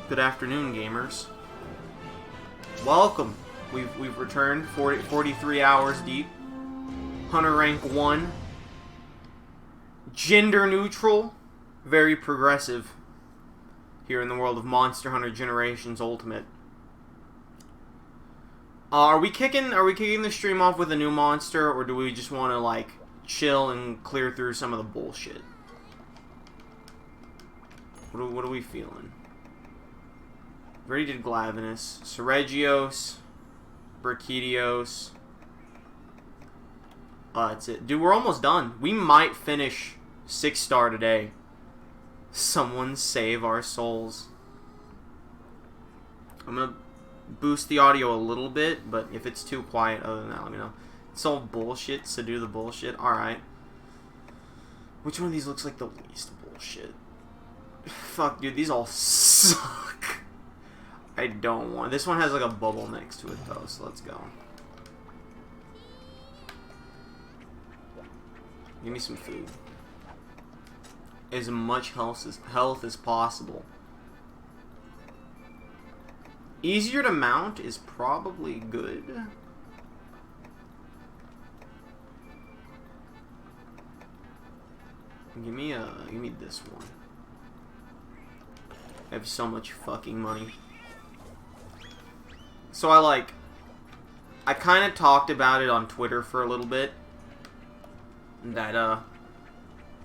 Good afternoon, gamers. Welcome. We've returned 43 hours deep. Hunter rank 1. Gender neutral. Very progressive. Here in the world of Monster Hunter Generations Ultimate. Are we kicking the stream off with a new monster, or do we just want to like chill and clear through some of the bullshit? What are we feeling? Already did Glavenus, Seregios, Brachitios. That's it. Dude, we're almost done. We might finish 6-star today. Someone save our souls. I'm gonna boost the audio a little bit, but if it's too quiet, other than that, let me know. It's all bullshit, so do the bullshit. Alright. Which one of these looks like the least bullshit? Fuck, dude, these all suck. I don't want... This one has like a bubble next to it, though, so let's go. Give me some food. As much health as possible. Easier to mount is probably good. Give me this one. I have so much fucking money. So I kind of talked about it on Twitter for a little bit. That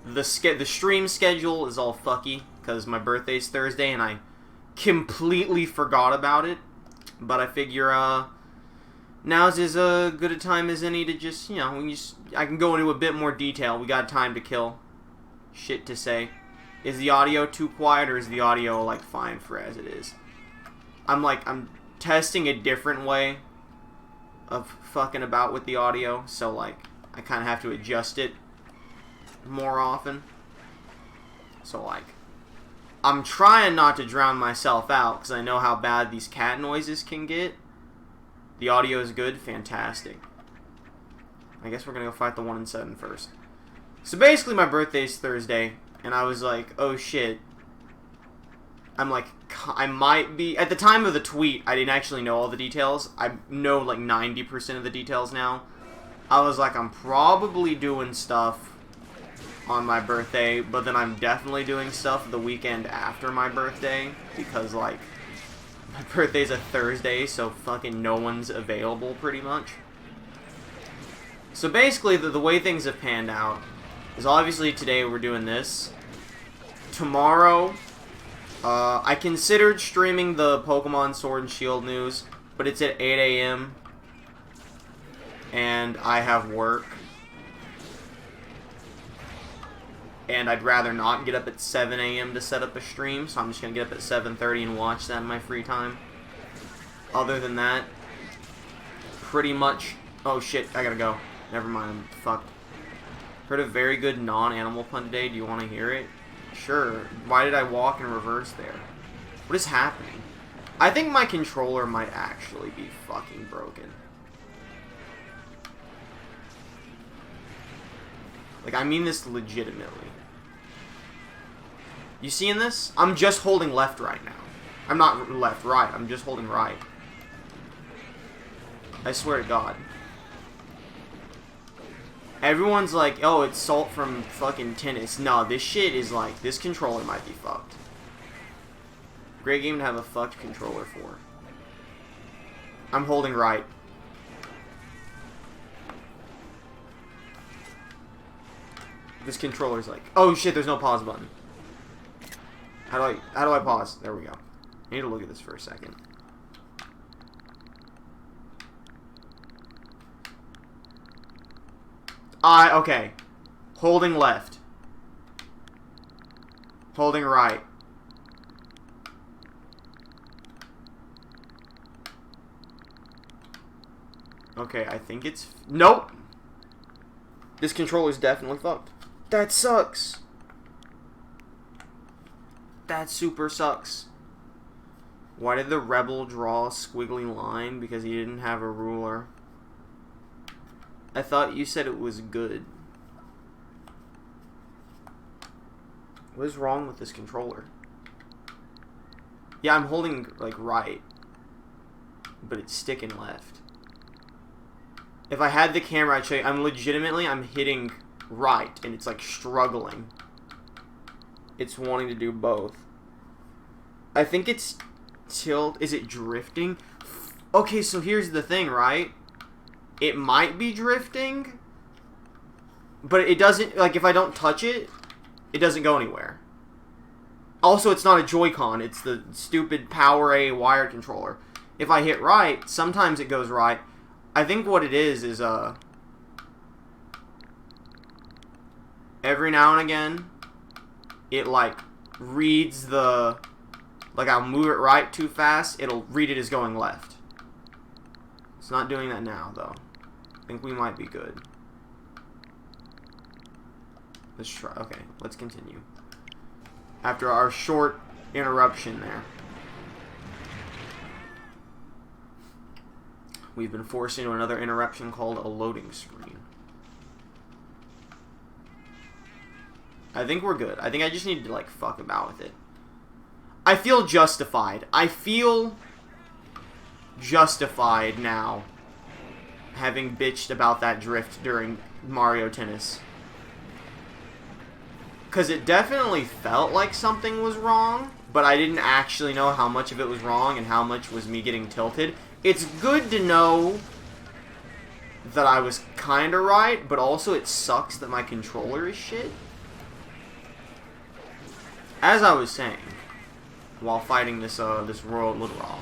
the stream schedule is all fucky because my birthday's Thursday and I completely forgot about it. But I figure now's as good a time as any to just, you know, I can go into a bit more detail. We got time to kill. Shit to say. Is the audio too quiet, or is the audio like fine for as it is? I'm testing a different way of fucking about with the audio, so like I kind of have to adjust it more often. So like I'm trying not to drown myself out because I know how bad these cat noises can get. The audio is good, fantastic. I guess we're gonna go fight the 1 and 7 first. So basically my birthday's Thursday, and I was like, oh shit. I'm like, I might be... At the time of the tweet, I didn't actually know all the details. I know like 90% of the details now. I was like, I'm probably doing stuff on my birthday, but then I'm definitely doing stuff the weekend after my birthday, because like, my birthday's a Thursday, so fucking no one's available pretty much. So basically, the way things have panned out is obviously today we're doing this. Tomorrow... I considered streaming the Pokemon Sword and Shield news, but it's at 8 a.m. and I have work. And I'd rather not get up at 7 a.m. to set up a stream, so I'm just going to get up at 7:30 and watch that in my free time. Other than that, pretty much... Oh shit, I gotta go. Never mind, fuck. Heard a very good non-animal pun today, do you want to hear it? Sure. Why did I walk in reverse there? What is happening? I think my controller might actually be fucking broken. Like, I mean this legitimately. You seeing this? I'm just holding left right now. I'm not left, right. I'm just holding right. I swear to God. Everyone's like, oh, it's salt from fucking tennis. No, this shit is like, this controller might be fucked. Great game to have a fucked controller for. I'm holding right. This controller's like, oh shit, there's no pause button. How do I pause? There we go. I need to look at this for a second. Okay. Holding left. Holding right. Okay, I think it's... Nope! This controller's definitely fucked. That sucks. That super sucks. Why did the rebel draw a squiggly line? Because he didn't have a ruler. I thought you said it was good. What is wrong with this controller? Yeah, I'm holding, like, right. But it's sticking left. If I had the camera, I'd show you. I'm hitting right, and it's, like, struggling. It's wanting to do both. I think it's tilt. Is it drifting? Okay, so here's the thing, right? It might be drifting, but it doesn't, like, if I don't touch it, it doesn't go anywhere. Also, it's not a Joy-Con. It's the stupid Power A wire controller. If I hit right, sometimes it goes right. I think what it is every now and again, it, like, reads the, like, I'll move it right too fast, it'll read it as going left. It's not doing that now, though. I think we might be good. Let's try. Okay, let's continue. After our short interruption there. We've been forced into another interruption called a loading screen. I think we're good. I think I just need to, like, fuck about with it. I feel justified. I feel justified now, having bitched about that drift during Mario Tennis. Because it definitely felt like something was wrong, but I didn't actually know how much of it was wrong and how much was me getting tilted. It's good to know that I was kind of right, but also it sucks that my controller is shit. As I was saying, while fighting this Royal Little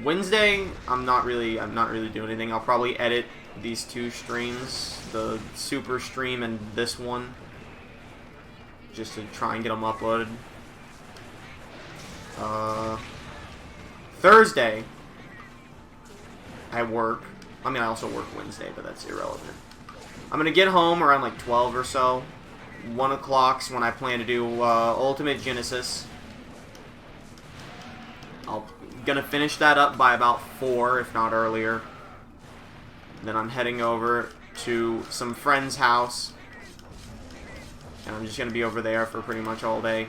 Wednesday, I'm not really doing anything. I'll probably edit these two streams, the super stream and this one, just to try and get them uploaded. Thursday, I work. I mean, I also work Wednesday, but that's irrelevant. I'm gonna get home around like 12 or so. 1 o'clock's when I plan to do Ultimate Genesis. I'm gonna finish that up by about 4, if not earlier. Then I'm heading over to some friend's house. And I'm just gonna be over there for pretty much all day.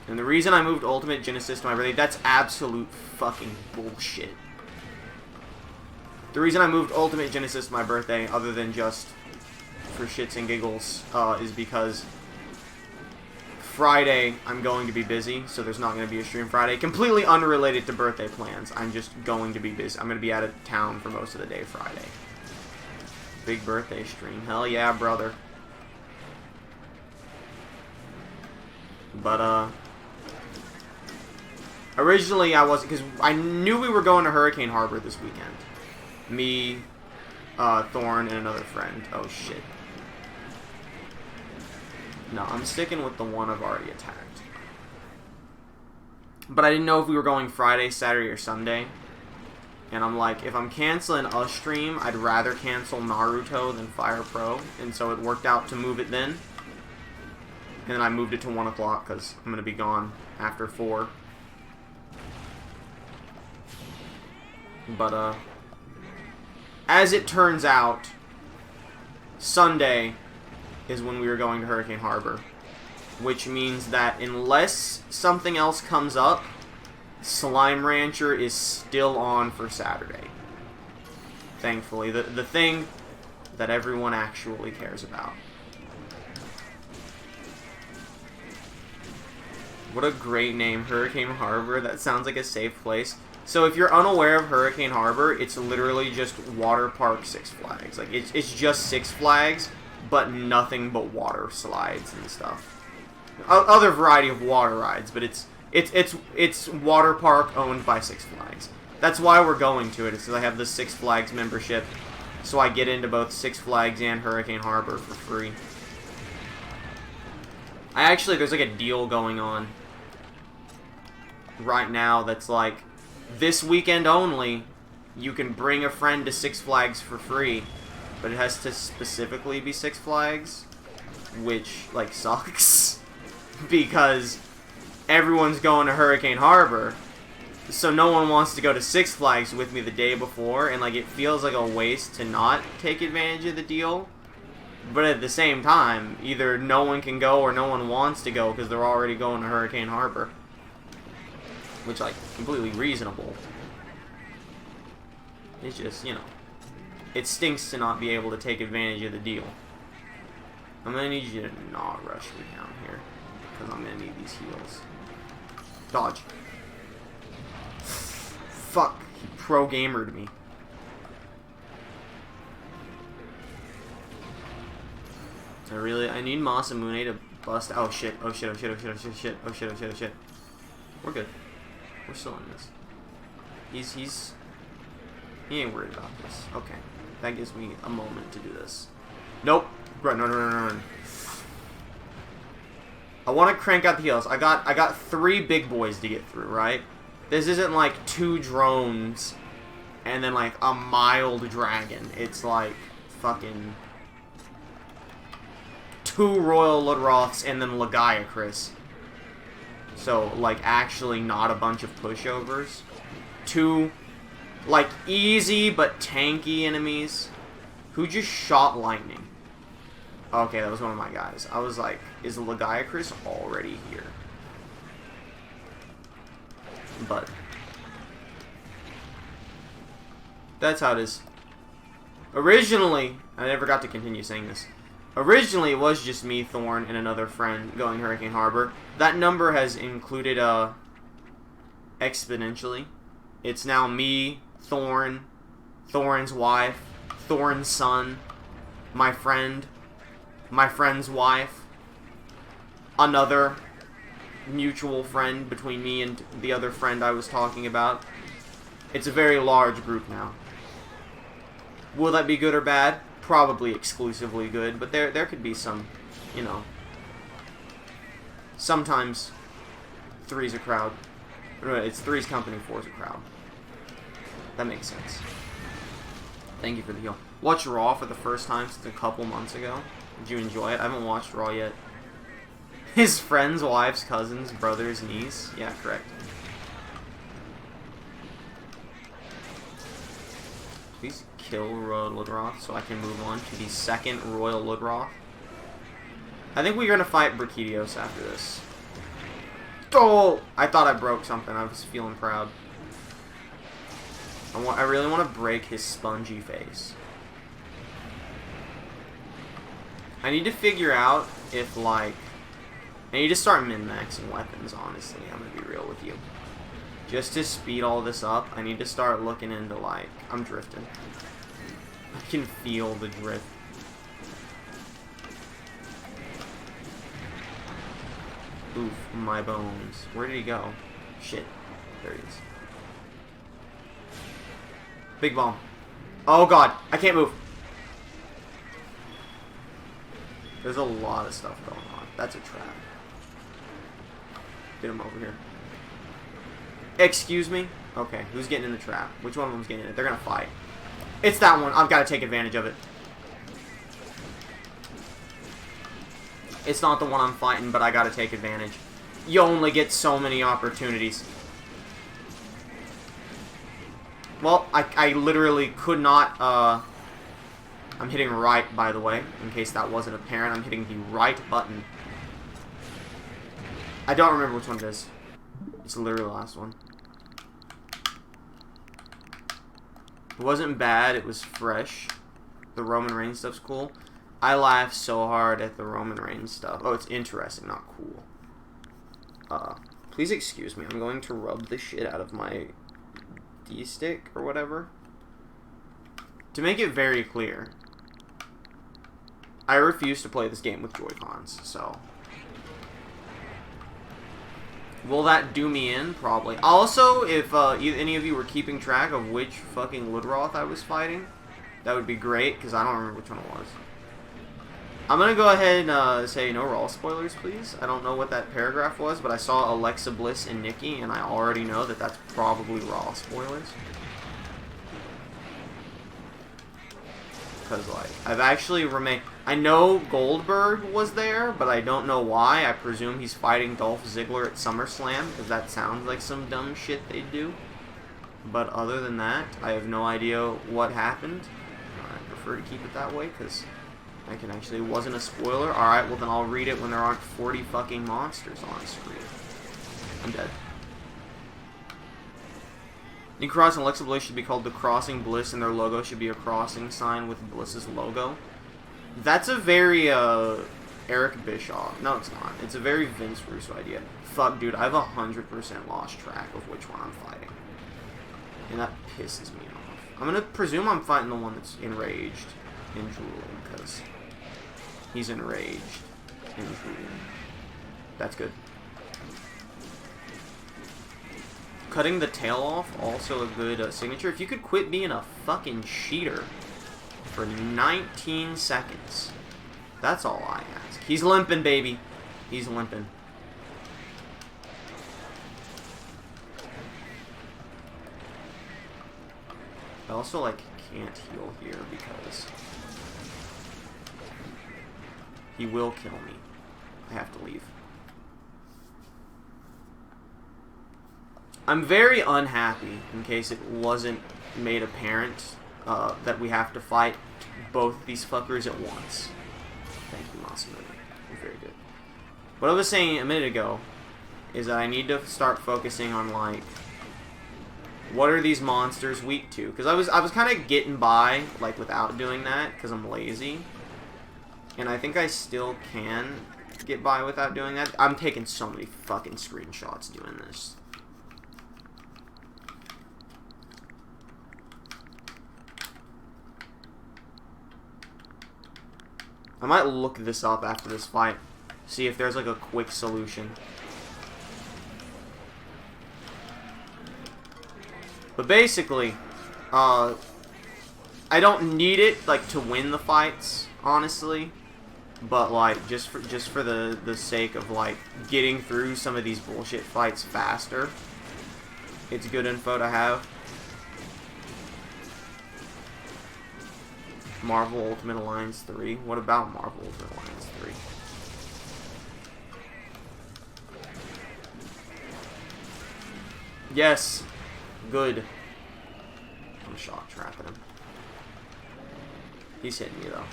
And the reason I moved Ultimate Genesis to my birthday, that's absolute fucking bullshit. The reason I moved Ultimate Genesis to my birthday, other than just for shits and giggles, is because Friday I'm going to be busy, so there's not going to be a stream Friday. Completely unrelated to birthday plans. I'm just going to be busy. I'm going to be out of town for most of the day Friday. Big birthday stream. Hell yeah, brother. But, originally I wasn't, because I knew we were going to Hurricane Harbor this weekend. Me, Thorn, and another friend. Oh, shit. No, I'm sticking with the one I've already attacked. But I didn't know if we were going Friday, Saturday, or Sunday. And I'm like, if I'm canceling a stream, I'd rather cancel Naruto than Fire Pro. And so it worked out to move it then. And then I moved it to 1 o'clock because I'm going to be gone after 4. But, as it turns out, Sunday is when we were going to Hurricane Harbor. Which means that unless something else comes up, Slime Rancher is still on for Saturday. Thankfully. The thing that everyone actually cares about. What a great name, Hurricane Harbor. That sounds like a safe place. So if you're unaware of Hurricane Harbor, it's literally just water park Six Flags. Like, it's just Six Flags, but nothing but water slides and stuff. Other variety of water rides, but it's water park owned by Six Flags. That's why we're going to it. It's because I have the Six Flags membership, so I get into both Six Flags and Hurricane Harbor for free. There's like a deal going on right now that's like, this weekend only, you can bring a friend to Six Flags for free, but it has to specifically be Six Flags, which, like, sucks, because everyone's going to Hurricane Harbor, so no one wants to go to Six Flags with me the day before, and, like, it feels like a waste to not take advantage of the deal, But at the same time, either no one can go or no one wants to go because they're already going to Hurricane Harbor. Which, like, completely reasonable. It's just, you know, it stinks to not be able to take advantage of the deal. I'm gonna need you to not rush me down here, because I'm gonna need these heals. Dodge. Fuck, he pro-gamered me. I need Masamune to bust. Oh shit, oh shit, oh shit, oh shit, oh shit, oh shit, oh shit, oh shit, oh shit. We're good. We're still in this. He ain't worried about this. Okay. That gives me a moment to do this. Nope. Run, run, run, run, run. I want to crank out the heals. I got 3 big boys to get through, right? This isn't like 2 drones and then like a mild dragon. It's like fucking 2 Royal Ludroths and then Legiacris. So, like, actually not a bunch of pushovers. 2, like, easy but tanky enemies. Who just shot lightning? Okay, that was one of my guys. I was like, is Legiacris already here? But that's how it is. Originally, I never got to continue saying this. Originally, it was just me, Thorn, and another friend going Hurricane Harbor. That number has included exponentially. It's now me, Thorn, Thorn's wife, Thorn's son, my friend's wife, another mutual friend between me and the other friend I was talking about. It's a very large group now. Will that be good or bad? Probably exclusively good, but there could be some, you know, sometimes 3's a crowd. It's 3's company, 4's a crowd. That makes sense. Thank you for the heal. Watched Raw for the first time since a couple months ago. Did you enjoy it? I haven't watched Raw yet. His friend's wife's cousin's brother's niece? Yeah, correct. Please kill Royal Ludroth so I can move on to the 2nd Royal Ludroth. I think we're going to fight Brachitios after this. Oh! I thought I broke something. I was feeling proud. I really want to break his spongy face. I need to figure out if, like... I need to start min-maxing weapons, honestly. I'm going to be real with you. Just to speed all this up, I need to start looking into, like... I'm drifting. I can feel the drift. Oof, my bones. Where did he go? Shit. There he is. Big bomb. Oh god, I can't move. There's a lot of stuff going on. That's a trap. Get him over here. Excuse me? Okay, who's getting in the trap? Which one of them's getting in it? They're gonna fight. It's that one. I've got to take advantage of it. It's not the one I'm fighting, but I got to take advantage. You only get so many opportunities. Well, I literally could not, I'm hitting right, by the way, in case that wasn't apparent. I'm hitting the right button. I don't remember which one it is. It's literally the last one. It wasn't bad, it was fresh. The Roman Reigns stuff's cool. I laugh so hard at the Roman Reigns stuff. Oh, it's interesting, not cool. Please excuse me. I'm going to rub the shit out of my D-stick or whatever. To make it very clear, I refuse to play this game with Joy-Cons, so... Will that do me in? Probably. Also, if any of you were keeping track of which fucking Ludroth I was fighting, that would be great, because I don't remember which one it was. I'm going to go ahead and say no Raw spoilers, please. I don't know what that paragraph was, but I saw Alexa Bliss and Nikki, and I already know that that's probably Raw spoilers. Because, like, I've actually remained... I know Goldberg was there, but I don't know why. I presume he's fighting Dolph Ziggler at SummerSlam, because that sounds like some dumb shit they'd do. But other than that, I have no idea what happened. I prefer to keep it that way, because I can actually, it wasn't a spoiler. Alright, well then I'll read it when there aren't 40 fucking monsters on screen. I'm dead. New Crossing Alexa Bliss should be called the Crossing Bliss, and their logo should be a crossing sign with Bliss's logo. That's a very, Eric Bischoff. No, it's not. It's a very Vince Russo idea. Fuck, dude, I've 100% lost track of which one I'm fighting. And that pisses me off. I'm gonna presume I'm fighting the one that's enraged and drooling, because he's enraged and drooling. That's good. Cutting the tail off, also a good signature. If you could quit being a fucking cheater for 19 seconds. That's all I ask. He's limping, baby. He's limping. I also, like, can't heal here because he will kill me. I have to leave. I'm very unhappy, in case it wasn't made apparent, that we have to fight both these fuckers at once. Thank you, Masamune. You're very good. What I was saying a minute ago is that I need to start focusing on, like, what are these monsters weak to? Because I was kind of getting by, like, without doing that, because I'm lazy. And I think I still can get by without doing that. I'm taking so many fucking screenshots doing this. I might look this up after this fight. See if there's, like, a quick solution. But basically, I don't need it, like, to win the fights, honestly. But, like, just for the sake of, like, getting through some of these bullshit fights faster. It's good info to have. Marvel Ultimate Alliance 3. What about Marvel Ultimate Alliance 3? Yes. Good. I'm shock trapping him. He's hitting me though.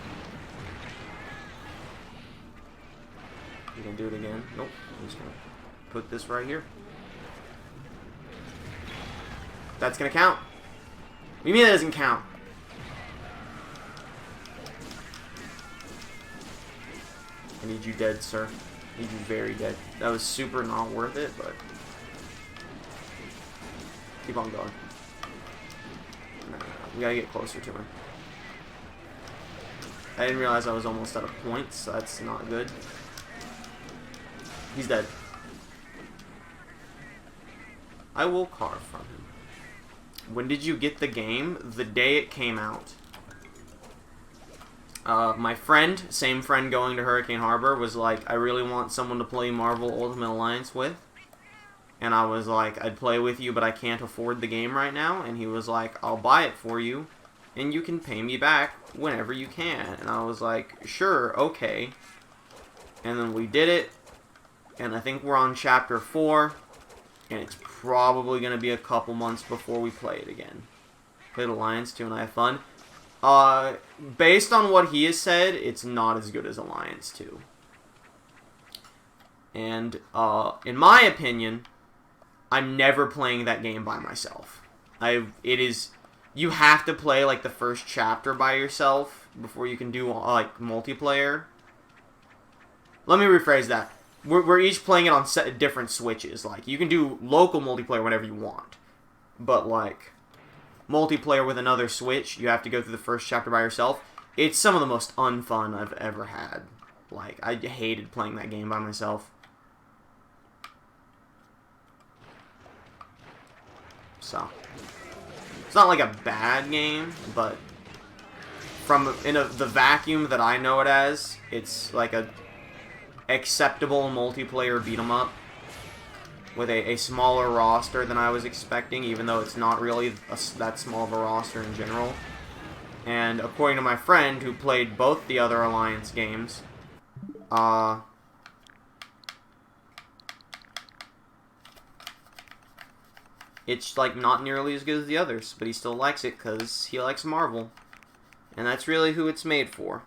You gonna do it again? Nope. I'm just gonna put this right here. That's gonna count. What do you mean that doesn't count? I need you dead, sir. I need you very dead. That was super not worth it, but keep on going. No. We gotta get closer to him. I didn't realize I was almost at a point, so that's not good. He's dead. I will carve from him. When did you get the game? The day it came out. My friend, same friend going to Hurricane Harbor, was like, I really want someone to play Marvel Ultimate Alliance with. And I was like, I'd play with you, but I can't afford the game right now. And he was like, I'll buy it for you, and you can pay me back whenever you can. And I was like, sure, okay. And then we did it, and I think we're on Chapter 4, and it's probably going to be a couple months before we play it again. Played Alliance 2 and I have fun. Based on what he has said, it's not as good as Alliance 2. And, in my opinion, I'm never playing that game by myself. You have to play, like, the first chapter by yourself before you can do, like, multiplayer. Let me rephrase that. We're each playing it on different switches. Like, you can do local multiplayer whenever you want. But, like, multiplayer with another switch, you have to go through the first chapter by yourself. It's some of the most unfun I've ever had. Like, I hated playing that game by myself. So, it's not like a bad game, but the vacuum that I know it as, it's like a acceptable multiplayer beat 'em up with a smaller roster than I was expecting, even though it's not really that small of a roster in general. And according to my friend who played both the other Alliance games, it's like not nearly as good as the others, but he still likes it because he likes Marvel. And that's really who it's made for.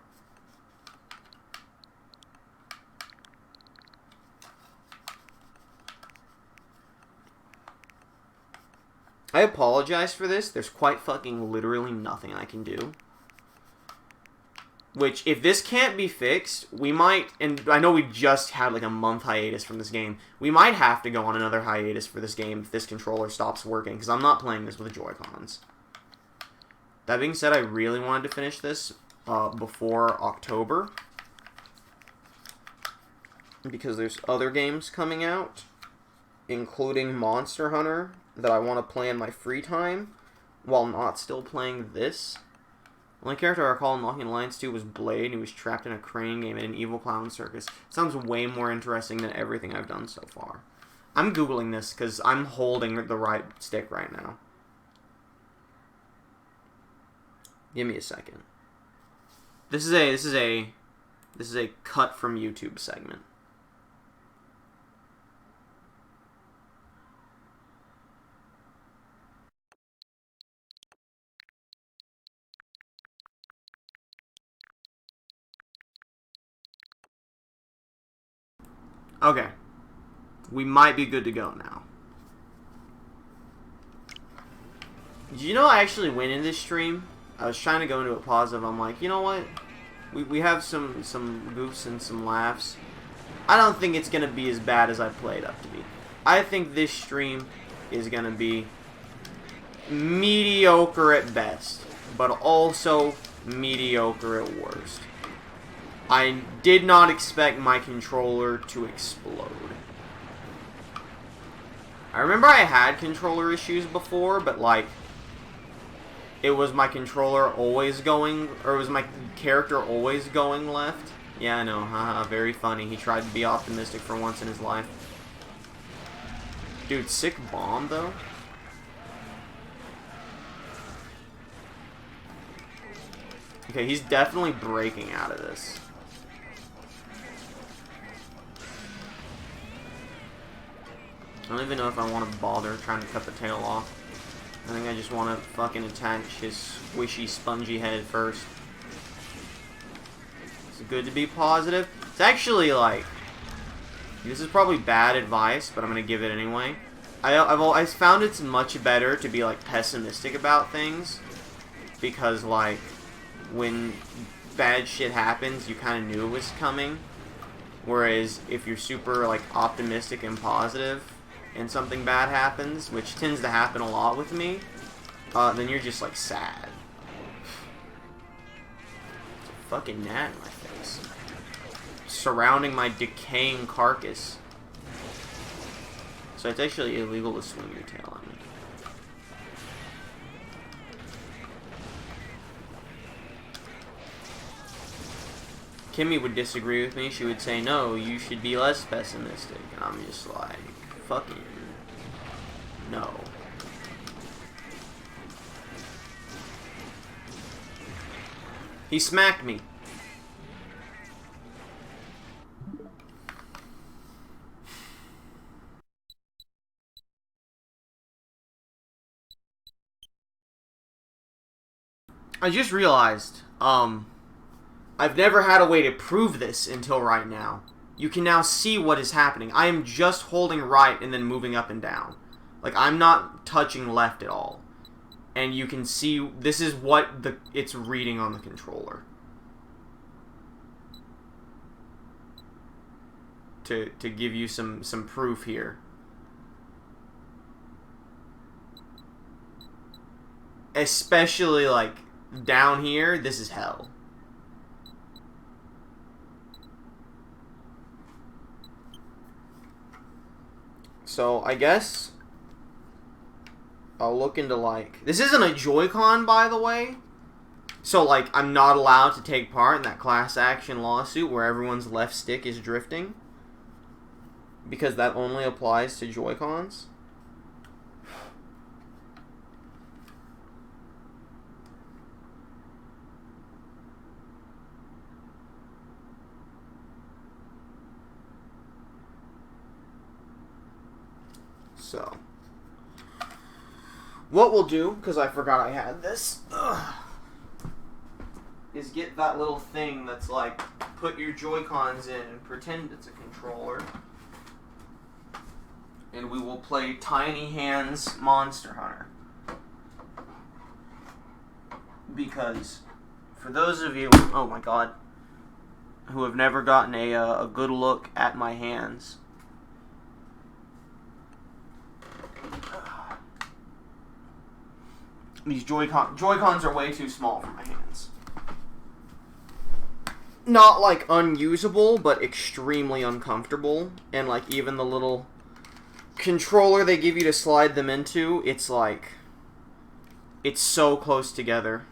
I apologize for this. There's quite fucking literally nothing I can do. Which, if this can't be fixed, we might, and I know we just had like a month hiatus from this game, we might have to go on another hiatus for this game if this controller stops working, because I'm not playing this with Joy-Cons. That being said, I really wanted to finish this before October, because there's other games coming out, including Monster Hunter, that I want to play in my free time, while not still playing this. The only character I recall unlocking in Alliance 2 was Blade, and he was trapped in a crane game in an evil clown circus. Sounds way more interesting than everything I've done so far. I'm Googling this, because I'm holding the right stick right now. Give me a second. This is a cut from YouTube segment. Okay. We might be good to go now. Did you know I actually went in this stream? I was trying to go into a positive. I'm like, you know what? We have some goofs and some laughs. I don't think it's going to be as bad as I played up to be. I think this stream is going to be mediocre at best, but also mediocre at worst. I did not expect my controller to explode. I remember I had controller issues before, but like, it was my controller always going, or it was my character always going left. Yeah, I know, haha, very funny. He tried to be optimistic for once in his life. Dude, sick bomb though. Okay, he's definitely breaking out of this. I don't even know if I want to bother trying to cut the tail off. I think I just want to fucking attach his squishy, spongy head first. It's good to be positive. It's actually like, this is probably bad advice, but I'm gonna give it anyway. I've always found it's much better to be like pessimistic about things, because like when bad shit happens, you kind of knew it was coming. Whereas if you're super like optimistic and positive, and something bad happens, which tends to happen a lot with me, then you're just like sad. It's a fucking gnat in my face, surrounding my decaying carcass. So it's actually illegal to swing your tail at me. Kimmy would disagree with me. She would say, no, you should be less pessimistic. And I'm just like, fucking no. He smacked me. I just realized, I've never had a way to prove this until right now. You can now see what is happening. I am just holding right and then moving up and down. Like, I'm not touching left at all. And you can see, this is what it's reading on the controller. To give you some proof here. Especially, like, down here, this is hell. So, I guess I'll look into, like... This isn't a Joy-Con, by the way. So, like, I'm not allowed to take part in that class action lawsuit where everyone's left stick is drifting. Because that only applies to Joy-Cons. So, what we'll do, because I forgot I had this, is get that little thing that's like, put your Joy-Cons in and pretend it's a controller. And we will play Tiny Hands Monster Hunter. because for those of you, oh my god, who have never gotten a good look at my hands, these Joy-Cons are way too small for my hands. Not like unusable, but extremely uncomfortable, and like even the little controller they give you to slide them into, it's like, it's so close together.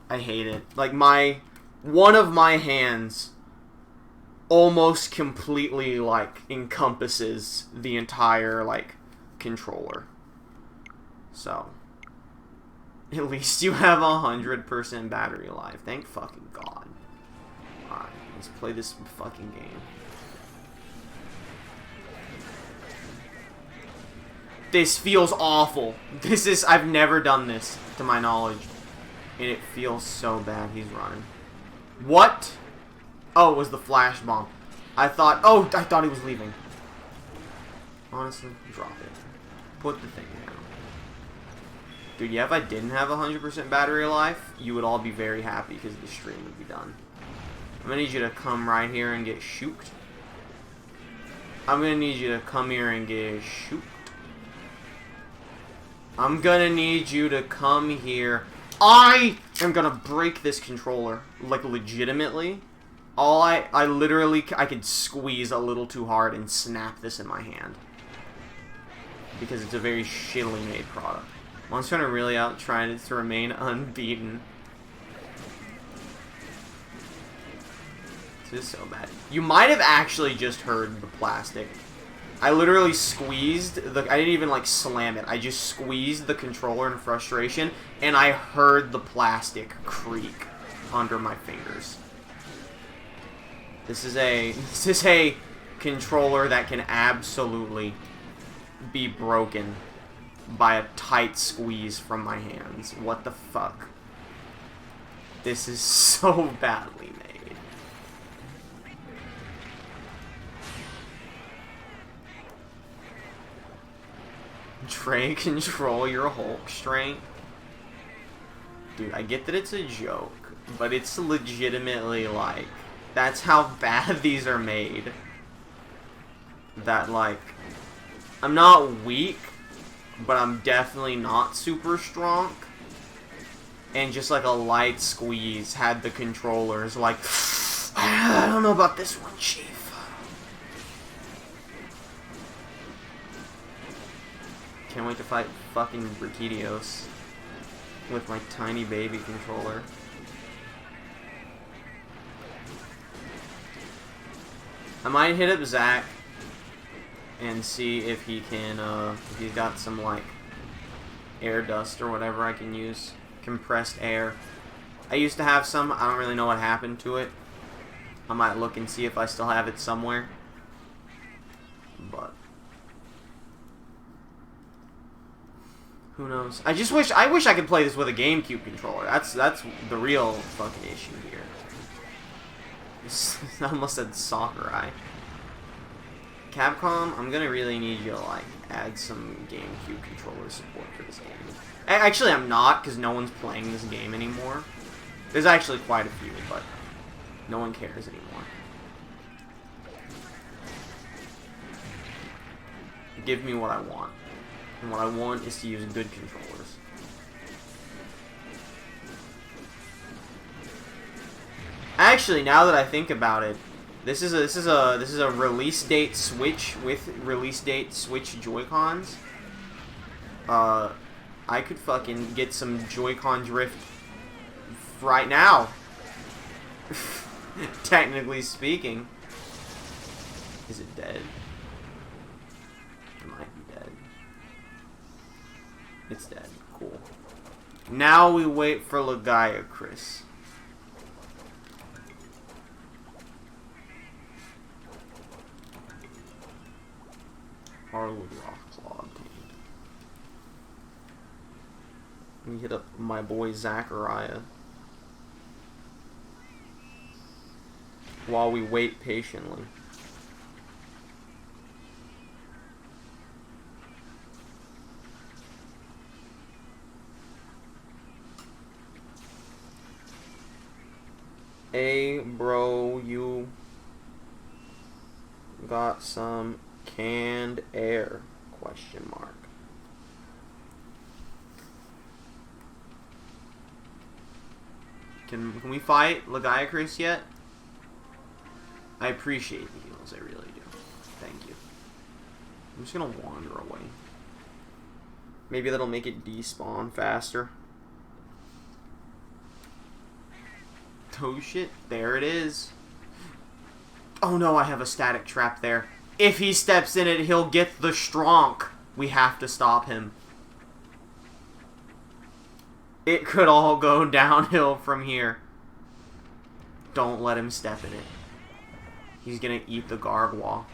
I hate it. Like one of my hands almost completely like encompasses the entire like controller. So at least you have 100% battery life. Thank fucking god. Alright, let's play this fucking game. This feels awful. I've never done this, to my knowledge. And it feels so bad. He's running. What? Oh, it was the flash bomb. I thought he was leaving. Honestly, drop it. Put the thing down. Dude, yeah, if I didn't have 100% battery life, you would all be very happy because the stream would be done. I'm gonna need you to come right here and get shooked. I'm gonna need you to come here and get shooked. I'm gonna need you to come here. I am gonna break this controller, like legitimately. I literally, I could squeeze a little too hard and snap this in my hand. Because it's a very shittily made product. I'm trying to really trying it to remain unbeaten. This is so bad. You might have actually just heard the plastic. I literally squeezed I didn't even like slam it. I just squeezed the controller in frustration, and I heard the plastic creak under my fingers. This is a controller that can absolutely be broken by a tight squeeze from my hands. What the fuck? This is so badly made. Trey, control your Hulk strength. Dude, I get that it's a joke, but it's legitimately like, that's how bad these are made. That like, I'm not weak, but I'm definitely not super strong. And just like a light squeeze had the controllers like, I don't know about this one, Chief. Can't wait to fight fucking Brikidios with my tiny baby controller. I might hit up Zach and see if he can, if he's got some, like, air dust or whatever I can use. Compressed air. I used to have some. I don't really know what happened to it. I might look and see if I still have it somewhere. But who knows? I wish I could play this with a GameCube controller. That's the real fucking issue here. I almost said Sakurai. Capcom, I'm gonna really need you to like add some GameCube controller support for this game. Actually, I'm not, because no one's playing this game anymore. There's actually quite a few, but no one cares anymore. Give me what I want. And what I want is to use good controllers. Actually, now that I think about it, this is a release date Switch with release date Switch Joy-Cons. I could fucking get some Joy-Con drift right now. Technically speaking. Is it dead? It might be dead. It's dead. Cool. Now we wait for Legaia, Chris. Harwood Rockclaw obtained. Let me hit up my boy Zachariah. While we wait patiently. Hey, bro, you got some canned air? Question mark. Can we fight Lagiacrus yet? I appreciate the heals, I really do. Thank you. I'm just gonna wander away. Maybe that'll make it despawn faster. Oh shit, there it is. Oh no, I have a static trap there. If he steps in it, he'll get the stronk. We have to stop him. It could all go downhill from here. Don't let him step in it. He's gonna eat the gargoyle.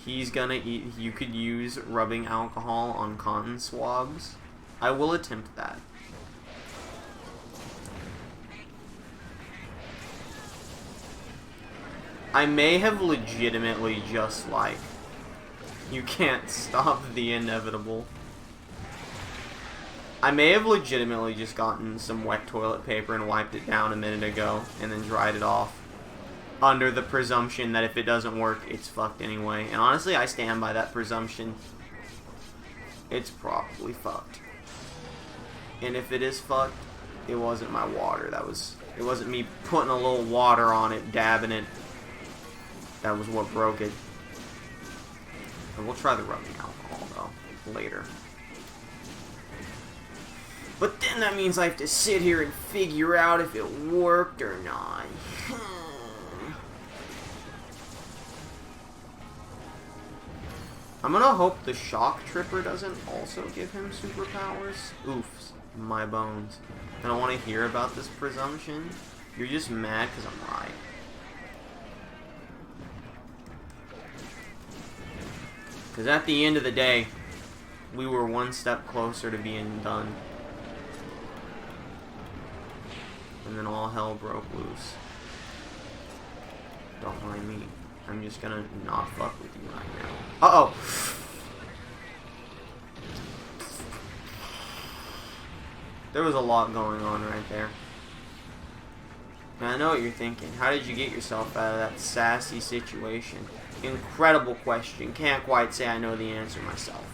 He's gonna eat... You could use rubbing alcohol on cotton swabs. I will attempt that. I may have legitimately just, like... You can't stop the inevitable. I may have legitimately just gotten some wet toilet paper and wiped it down a minute ago, and then dried it off. Under the presumption that if it doesn't work, it's fucked anyway. And honestly, I stand by that presumption. It's probably fucked. And if it is fucked, it wasn't my water. It wasn't me putting a little water on it, dabbing it. That was what broke it. And we'll try the rubbing alcohol, though, later. But then that means I have to sit here and figure out if it worked or not. I'm gonna hope the shock tripper doesn't also give him superpowers. Oof, my bones. I don't want to hear about this presumption. You're just mad because I'm right. Because at the end of the day, we were one step closer to being done. And then all hell broke loose. Don't mind me. I'm just gonna not fuck with you right now. Uh-oh! There was a lot going on right there. And I know what you're thinking. How did you get yourself out of that sassy situation? Incredible question. Can't quite say I know the answer myself.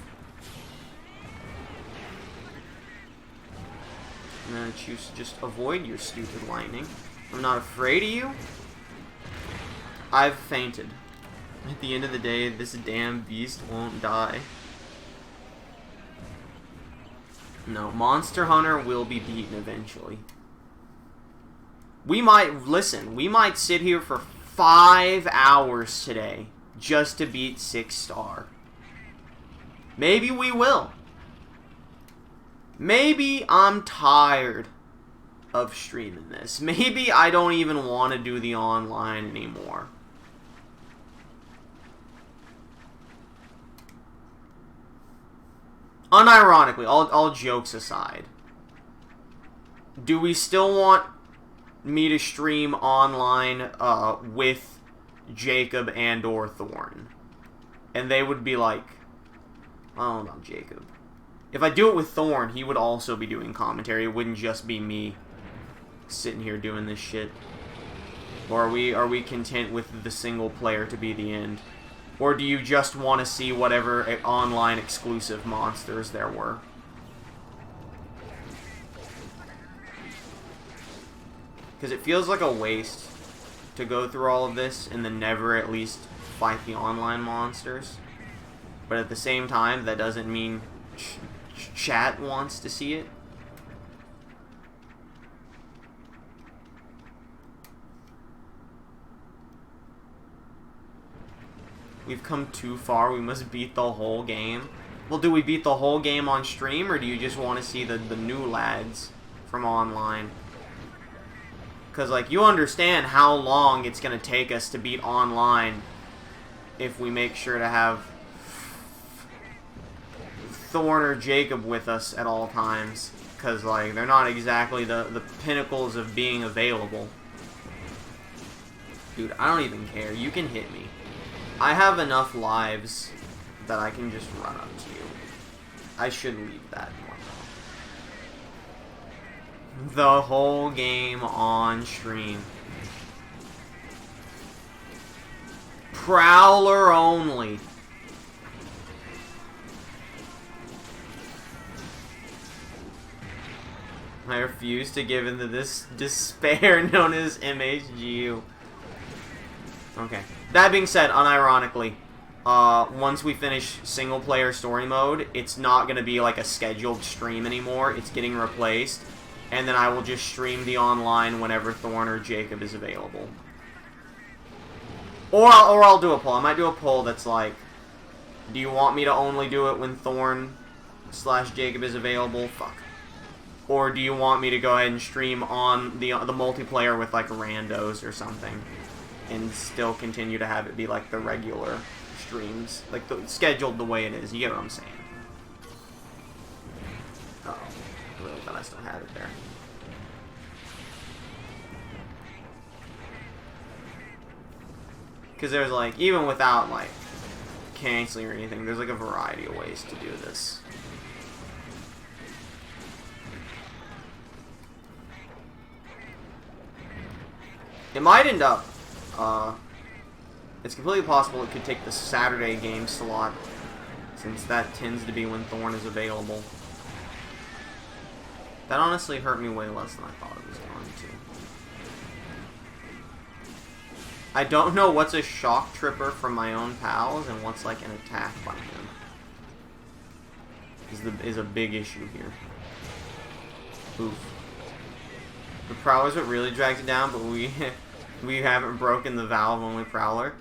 I'm gonna choose to just avoid your stupid lightning. I'm not afraid of you. I've fainted. At the end of the day, this damn beast won't die. No, Monster Hunter will be beaten eventually. We might sit here for 5 hours today just to beat 6-star. Maybe we will. Maybe I'm tired of streaming this. Maybe I don't even want to do the online anymore. Unironically, all jokes aside, do we still want me to stream online with Jacob and or Thorn? And they would be like, I don't know, Jacob. If I do it with Thorn, he would also be doing commentary. It wouldn't just be me sitting here doing this shit. Or are we content with the single player to be the end? Or do you just want to see whatever online exclusive monsters there were? Because it feels like a waste to go through all of this and then never at least fight the online monsters. But at the same time, that doesn't mean chat wants to see it. We've come too far. We must beat the whole game. Well, do we beat the whole game on stream, or do you just want to see the new lads from online? Because, like, you understand how long it's going to take us to beat online if we make sure to have Thorn or Jacob with us at all times. Because, like, they're not exactly the pinnacles of being available. Dude, I don't even care. You can hit me. I have enough lives that I can just run up to you. I should leave that one though. The whole game on stream. Prowler only. I refuse to give in to this despair known as MHGU. Okay. That being said, unironically, once we finish single-player story mode, it's not going to be like a scheduled stream anymore. It's getting replaced. And then I will just stream the online whenever Thorn or Jacob is available. Or I'll do a poll. I might do a poll that's like, do you want me to only do it when Thorn/Jacob is available? Fuck. Or do you want me to go ahead and stream on the multiplayer with like randos or something, and still continue to have it be like the regular streams, like scheduled the way it is? You get what I'm saying? Uh oh, I really thought I still had it there. Because there's like, even without like canceling or anything, there's like a variety of ways to do this. It might end up, it's completely possible it could take the Saturday game slot, since that tends to be when Thorn is available. That honestly hurt me way less than I thought it was going to. I don't know what's a shock tripper from my own pals and what's like an attack by him. Is a big issue here. Oof. The Prowler's what really drags it down, but we haven't broken the valve-only Prowler.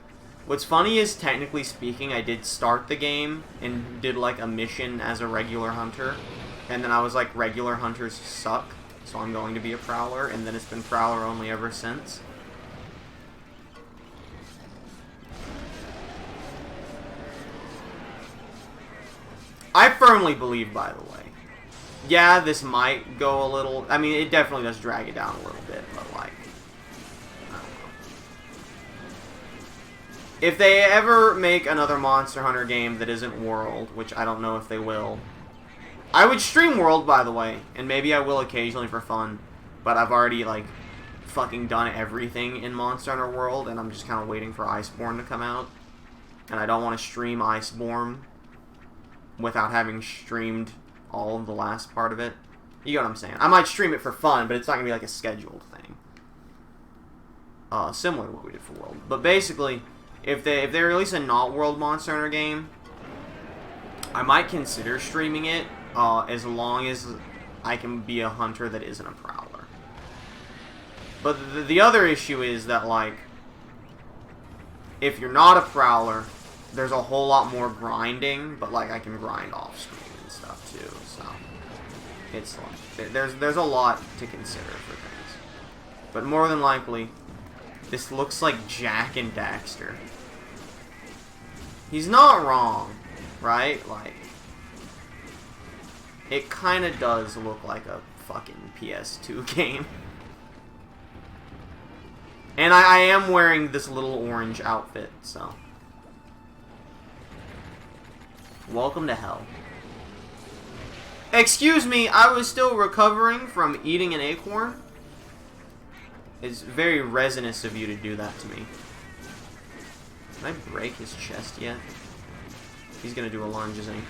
What's funny is, technically speaking, I did start the game and did like a mission as a regular hunter, and then I was like, regular hunters suck, so I'm going to be a Prowler, and then it's been Prowler only ever since. I firmly believe, by the way, yeah, this might go a little, I mean, it definitely does drag it down a little bit, but like, I don't know. If they ever make another Monster Hunter game that isn't World, which I don't know if they will, I would stream World, by the way, and maybe I will occasionally for fun, but I've already, like, fucking done everything in Monster Hunter World, and I'm just kind of waiting for Iceborne to come out, and I don't want to stream Iceborne without having streamed all of the last part of it. You get what I'm saying? I might stream it for fun, but it's not going to be like a scheduled thing. Similar to what we did for World. But basically, if they release a not World Monster Hunter game, I might consider streaming it, as long as I can be a hunter that isn't a Prowler. But the other issue is that, like, if you're not a Prowler, there's a whole lot more grinding, but like I can grind off screen and stuff too, so it's like there's a lot to consider for things. But more than likely, this looks like Jack and Daxter. He's not wrong, right? Like, it kind of does look like a fucking PS2 game. And I am wearing this little orange outfit, so. Welcome to hell. Excuse me, I was still recovering from eating an acorn. It's very resinous of you to do that to me. Can I break his chest yet? He's gonna do a lunge, isn't he?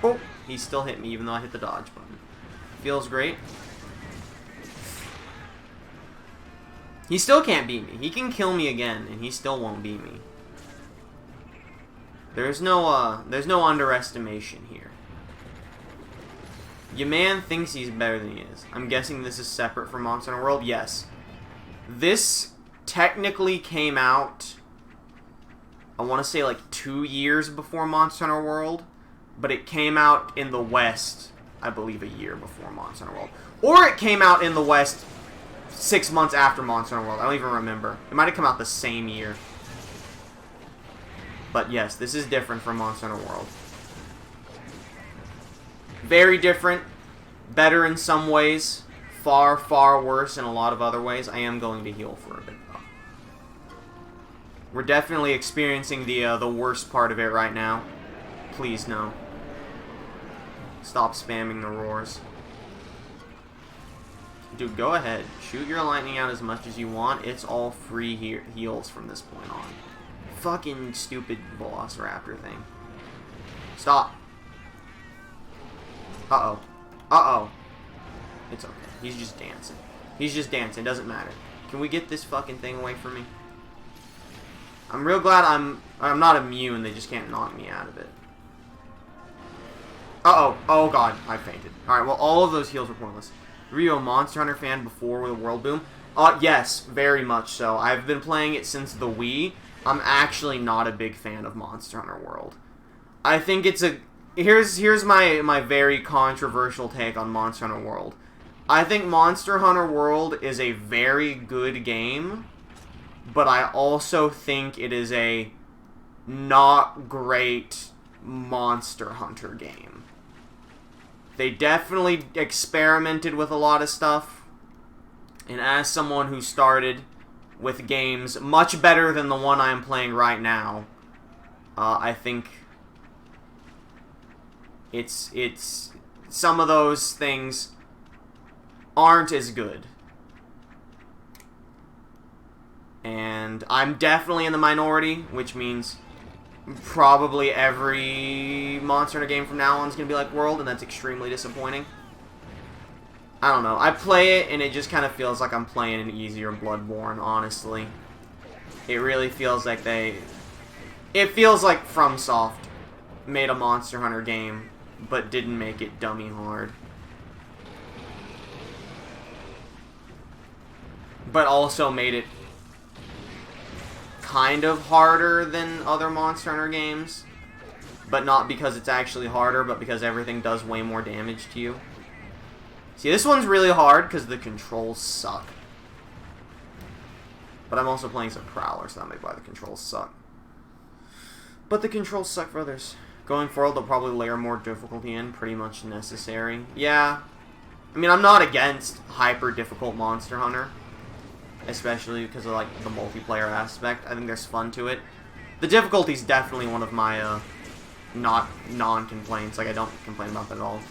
Oh, he still hit me even though I hit the dodge button. Feels great. He still can't beat me. He can kill me again, and he still won't beat me. There's no underestimation here. Your man thinks he's better than he is. I'm guessing this is separate from Monster Hunter World? Yes. This technically came out, I want to say like 2 years before Monster Hunter World, but it came out in the West, I believe, a year before Monster Hunter World. Or it came out in the West 6 months after Monster Hunter World. I don't even remember. It might have come out the same year. But yes, this is different from Monster Hunter World. Very different. Better in some ways. Far, far worse in a lot of other ways. I am going to heal for a bit, though. We're definitely experiencing the worst part of it right now. Please, no. Stop spamming the roars. Dude, go ahead. Shoot your lightning out as much as you want. It's all free heals from this point on. fucking stupid Velociraptor thing. Stop. Uh-oh. Uh-oh. It's okay. He's just dancing. He's just dancing. Doesn't matter. Can we get this fucking thing away from me? I'm real glad I'm not immune. They just can't knock me out of it. Uh-oh. Oh, God. I fainted. Alright, well, all of those heals were pointless. Were you a Monster Hunter fan before the World Boom? Yes. Very much so. I've been playing it since the Wii. I'm actually not a big fan of Monster Hunter World. I think it's a... Here's my very controversial take on Monster Hunter World. I think Monster Hunter World is a very good game, but I also think it is a not great Monster Hunter game. They definitely experimented with a lot of stuff, and as someone who started with games much better than the one I am playing right now, I think it's some of those things aren't as good. And I'm definitely in the minority, which means probably every Monster Hunter game from now on is going to be like World, and that's extremely disappointing. I don't know. I play it, and it just kind of feels like I'm playing an easier Bloodborne, honestly. It really feels like it feels like FromSoft made a Monster Hunter game, but didn't make it dummy hard. But also made it kind of harder than other Monster Hunter games. But not because it's actually harder, but because everything does way more damage to you. See, this one's really hard because the controls suck. But I'm also playing some PROWLER, so that might be why the controls suck. But the controls suck for others. Going forward, they'll probably layer more difficulty in, pretty much necessary. Yeah. I mean, I'm not against hyper-difficult Monster Hunter. Especially because of, like, the multiplayer aspect. I think there's fun to it. The difficulty's definitely one of my, non-complaints. Like, I don't complain about that at all.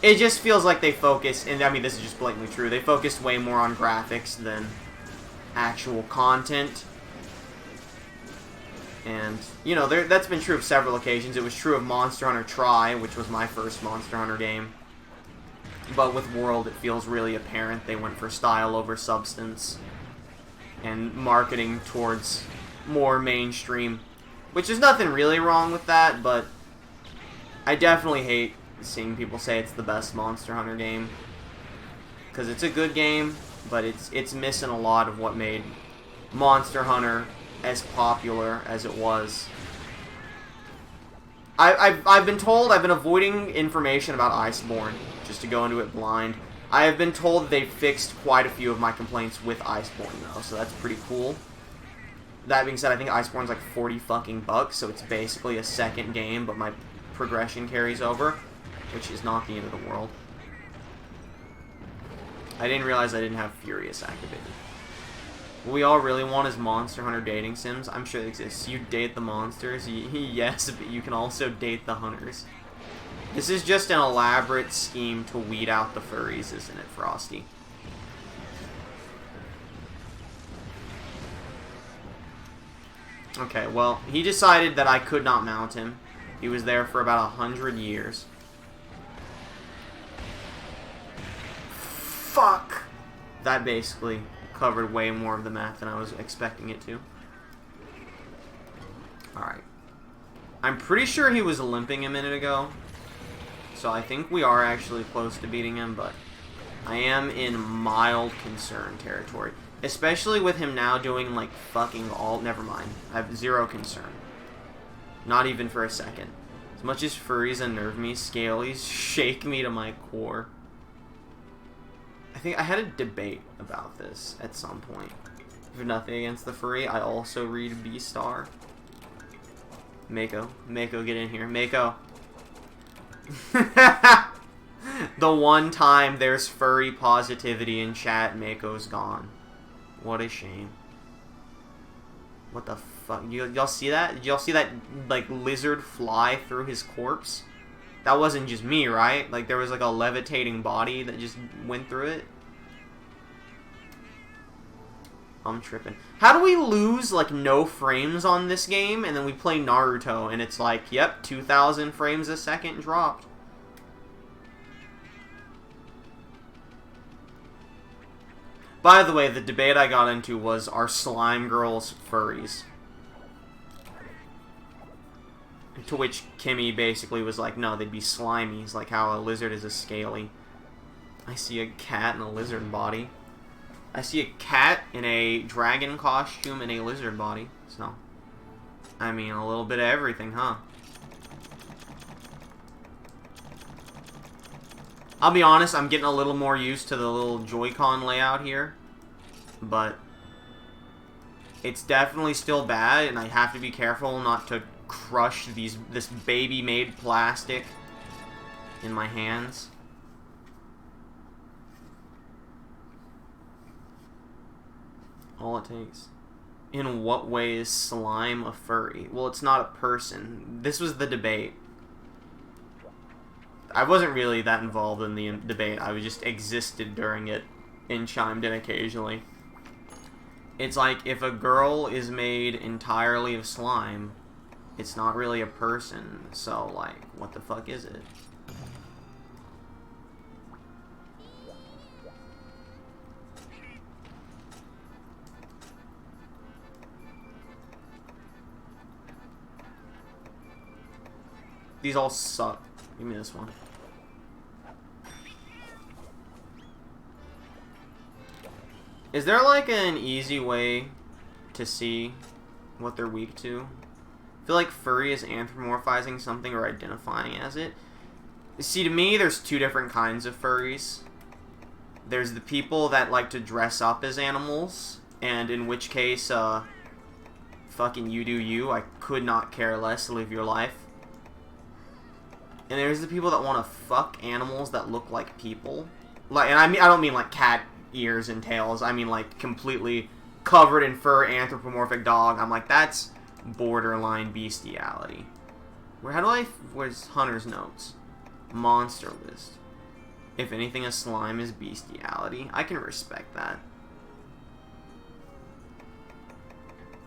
It just feels like they focus, and I mean, this is just blatantly true, they focused way more on graphics than actual content. And, you know, that's been true of several occasions. It was true of Monster Hunter Tri, which was my first Monster Hunter game. But with World, it feels really apparent they went for style over substance. And marketing towards more mainstream. Which is nothing really wrong with that, but I definitely hate seeing people say it's the best Monster Hunter game. Because it's a good game, but it's missing a lot of what made Monster Hunter as popular as it was. I've been told, I've been avoiding information about Iceborne, just to go into it blind. I have been told that they fixed quite a few of my complaints with Iceborne, though, so that's pretty cool. That being said, I think Iceborne's like 40 fucking bucks, so it's basically a second game, but my progression carries over, which is not the end of the world. I didn't realize I didn't have Furious activated. What we all really want is Monster Hunter dating sims. I'm sure it exists. You date the monsters, yes, but you can also date the hunters. This is just an elaborate scheme to weed out the furries, isn't it, Frosty? Okay, well, he decided that I could not mount him. He was there for about 100 years. Fuck! That basically covered way more of the map than I was expecting it to. Alright. I'm pretty sure he was limping a minute ago. So I think we are actually close to beating him, but I am in mild concern territory. Especially with him now doing, like, fucking all... Never mind. I have zero concern. Not even for a second. As much as furries unnerve me, scalies shake me to my core. I think I had a debate about this at some point. If nothing against the furry, I also read B-Star. Mako. Mako, get in here. Mako. The one time there's furry positivity in chat, Mako's gone. What a shame. What the fuck? Y'all see that? Did y'all see that, like, lizard fly through his corpse? That wasn't just me, right? Like, there was, like, a levitating body that just went through it. I'm tripping. How do we lose, like, no frames on this game, and then we play Naruto, and it's like, yep, 2,000 frames a second dropped. By the way, the debate I got into was, are slime girls furries? To which Kimmy basically was like, no, they'd be slimies, like how a lizard is a scaly. I see a cat in a lizard body. I see a cat in a dragon costume and a lizard body. So, I mean, a little bit of everything, huh? I'll be honest, I'm getting a little more used to the little Joy-Con layout here. But it's definitely still bad, and I have to be careful not to crush this baby-made plastic in my hands. All it takes. In what way is slime a furry? Well, it's not a person. This was the debate. I wasn't really that involved in the debate. I just existed during it and chimed in occasionally. It's like, if a girl is made entirely of slime, it's not really a person. So, like, what the fuck is it? These all suck. Give me this one. Is there like an easy way to see what they're weak to? I feel like furry is anthropomorphizing something or identifying as it. See, to me, there's two different kinds of furries. There's the people that like to dress up as animals, and in which case, fucking you do you. I could not care less. Live your life. And there's the people that want to fuck animals that look like people. Like, and I don't mean like cat ears and tails. I mean like completely covered in fur, anthropomorphic dog. I'm like, that's borderline bestiality. Where's Hunter's notes? Monster list. If anything, a slime is bestiality. I can respect that.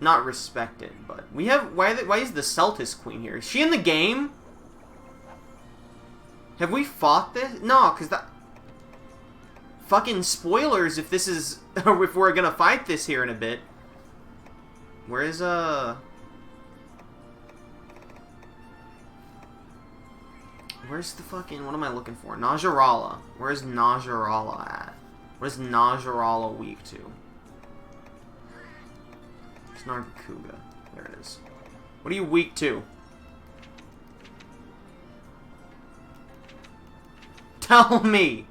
Not respect it, but we have. Why is the Celtis Queen here? Is she in the game? Have we fought this? No, because that... Fucking spoilers if this is... if we're gonna fight this here in a bit. Where's, Where's the fucking... What am I looking for? Najarala. Where's Najarala at? What is Najarala weak to? Snarkuga. There it is. What are you weak to? Tell me!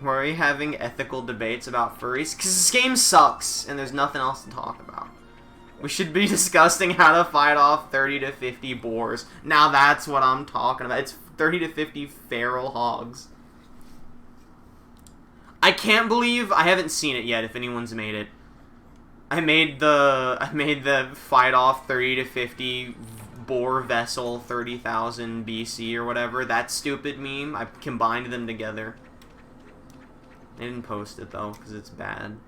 Why are we having ethical debates about furries? Because this game sucks, and there's nothing else to talk about. We should be discussing how to fight off 30 to 50 boars. Now that's what I'm talking about. It's 30 to 50 feral hogs. I can't believe I haven't seen it yet, if anyone's made it. I made the fight off 30 to 50 boar vessel 30,000 BC or whatever. That stupid meme. I combined them together. I didn't post it though, because it's bad.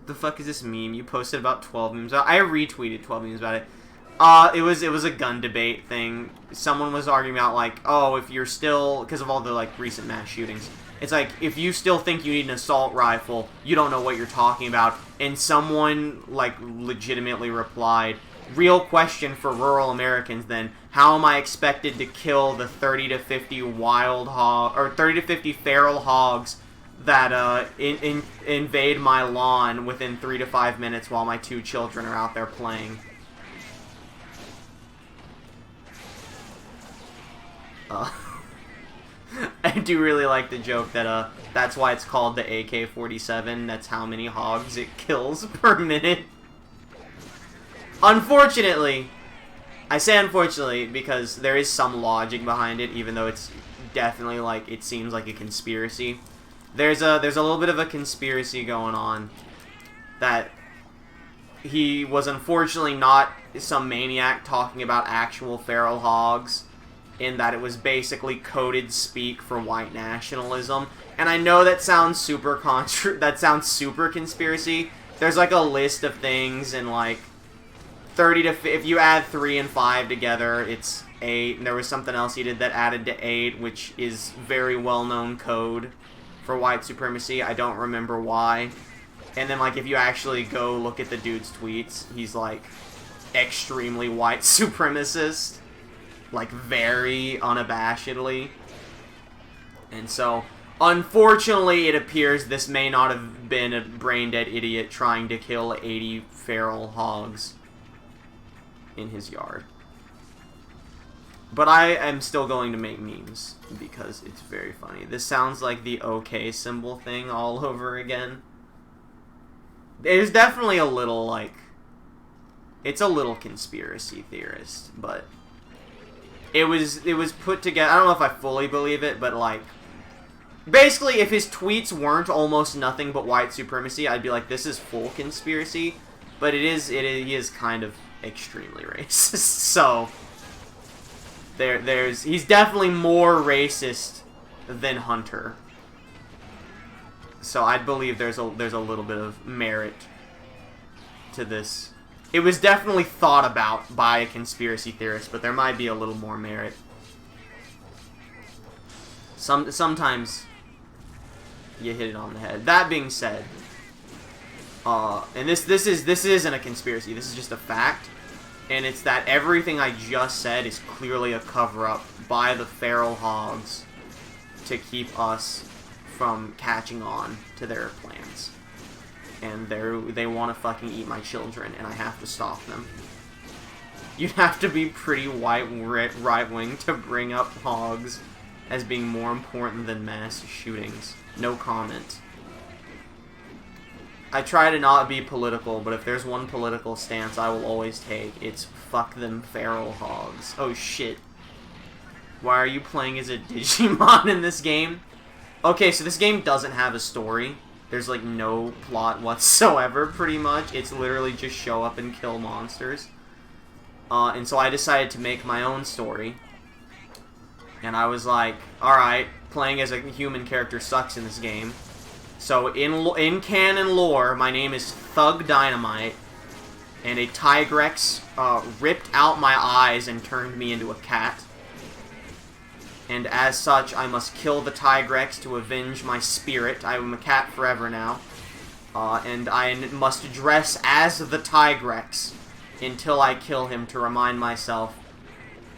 The fuck is this meme? You posted about 12 memes. I retweeted 12 memes about it. It was a gun debate thing. Someone was arguing about like, oh, if you're still, because of all the like recent mass shootings, it's like, if you still think you need an assault rifle, you don't know what you're talking about. And someone like legitimately replied, real question for rural Americans then, how am I expected to kill the 30 to 50 wild hog, or 30 to 50 feral hogs that invade my lawn within 3 to 5 minutes while my 2 children are out there playing? I do really like the joke that that's why it's called the AK-47. That's how many hogs it kills per minute. Unfortunately, I say unfortunately because there is some logic behind it, even though it's definitely like, it seems like a conspiracy. There's a little bit of a conspiracy going on that he was unfortunately not some maniac talking about actual feral hogs, in that it was basically coded speak for white nationalism, And I know that sounds super conspiracy. There's like a list of things, and like 30 to if you add 3 and 5 together, it's 8. And there was something else he did that added to 8, which is very well-known code for white supremacy. I don't remember why. And then like if you actually go look at the dude's tweets, he's like extremely white supremacist, like very unabashedly. And so, unfortunately, it appears this may not have been a brain-dead idiot trying to kill 80 feral hogs in his yard. But I am still going to make memes, because it's very funny. This sounds like the OK symbol thing all over again. There's definitely a little, like... It's a little conspiracy theorist, but... It was put together... I don't know if I fully believe it, but, like... Basically, if his tweets weren't almost nothing but white supremacy, I'd be like, this is full conspiracy. But he is kind of extremely racist. So, he's definitely more racist than Hunter. So I'd believe there's a little bit of merit to this. It was definitely thought about by a conspiracy theorist, but there might be a little more merit. Sometimes you hit it on the head. That being said, and this isn't a conspiracy. This is just a fact, and it's that everything I just said is clearly a cover-up by the feral hogs to keep us from catching on to their plans. And they want to fucking eat my children, and I have to stop them. You'd have to be pretty right-wing to bring up hogs as being more important than mass shootings. No comment. I try to not be political, but if there's one political stance I will always take, it's fuck them feral hogs. Oh shit. Why are you playing as a Digimon in this game? Okay, so this game doesn't have a story. There's like no plot whatsoever, pretty much. It's literally just show up and kill monsters. And so I decided to make my own story. And I was like, alright, playing as a human character sucks in this game. So in canon lore, my name is Thug Dynamite. And a Tigrex ripped out my eyes and turned me into a cat. And as such, I must kill the Tigrex to avenge my spirit. I am a cat forever now. And I must dress as the Tigrex until I kill him to remind myself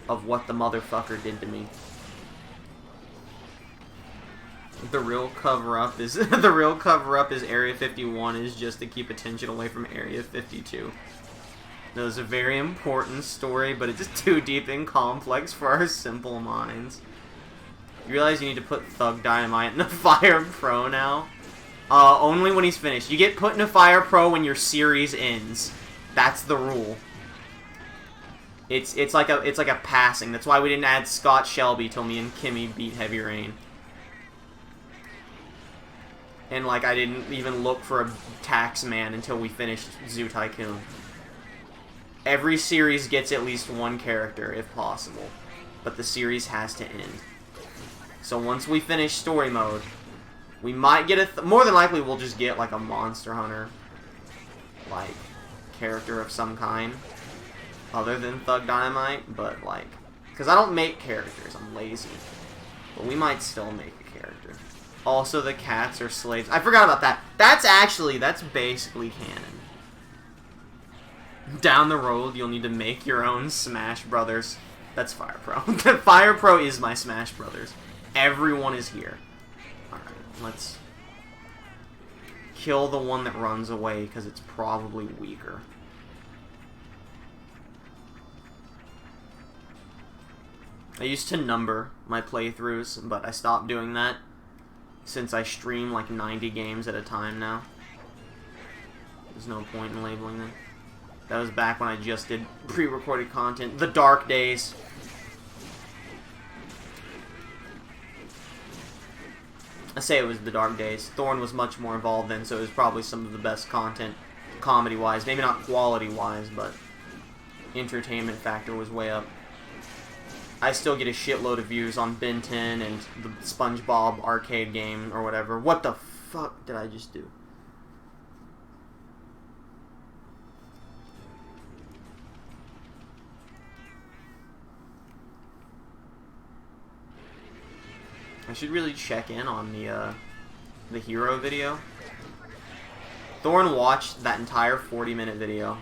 of what the motherfucker did to me. The real cover-up is Area 51 is just to keep attention away from Area 52. That was a very important story, but it's just too deep and complex for our simple minds. You realize you need to put Thug Dynamite in a Fire Pro now? Only when he's finished. You get put in a Fire Pro when your series ends. That's the rule. It's like a passing. That's why we didn't add Scott Shelby till me and Kimmy beat Heavy Rain. And like I didn't even look for a tax man until we finished Zoo Tycoon. Every series gets at least one character if possible, but the series has to end. So once we finish story mode, we might get more than likely we'll just get like a Monster Hunter like character of some kind other than Thug Dynamite, but like because I don't make characters, I'm lazy. But we might still make a character. Also, the cats are slaves. I forgot about that. That's basically canon. Down the road, you'll need to make your own Smash Brothers. That's Fire Pro. Fire Pro is my Smash Brothers. Everyone is here. Alright, let's kill the one that runs away, because it's probably weaker. I used to number my playthroughs, but I stopped doing that since I stream like 90 games at a time now. There's no point in labeling them. That was back when I just did pre-recorded content. The dark days. I say it was the dark days. Thorn was much more involved then, so it was probably some of the best content, comedy-wise. Maybe not quality-wise, but entertainment factor was way up. I still get a shitload of views on Ben 10 and the SpongeBob arcade game or whatever. What the fuck did I just do? I should really check in on the hero video. Thorn watched that entire 40-minute video,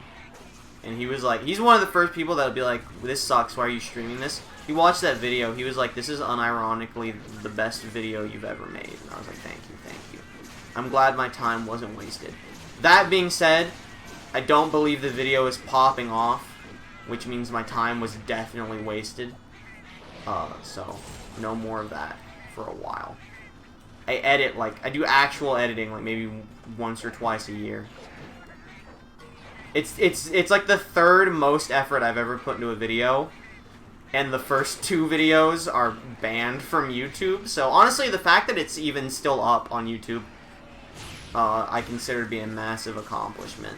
and he was like, he's one of the first people that would be like, this sucks, why are you streaming this? He watched that video, he was like, this is unironically the best video you've ever made. And I was like, thank you, thank you. I'm glad my time wasn't wasted. That being said, I don't believe the video is popping off, which means my time was definitely wasted. So, no more of that for a while. I edit, like, I do actual editing, like, maybe once or twice a year. It's like the third most effort I've ever put into a video, and the first 2 videos are banned from YouTube, so honestly, the fact that it's even still up on YouTube, I consider to be a massive accomplishment.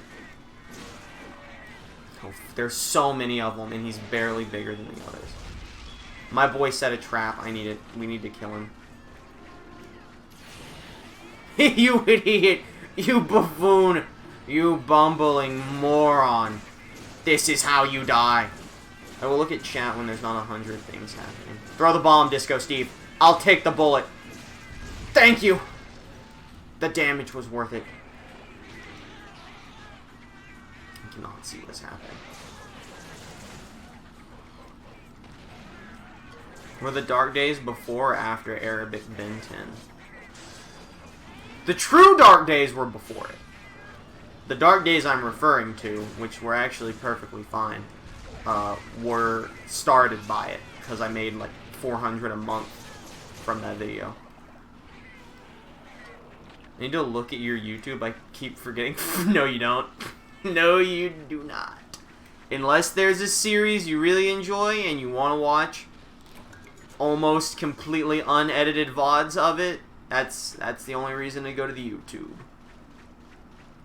Oh, there's so many of them, and he's barely bigger than the others. My boy set a trap, we need to kill him. You idiot! You buffoon! You bumbling moron! This is how you die! I will look at chat when there's not 100 things happening. Throw the bomb, Disco Steve. I'll take the bullet. Thank you! The damage was worth it. I cannot see what's happening. Were the dark days before or after Arabic Ben 10? The true dark days were before it. The dark days I'm referring to, which were actually perfectly fine, were started by it, because I made like 400 a month from that video. I need to look at your YouTube. I keep forgetting. No, you don't. No, you do not. Unless there's a series you really enjoy and you want to watch almost completely unedited VODs of it, that's the only reason to go to the YouTube.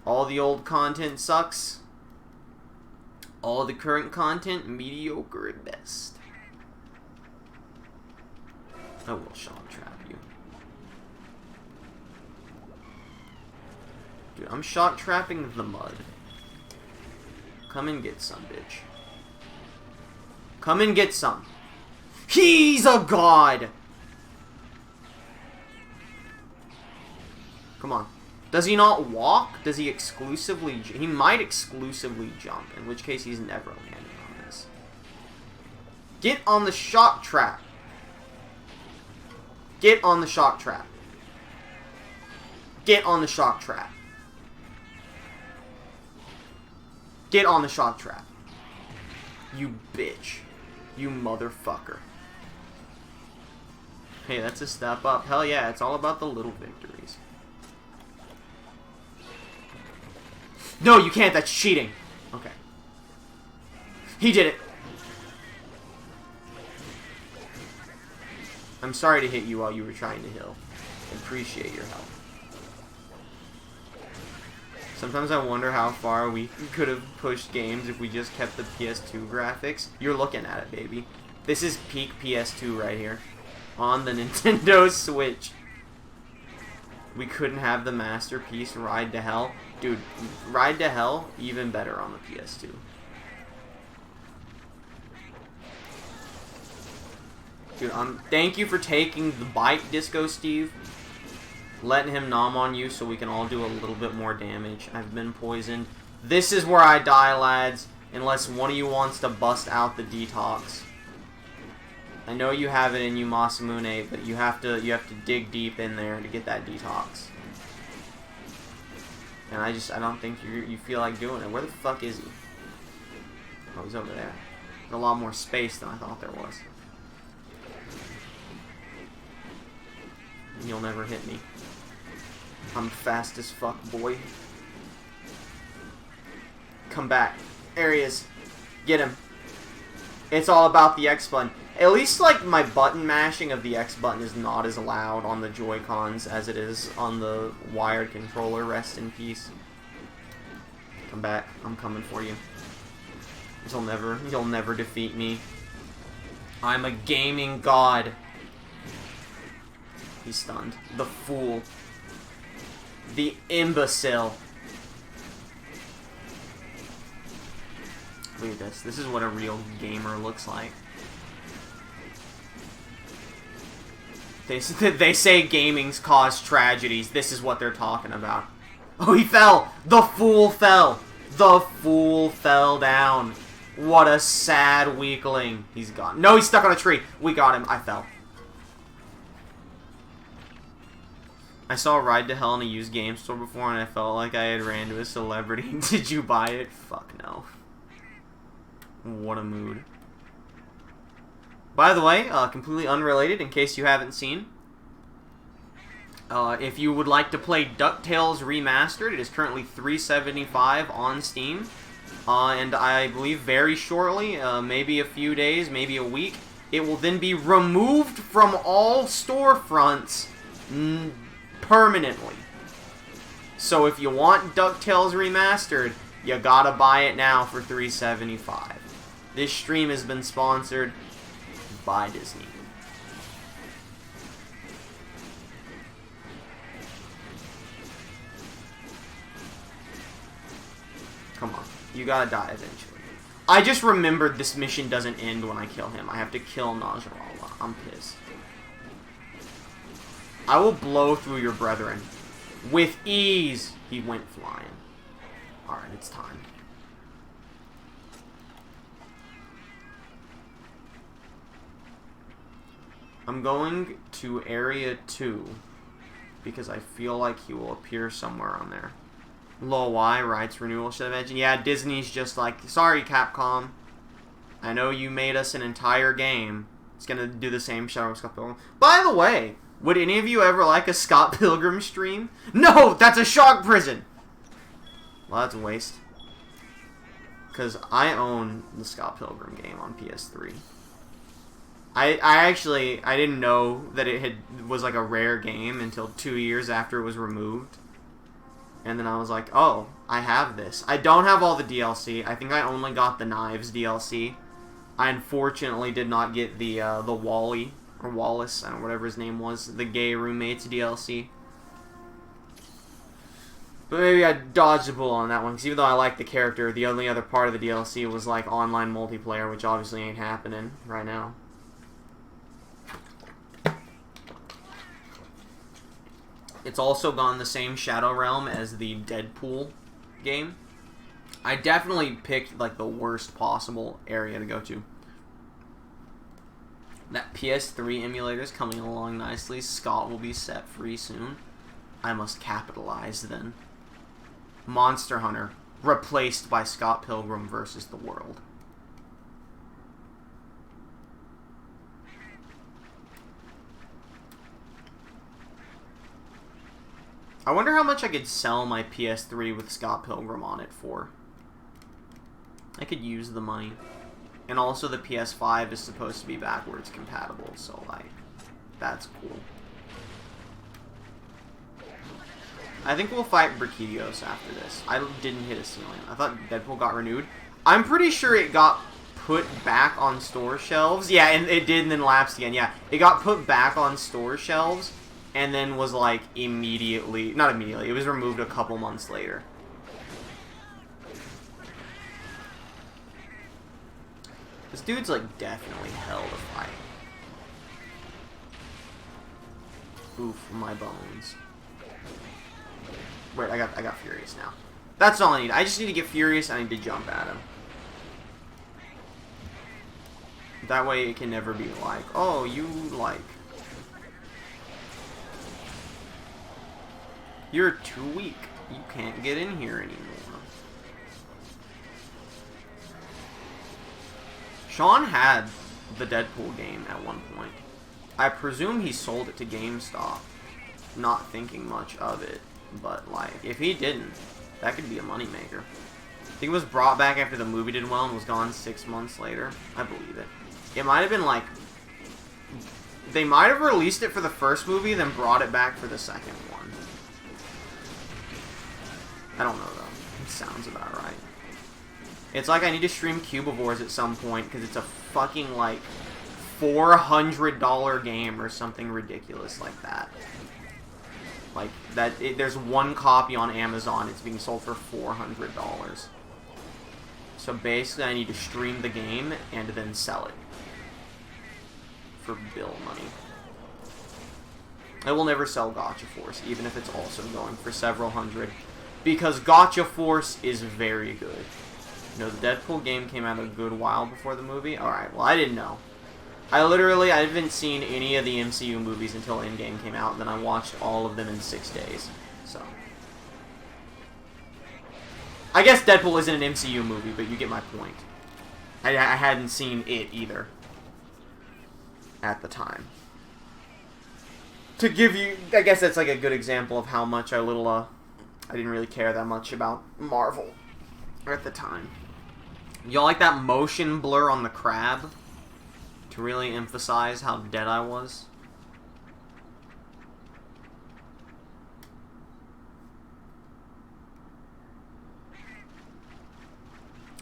All the old content sucks. All the current content, mediocre at best. I will shock trap you. Dude, I'm shock trapping the mud. Come and get some, bitch. Come and get some. He's a god! Come on. Does he not walk? Does he exclusively... He might exclusively jump, in which case he's never landing on this. Get on the shock trap. Get on the shock trap. Get on the shock trap. Get on the shock trap. You bitch. You motherfucker. Hey, that's a step up. Hell yeah, it's all about the little victories. No, you can't. That's cheating. Okay. He did it. I'm sorry to hit you while you were trying to heal. I appreciate your help. Sometimes I wonder how far we could have pushed games if we just kept the PS2 graphics. You're looking at it, baby. This is peak PS2 right here. On the Nintendo Switch. We couldn't have the masterpiece Ride to Hell. Dude, Ride to Hell, even better on the PS2. Dude, thank you for taking the bite, Disco Steve. Letting him nom on you so we can all do a little bit more damage. I've been poisoned. This is where I die, lads. Unless one of you wants to bust out the detox. I know you have it in you, Masamune, but you have to dig deep in there to get that detox. And I don't think you feel like doing it. Where the fuck is he? Oh, he's over there. There's a lot more space than I thought there was. You'll never hit me. I'm fast as fuck, boy. Come back. There he is. Get him. It's all about the X button. At least, like, my button mashing of the X button is not as loud on the Joy-Cons as it is on the wired controller. Rest in peace. Come back. I'm coming for you. You'll never defeat me. I'm a gaming god. He's stunned. The fool. The imbecile. Look at this. This is what a real gamer looks like. They say gaming's caused tragedies. This is what they're talking about. Oh, he fell! The fool fell! The fool fell down. What a sad weakling. He's gone. No, he's stuck on a tree. We got him. I fell. I saw Ride to Hell in a used game store before and I felt like I had ran to a celebrity. Did you buy it? Fuck no. What a mood. By the way, completely unrelated, in case you haven't seen, if you would like to play DuckTales Remastered, it is currently $3.75 on Steam, and I believe very shortly, maybe a few days, maybe a week, it will then be removed from all storefronts permanently. So if you want DuckTales Remastered, you gotta buy it now for $3.75. This stream has been sponsored by Disney. Come on. You gotta die eventually. I just remembered this mission doesn't end when I kill him. I have to kill Najarala. I'm pissed. I will blow through your brethren. With ease. He went flying. Alright, it's time. I'm going to Area 2 because I feel like he will appear somewhere on there. Lol, why? Rights renewal should have engine. Yeah, Disney's just like, sorry Capcom. I know you made us an entire game. It's gonna do the same Shadow of Scott Pilgrim. By the way, would any of you ever like a Scott Pilgrim stream? No! That's a shark prison! Well, that's a waste. Because I own the Scott Pilgrim game on PS3. I didn't know that it was like a rare game until 2 years after it was removed. And then I was like, oh, I have this. I don't have all the DLC. I think I only got the Knives DLC. I unfortunately did not get the Wally, or Wallace, I don't know, whatever his name was, the gay roommates DLC. But maybe I dodged a bullet on that one, because even though I liked the character, the only other part of the DLC was like online multiplayer, which obviously ain't happening right now. It's also gone the same Shadow Realm as the Deadpool game. I definitely picked like the worst possible area to go to. That PS3 emulator is coming along nicely. Scott will be set free soon. I must capitalize then. Monster Hunter replaced by Scott Pilgrim versus the World. I wonder how much I could sell my PS3 with Scott Pilgrim on it for. I could use the money. And also the PS5 is supposed to be backwards compatible, so like, that's cool. I think we'll fight Brachidios after this. I didn't hit a ceiling. I thought Deadpool got renewed. I'm pretty sure it got put back on store shelves. Yeah, and it did and then lapsed again. Yeah, it got put back on store shelves and then was like immediately, not immediately, it was removed a couple months later. This dude's like definitely hell to fight. Oof, my bones. Wait, I got Furious now. That's all I need. I just need to get Furious and I need to jump at him. That way it can never be like, oh, you like... You're too weak. You can't get in here anymore. Sean had the Deadpool game at one point. I presume he sold it to GameStop, not thinking much of it. But, like, if he didn't, that could be a moneymaker. I think it was brought back after the movie did well and was gone 6 months later. I believe it. It might have been, like... They might have released it for the first movie, then brought it back for the second one. I don't know, though. It sounds about right. It's like I need to stream Cubivores at some point, because it's a fucking, like, $400 game or something ridiculous like that. Like, there's one copy on Amazon. It's being sold for $400. So basically, I need to stream the game and then sell it for bill money. I will never sell Gotcha Force, even if it's also going for several hundred, because Gotcha Force is very good. You know, the Deadpool game came out a good while before the movie. Alright, well, I didn't know. I haven't seen any of the MCU movies until Endgame came out, and then I watched all of them in 6 days. So, I guess Deadpool isn't an MCU movie, but you get my point. I hadn't seen it either at the time. To give you, I guess that's like a good example of how much I didn't really care that much about Marvel at the time. Y'all like that motion blur on the crab? To really emphasize how dead I was.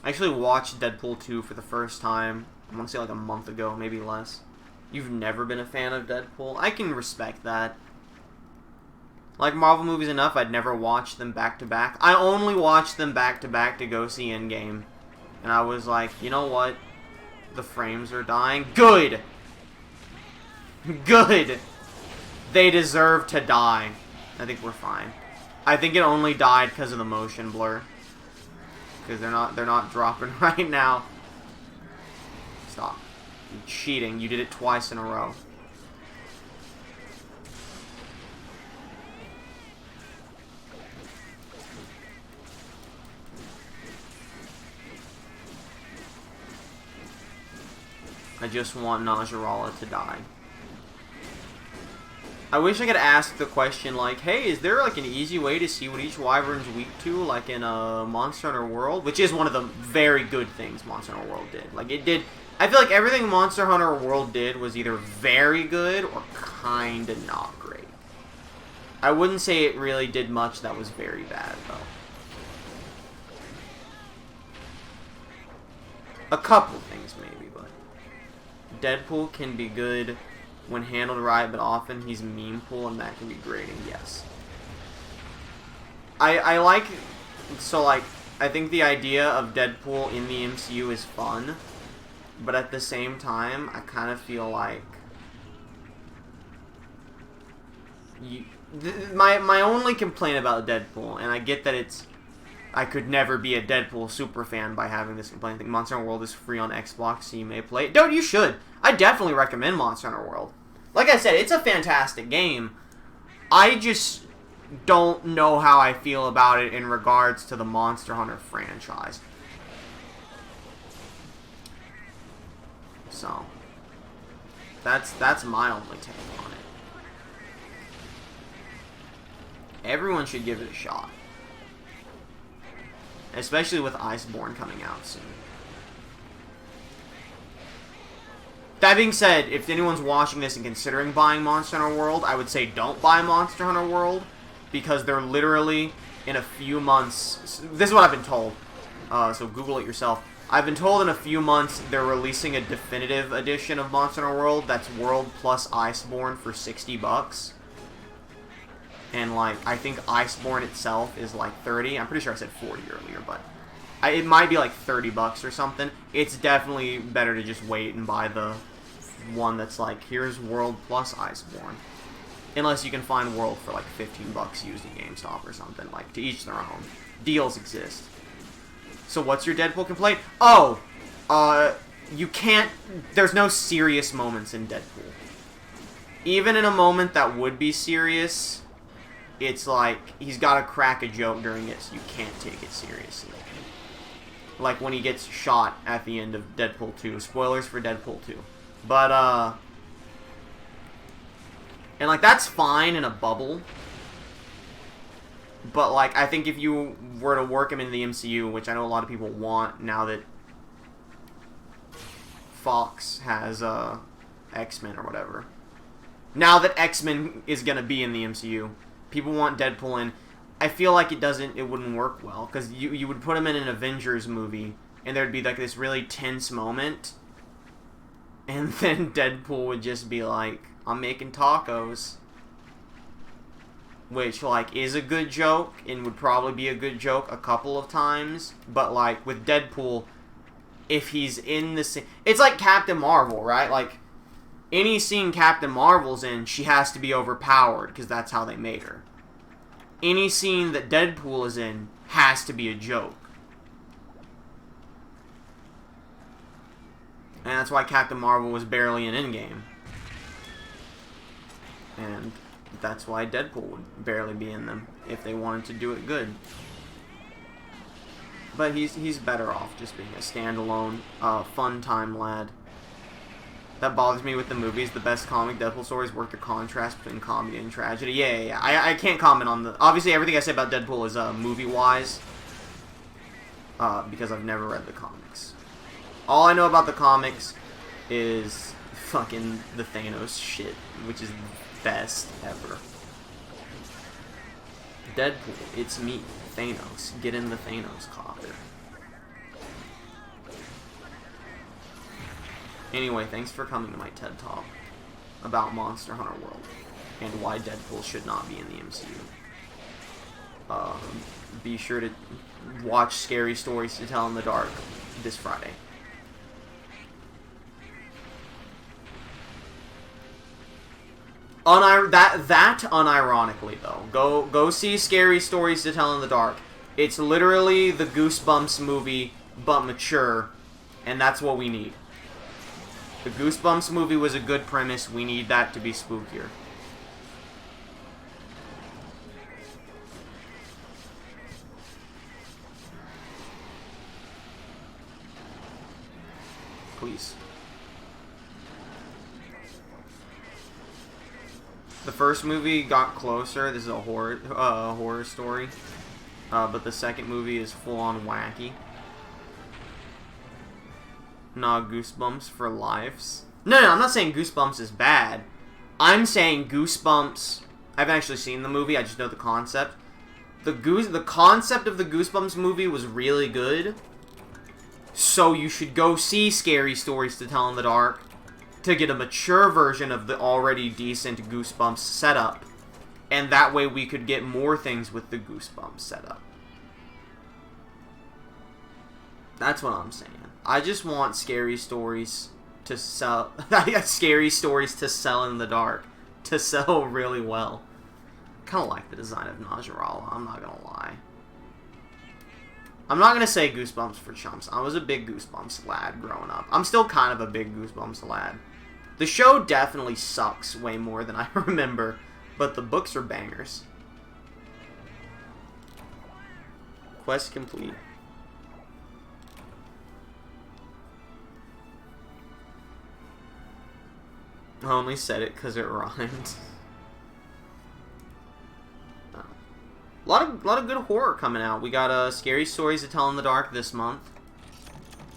I actually watched Deadpool 2 for the first time, I want to say like a month ago, maybe less. You've never been a fan of Deadpool? I can respect that. Like Marvel movies enough, I'd never watch them back to back. I only watched them back to back to go see Endgame. And I was like, you know what? The frames are dying. Good! Good! They deserve to die. I think we're fine. I think it only died because of the motion blur. Because they're not dropping right now. Stop. You're cheating. You did it twice in a row. I just want Najarala to die. I wish I could ask the question like, hey, is there like an easy way to see what each wyvern's weak to, like in a Monster Hunter World? Which is one of the very good things Monster Hunter World did. Like it did, I feel like everything Monster Hunter World did was either very good or kinda not great. I wouldn't say it really did much that was very bad though. A couple things maybe, but Deadpool can be good when handled right, but often he's meme pool, and that can be grating, yes. I like, so like, I think the idea of Deadpool in the MCU is fun, but at the same time, I kind of feel like, my only complaint about Deadpool, and I get that it's, I could never be a Deadpool super fan by having this complaint. I think Monster Hunter World is free on Xbox, so you may play it. Dude, you should. I definitely recommend Monster Hunter World. Like I said, it's a fantastic game. I just don't know how I feel about it in regards to the Monster Hunter franchise. So, that's my only take on it. Everyone should give it a shot. Especially with Iceborne coming out soon. That being said, if anyone's watching this and considering buying Monster Hunter World, I would say don't buy Monster Hunter World, because they're literally, in a few months, this is what I've been told, so Google it yourself. I've been told in a few months they're releasing a definitive edition of Monster Hunter World that's World plus Iceborne for $60. And, like, I think Iceborne itself is, like, 30. I'm pretty sure I said 40 earlier, but it might be, like, $30 or something. It's definitely better to just wait and buy the one that's, like, here's World plus Iceborne. Unless you can find World for, like, $15 used at GameStop or something. Like, to each their own. Deals exist. So what's your Deadpool complaint? Oh! You can't... There's no serious moments in Deadpool. Even in a moment that would be serious... It's like, he's got to crack a joke during it, so you can't take it seriously. Like when he gets shot at the end of Deadpool 2. Spoilers for Deadpool 2. But, and like, that's fine in a bubble. But, like, I think if you were to work him in the MCU, which I know a lot of people want now that Fox has, X-Men or whatever. Now that X-Men is going to be in the MCU. People want Deadpool in. I feel like it wouldn't work well, because you would put him in an Avengers movie, and there'd be like this really tense moment, And then Deadpool would just be like, I'm making tacos. Which, like, is a good joke, and would probably be a good joke a couple of times. But, like, with Deadpool, if he's in the scene... It's like Captain Marvel, right? Like, any scene Captain Marvel's in, she has to be overpowered, because that's how they made her. Any scene that Deadpool is in has to be a joke. And that's why Captain Marvel was barely in Endgame. And that's why Deadpool would barely be in them, if they wanted to do it good. But he's better off just being a standalone, fun time lad. That bothers me with the movies. The best comic Deadpool stories work the contrast between comedy and tragedy. Yeah. I can't comment on the... Obviously, everything I say about Deadpool is movie-wise. Because I've never read the comics. All I know about the comics is fucking the Thanos shit, which is the best ever. Deadpool, it's me, Thanos. Get in the Thanos copter. Anyway, thanks for coming to my TED Talk about Monster Hunter World and why Deadpool should not be in the MCU. Be sure to watch Scary Stories to Tell in the Dark this Friday. Unironically though, go see Scary Stories to Tell in the Dark. It's literally the Goosebumps movie, but mature, and that's what we need. The Goosebumps movie was a good premise. We need that to be spookier. Please. The first movie got closer. This is a horror story. But the second movie is full-on wacky. Nah, Goosebumps for lives. No, I'm not saying Goosebumps is bad. I'm saying Goosebumps... I haven't actually seen the movie, I just know the concept. The concept of the Goosebumps movie was really good. So you should go see Scary Stories to Tell in the Dark to get a mature version of the already decent Goosebumps setup. And that way we could get more things with the Goosebumps setup. That's what I'm saying. I just want Scary Stories to sell... Scary Stories to sell in the dark. To sell really well. Kind of like the design of Najarala, I'm not gonna lie. I'm not gonna say Goosebumps for chumps. I was a big Goosebumps lad growing up. I'm still kind of a big Goosebumps lad. The show definitely sucks way more than I remember, but the books are bangers. Quest complete. I only said it because it rhymed. A lot of good horror coming out. We got Scary Stories to Tell in the Dark this month.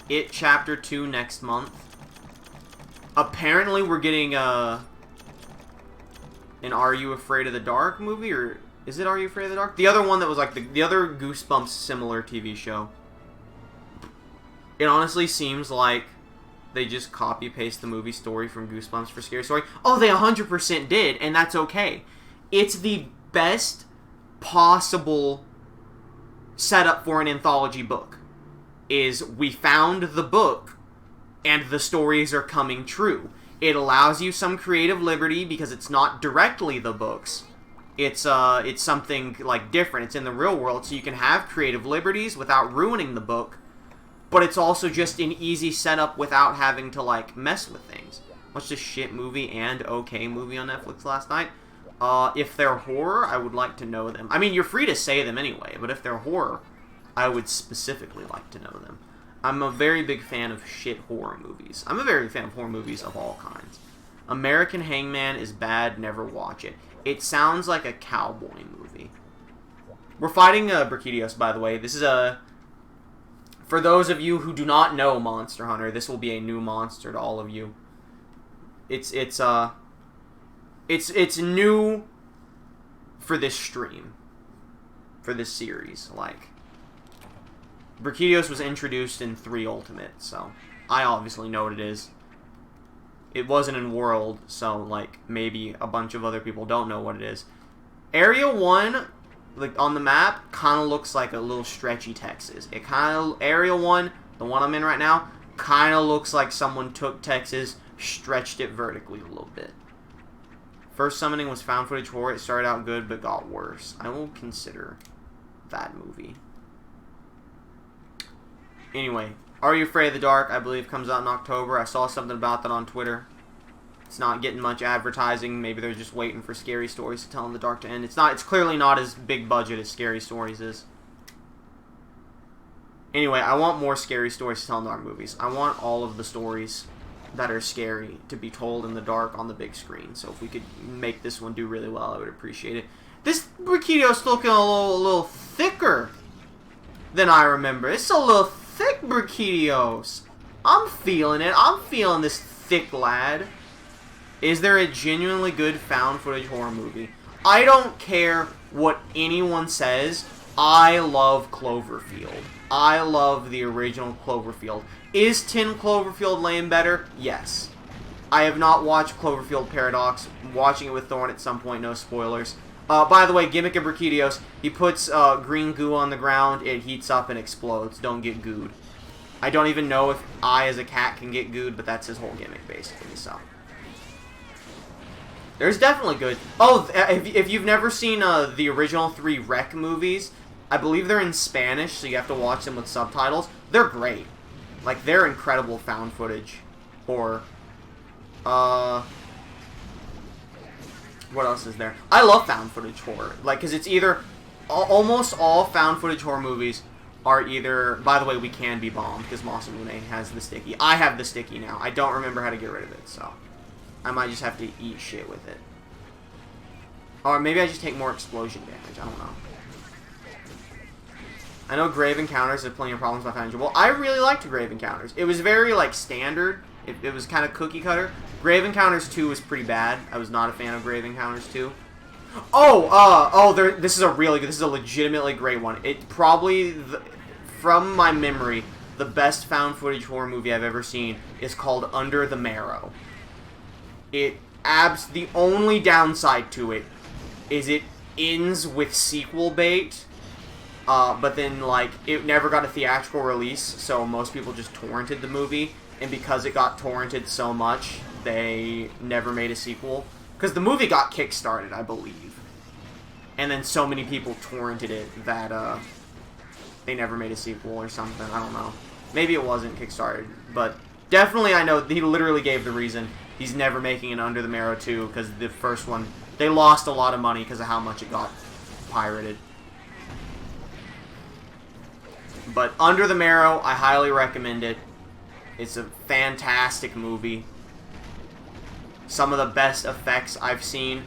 It Chapter 2 next month. Apparently we're getting an Are You Afraid of the Dark movie, or is it Are You Afraid of the Dark? The other one that was like the other Goosebumps similar TV show. It honestly seems like they just copy-paste the movie story from Goosebumps for Scary Story. Oh, they 100% did, and that's okay. It's the best possible setup for an anthology book. Is we found the book, and the stories are coming true. It allows you some creative liberty because it's not directly the books. It's something like different. It's in the real world, so you can have creative liberties without ruining the book. But it's also just an easy setup without having to, like, mess with things. Watched a shit movie and okay movie on Netflix last night. If they're horror, I would like to know them. I mean, you're free to say them anyway, but if they're horror, I would specifically like to know them. I'm a very big fan of shit horror movies. I'm a very big fan of horror movies of all kinds. American Hangman is bad, never watch it. It sounds like a cowboy movie. We're fighting Brachidios, by the way. This is a... For those of you who do not know Monster Hunter, this will be a new monster to all of you. It's new for this stream, for this series. Like, Brachidios was introduced in 3 Ultimate, so I obviously know what it is. it wasn't in World, so, like, maybe a bunch of other people don't know what it is. Area 1, like, on the map, kind of looks like a little stretchy Texas. It kind of, Area 1, the one I'm in right now, kind of looks like someone took Texas, stretched it vertically a little bit. First Summoning was found footage horror. It started out good, but got worse. I will consider that movie. Anyway, Are You Afraid of the Dark, I believe, comes out in October. I saw something about that on Twitter. It's not getting much advertising. Maybe they're just waiting for Scary Stories to tell in the dark to end. It's clearly not as big budget as Scary Stories is. Anyway, I want more Scary Stories to tell in dark movies. I want all of the stories that are scary to be told in the dark on the big screen. So if we could make this one do really well, I would appreciate it. This burrito's looking a little thicker than I remember. It's a little thick burritos. I'm feeling it. I'm feeling this thick lad. Is there a genuinely good found footage horror movie? I don't care what anyone says. I love Cloverfield. I love the original Cloverfield. Is 10 Cloverfield Lane better? Yes. I have not watched Cloverfield Paradox. I'm watching it with Thorn at some point, no spoilers. By the way, gimmick of burritos, he puts green goo on the ground, it heats up and explodes. Don't get gooed. I don't even know if I, as a cat, can get gooed, but that's his whole gimmick, basically, so. There's definitely good. Oh, if you've never seen the original 3 Rec movies, I believe they're in Spanish, so you have to watch them with subtitles. They're great. Like, they're incredible found footage horror. What else is there? I love found footage horror. Like, because it's either... almost all found footage horror movies are either... By the way, we can be bombed, because Masamune has the sticky. I have the sticky now. I don't remember how to get rid of it, so... I might just have to eat shit with it. Or maybe I just take more explosion damage. I don't know. I know Grave Encounters have plenty of problems by finding. Well, I really liked Grave Encounters. It was very, like, standard. It was kind of cookie cutter. Grave Encounters 2 was pretty bad. I was not a fan of Grave Encounters 2. This is a really good, this is a legitimately great one. It probably, from my memory, the best found footage horror movie I've ever seen is called Under the Marrow. The only downside to it is it ends with sequel bait. But then, like, it never got a theatrical release, so most people just torrented the movie, and because it got torrented so much, they never made a sequel. Because the movie got kickstarted, I believe. And then so many people torrented it that, they never made a sequel or something, I don't know. Maybe it wasn't kickstarted, but definitely I know he literally gave the reason he's never making an Under the Marrow 2, because the first one, they lost a lot of money because of how much it got pirated. But Under the Marrow, I highly recommend it. It's a fantastic movie. Some of the best effects I've seen.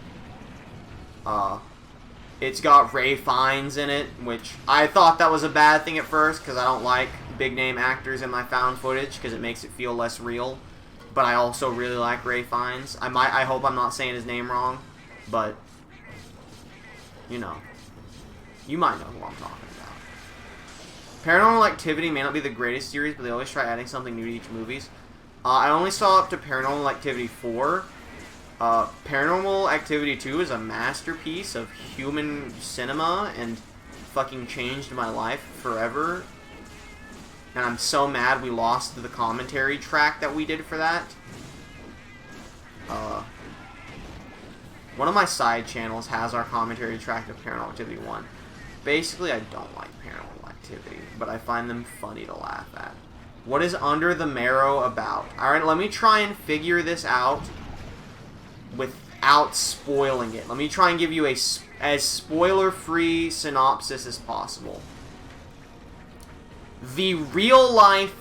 It's got Ray Fiennes in it, which I thought that was a bad thing at first, because I don't like big-name actors in my found footage, because it makes it feel less real. But I also really like Ray Fiennes. I hope I'm not saying his name wrong, but, you know. You might know who I'm talking about. Paranormal Activity may not be the greatest series, but they always try adding something new to each movies. I only saw up to Paranormal Activity 4. Paranormal Activity 2 is a masterpiece of human cinema and fucking changed my life forever. And I'm so mad we lost the commentary track that we did for that. One of my side channels has our commentary track of Paranormal Activity 1. Basically, I don't like Paranormal Activity, but I find them funny to laugh at. What is Under the Marrow about? Alright, let me try and figure this out without spoiling it. Let me try and give you as spoiler-free synopsis as possible. The real-life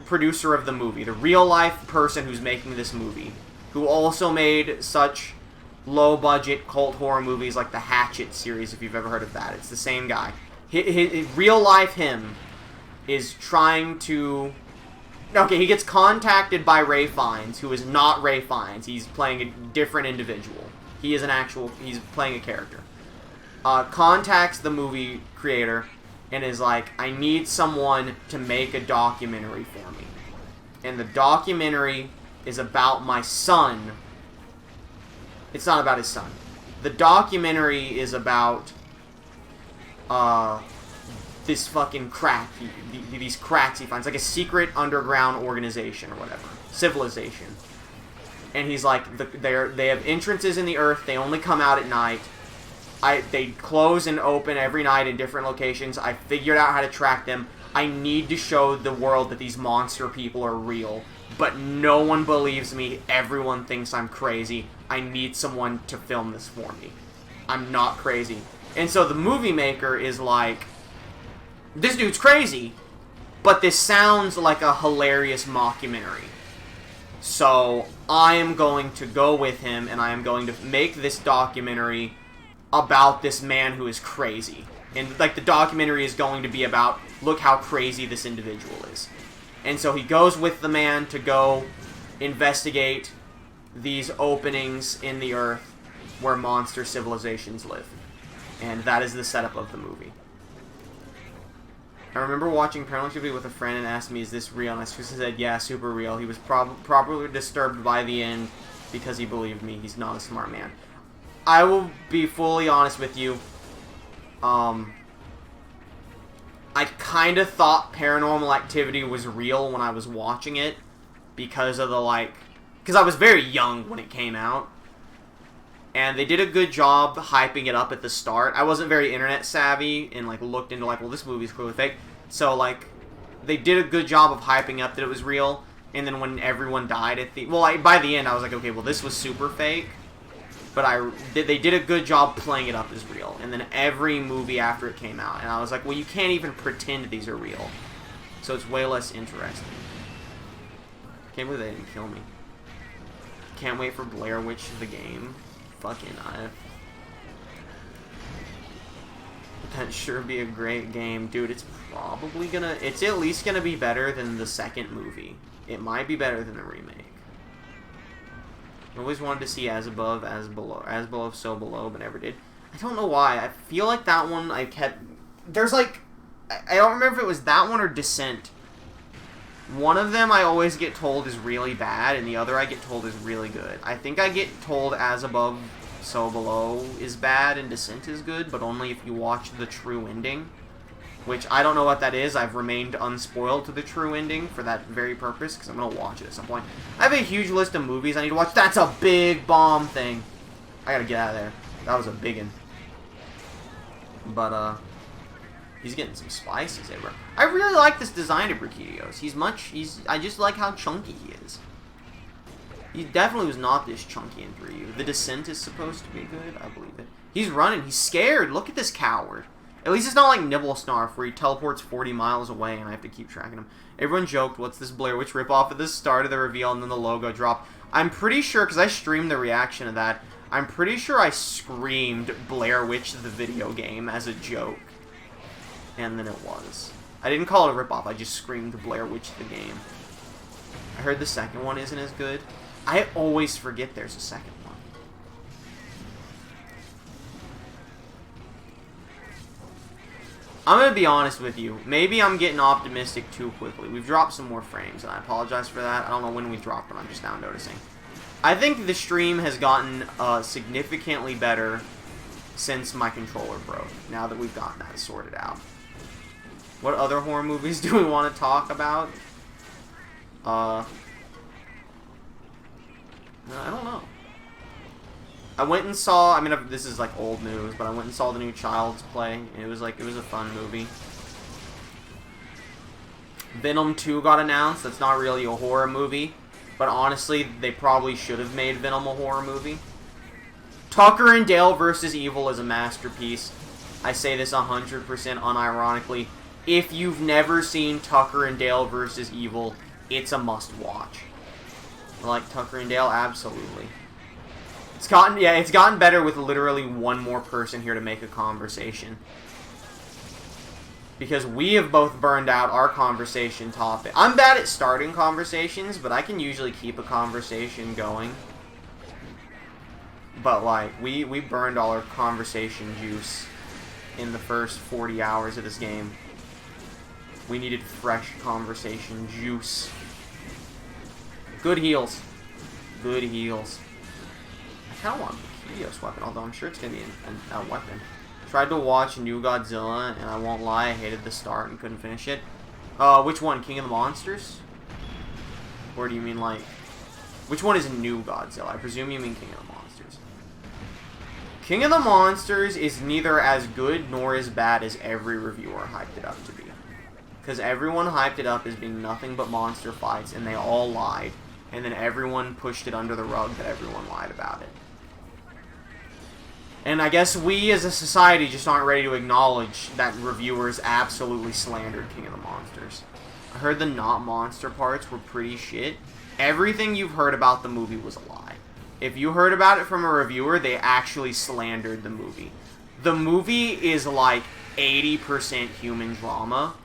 producer of the movie, the real-life person who's making this movie, who also made such low-budget cult horror movies like the Hatchet series, if you've ever heard of that. It's the same guy. Real-life him is trying to... Okay, he gets contacted by Ray Fiennes, who is not Ray Fiennes. He's playing a different individual. He is he's playing a character. Contacts the movie creator and is like, I need someone to make a documentary for me. And the documentary is about my son. It's not about his son. The documentary is about this fucking crack. These cracks he finds, like a secret underground organization or whatever, civilization. And he's like, they have entrances in the earth. They only come out at night. They close and open every night in different locations. I figured out how to track them. I need to show the world that these monster people are real. But no one believes me. Everyone thinks I'm crazy. I need someone to film this for me. I'm not crazy. And so the movie maker is like, this dude's crazy, but this sounds like a hilarious mockumentary. So I am going to go with him, and I am going to make this documentary about this man who is crazy. And, like, the documentary is going to be about, look how crazy this individual is. And so he goes with the man to go investigate these openings in the earth where monster civilizations live. And that is the setup of the movie. I remember watching Paranormal Activity with a friend and asked me, is this real? And I said, yeah, super real. He was properly disturbed by the end because he believed me. He's not a smart man. I will be fully honest with you. I kind of thought Paranormal Activity was real when I was watching it because of the, because I was very young when it came out. And they did a good job hyping it up at the start. I wasn't very internet savvy and, looked into, well, this movie's clearly fake. So, they did a good job of hyping up that it was real. And then when everyone died at the... Well, by the end, I was like, okay, well, this was super fake. But they did a good job playing it up as real. And then every movie after it came out. And I was like, well, you can't even pretend these are real. So it's way less interesting. Can't believe they didn't kill me. Can't wait for Blair Witch the game. Fucking that'd sure be a great game. Dude, it's probably gonna... It's at least gonna be better than the second movie. It might be better than the remake. I always wanted to see As Above, As Below. As Below, So Below, but never did. I don't know why. I feel like that one I kept... There's I don't remember if it was that one or Descent. One of them I always get told is really bad, and the other I get told is really good. I think I get told As Above, So Below is bad and Descent is good, but only if you watch the true ending. Which, I don't know what that is. I've remained unspoiled to the true ending for that very purpose, because I'm going to watch it at some point. I have a huge list of movies I need to watch. That's a big bomb thing. I gotta get out of there. That was a big one. But, he's getting some spices there, bro. I really like this design of Briquitios. I just like how chunky he is. He definitely was not this chunky in 3U. The Descent is supposed to be good. I believe it. He's running. He's scared. Look at this coward. At least it's not like Nibblesnarf, where he teleports 40 miles away and I have to keep tracking him. Everyone joked, what's this Blair Witch ripoff at the start of the reveal and then the logo dropped. I'm pretty sure, because I streamed the reaction of that, I'm pretty sure I screamed Blair Witch the video game as a joke. And then it was. I didn't call it a ripoff, I just screamed Blair Witch the game. I heard the second one isn't as good. I always forget there's a second one. I'm going to be honest with you. Maybe I'm getting optimistic too quickly. We've dropped some more frames, and I apologize for that. I don't know when we dropped them. I'm just now noticing. I think the stream has gotten significantly better since my controller broke, now that we've gotten that sorted out. What other horror movies do we want to talk about? I don't know. I went and saw, I mean, this is like old news, but I went and saw the new Child's Play, and it was a fun movie. Venom 2 got announced. That's not really a horror movie, but honestly, they probably should have made Venom a horror movie. Tucker and Dale vs. Evil is a masterpiece. I say this 100% unironically. If you've never seen Tucker and Dale vs. Evil, it's a must-watch. Like Tucker and Dale? Absolutely. It's gotten better with literally one more person here to make a conversation. Because we have both burned out our conversation topic. I'm bad at starting conversations, but I can usually keep a conversation going. But, we burned all our conversation juice in the first 40 hours of this game. We needed fresh conversation juice. Good heals. Good heals. I kind of want a Kyrgios weapon, although I'm sure it's going to be a weapon. Tried to watch New Godzilla, and I won't lie, I hated the start and couldn't finish it. Which one? King of the Monsters? Or do you mean, like... Which one is New Godzilla? I presume you mean King of the Monsters. King of the Monsters is neither as good nor as bad as every reviewer hyped it up to be. Because everyone hyped it up as being nothing but monster fights, and they all lied. And then everyone pushed it under the rug that everyone lied about it. And I guess we as a society just aren't ready to acknowledge that reviewers absolutely slandered King of the Monsters. I heard the not monster parts were pretty shit. Everything you've heard about the movie was a lie. If you heard about it from a reviewer, they actually slandered the movie. The movie is like 80% human drama,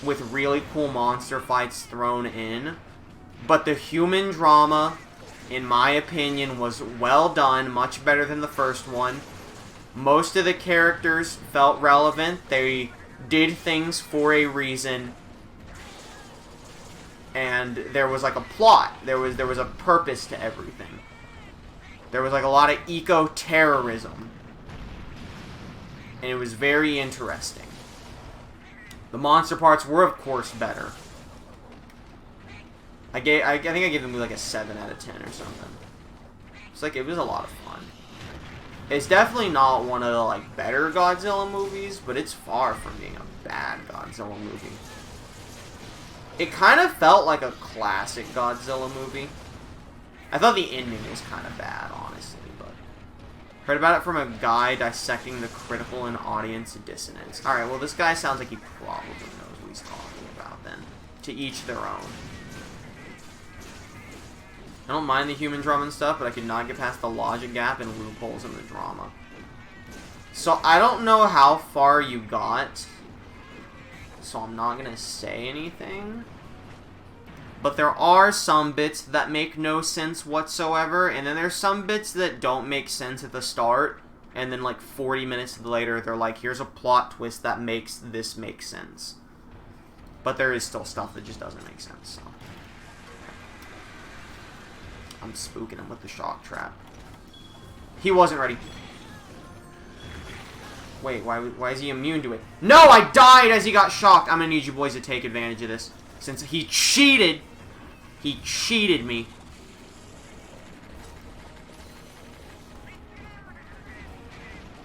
with really cool monster fights thrown in. But the human drama, in my opinion, was well done, much better than the first one. Most of the characters felt relevant. They did things for a reason. And there was like a plot. There was a purpose to everything. There was like a lot of eco-terrorism. And it was very interesting. The monster parts were, of course, better. I think I gave the movie like a 7 out of 10 or something. It's like, it was a lot of fun. It's definitely not one of the like better Godzilla movies, but it's far from being a bad Godzilla movie. It kind of felt like a classic Godzilla movie. I thought the ending was kind of bad, honestly, but... Heard about it from a guy dissecting the critical and audience dissonance. Alright, well, this guy sounds like he probably knows what he's talking about, then. To each their own. I don't mind the human drama and stuff, but I could not get past the logic gap and loopholes in the drama. So, I don't know how far you got, so I'm not going to say anything. But there are some bits that make no sense whatsoever, and then there's some bits that don't make sense at the start, and then like 40 minutes later, they're like, here's a plot twist that makes this make sense. But there is still stuff that just doesn't make sense, so. I'm spooking him with the shock trap. He wasn't ready. Wait, why is he immune to it? No, I died as he got shocked. I'm gonna need you boys to take advantage of this. Since he cheated. He cheated me.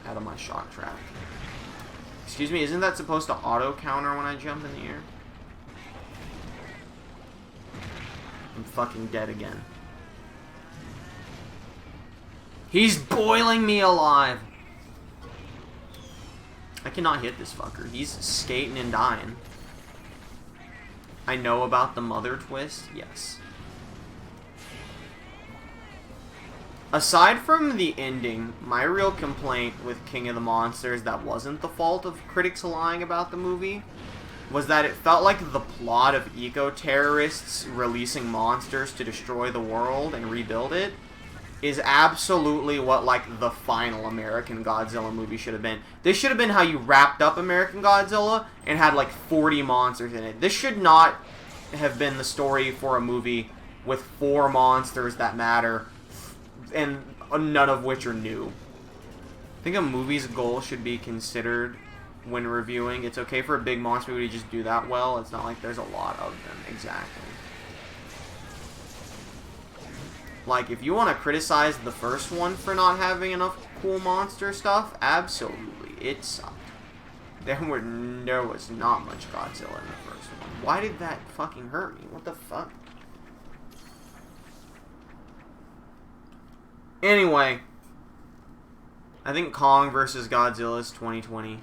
Out of my shock trap. Excuse me, isn't that supposed to auto-counter when I jump in the air? I'm fucking dead again. He's boiling me alive! I cannot hit this fucker. He's skating and dying. I know about the mother twist, yes. Aside from the ending, my real complaint with King of the Monsters that wasn't the fault of critics lying about the movie was that it felt like the plot of eco-terrorists releasing monsters to destroy the world and rebuild it is absolutely what, like, the final American Godzilla movie should have been. This should have been how you wrapped up American Godzilla and had, like, 40 monsters in it. This should not have been the story for a movie with 4 monsters that matter, and none of which are new. I think a movie's goal should be considered when reviewing. It's okay for a big monster movie to just do that well. It's not like there's a lot of them, exactly. Like, if you want to criticize the first one for not having enough cool monster stuff, absolutely, it sucked. There was not much Godzilla in the first one. Why did that fucking hurt me? What the fuck? Anyway, I think Kong vs. Godzilla is 2020,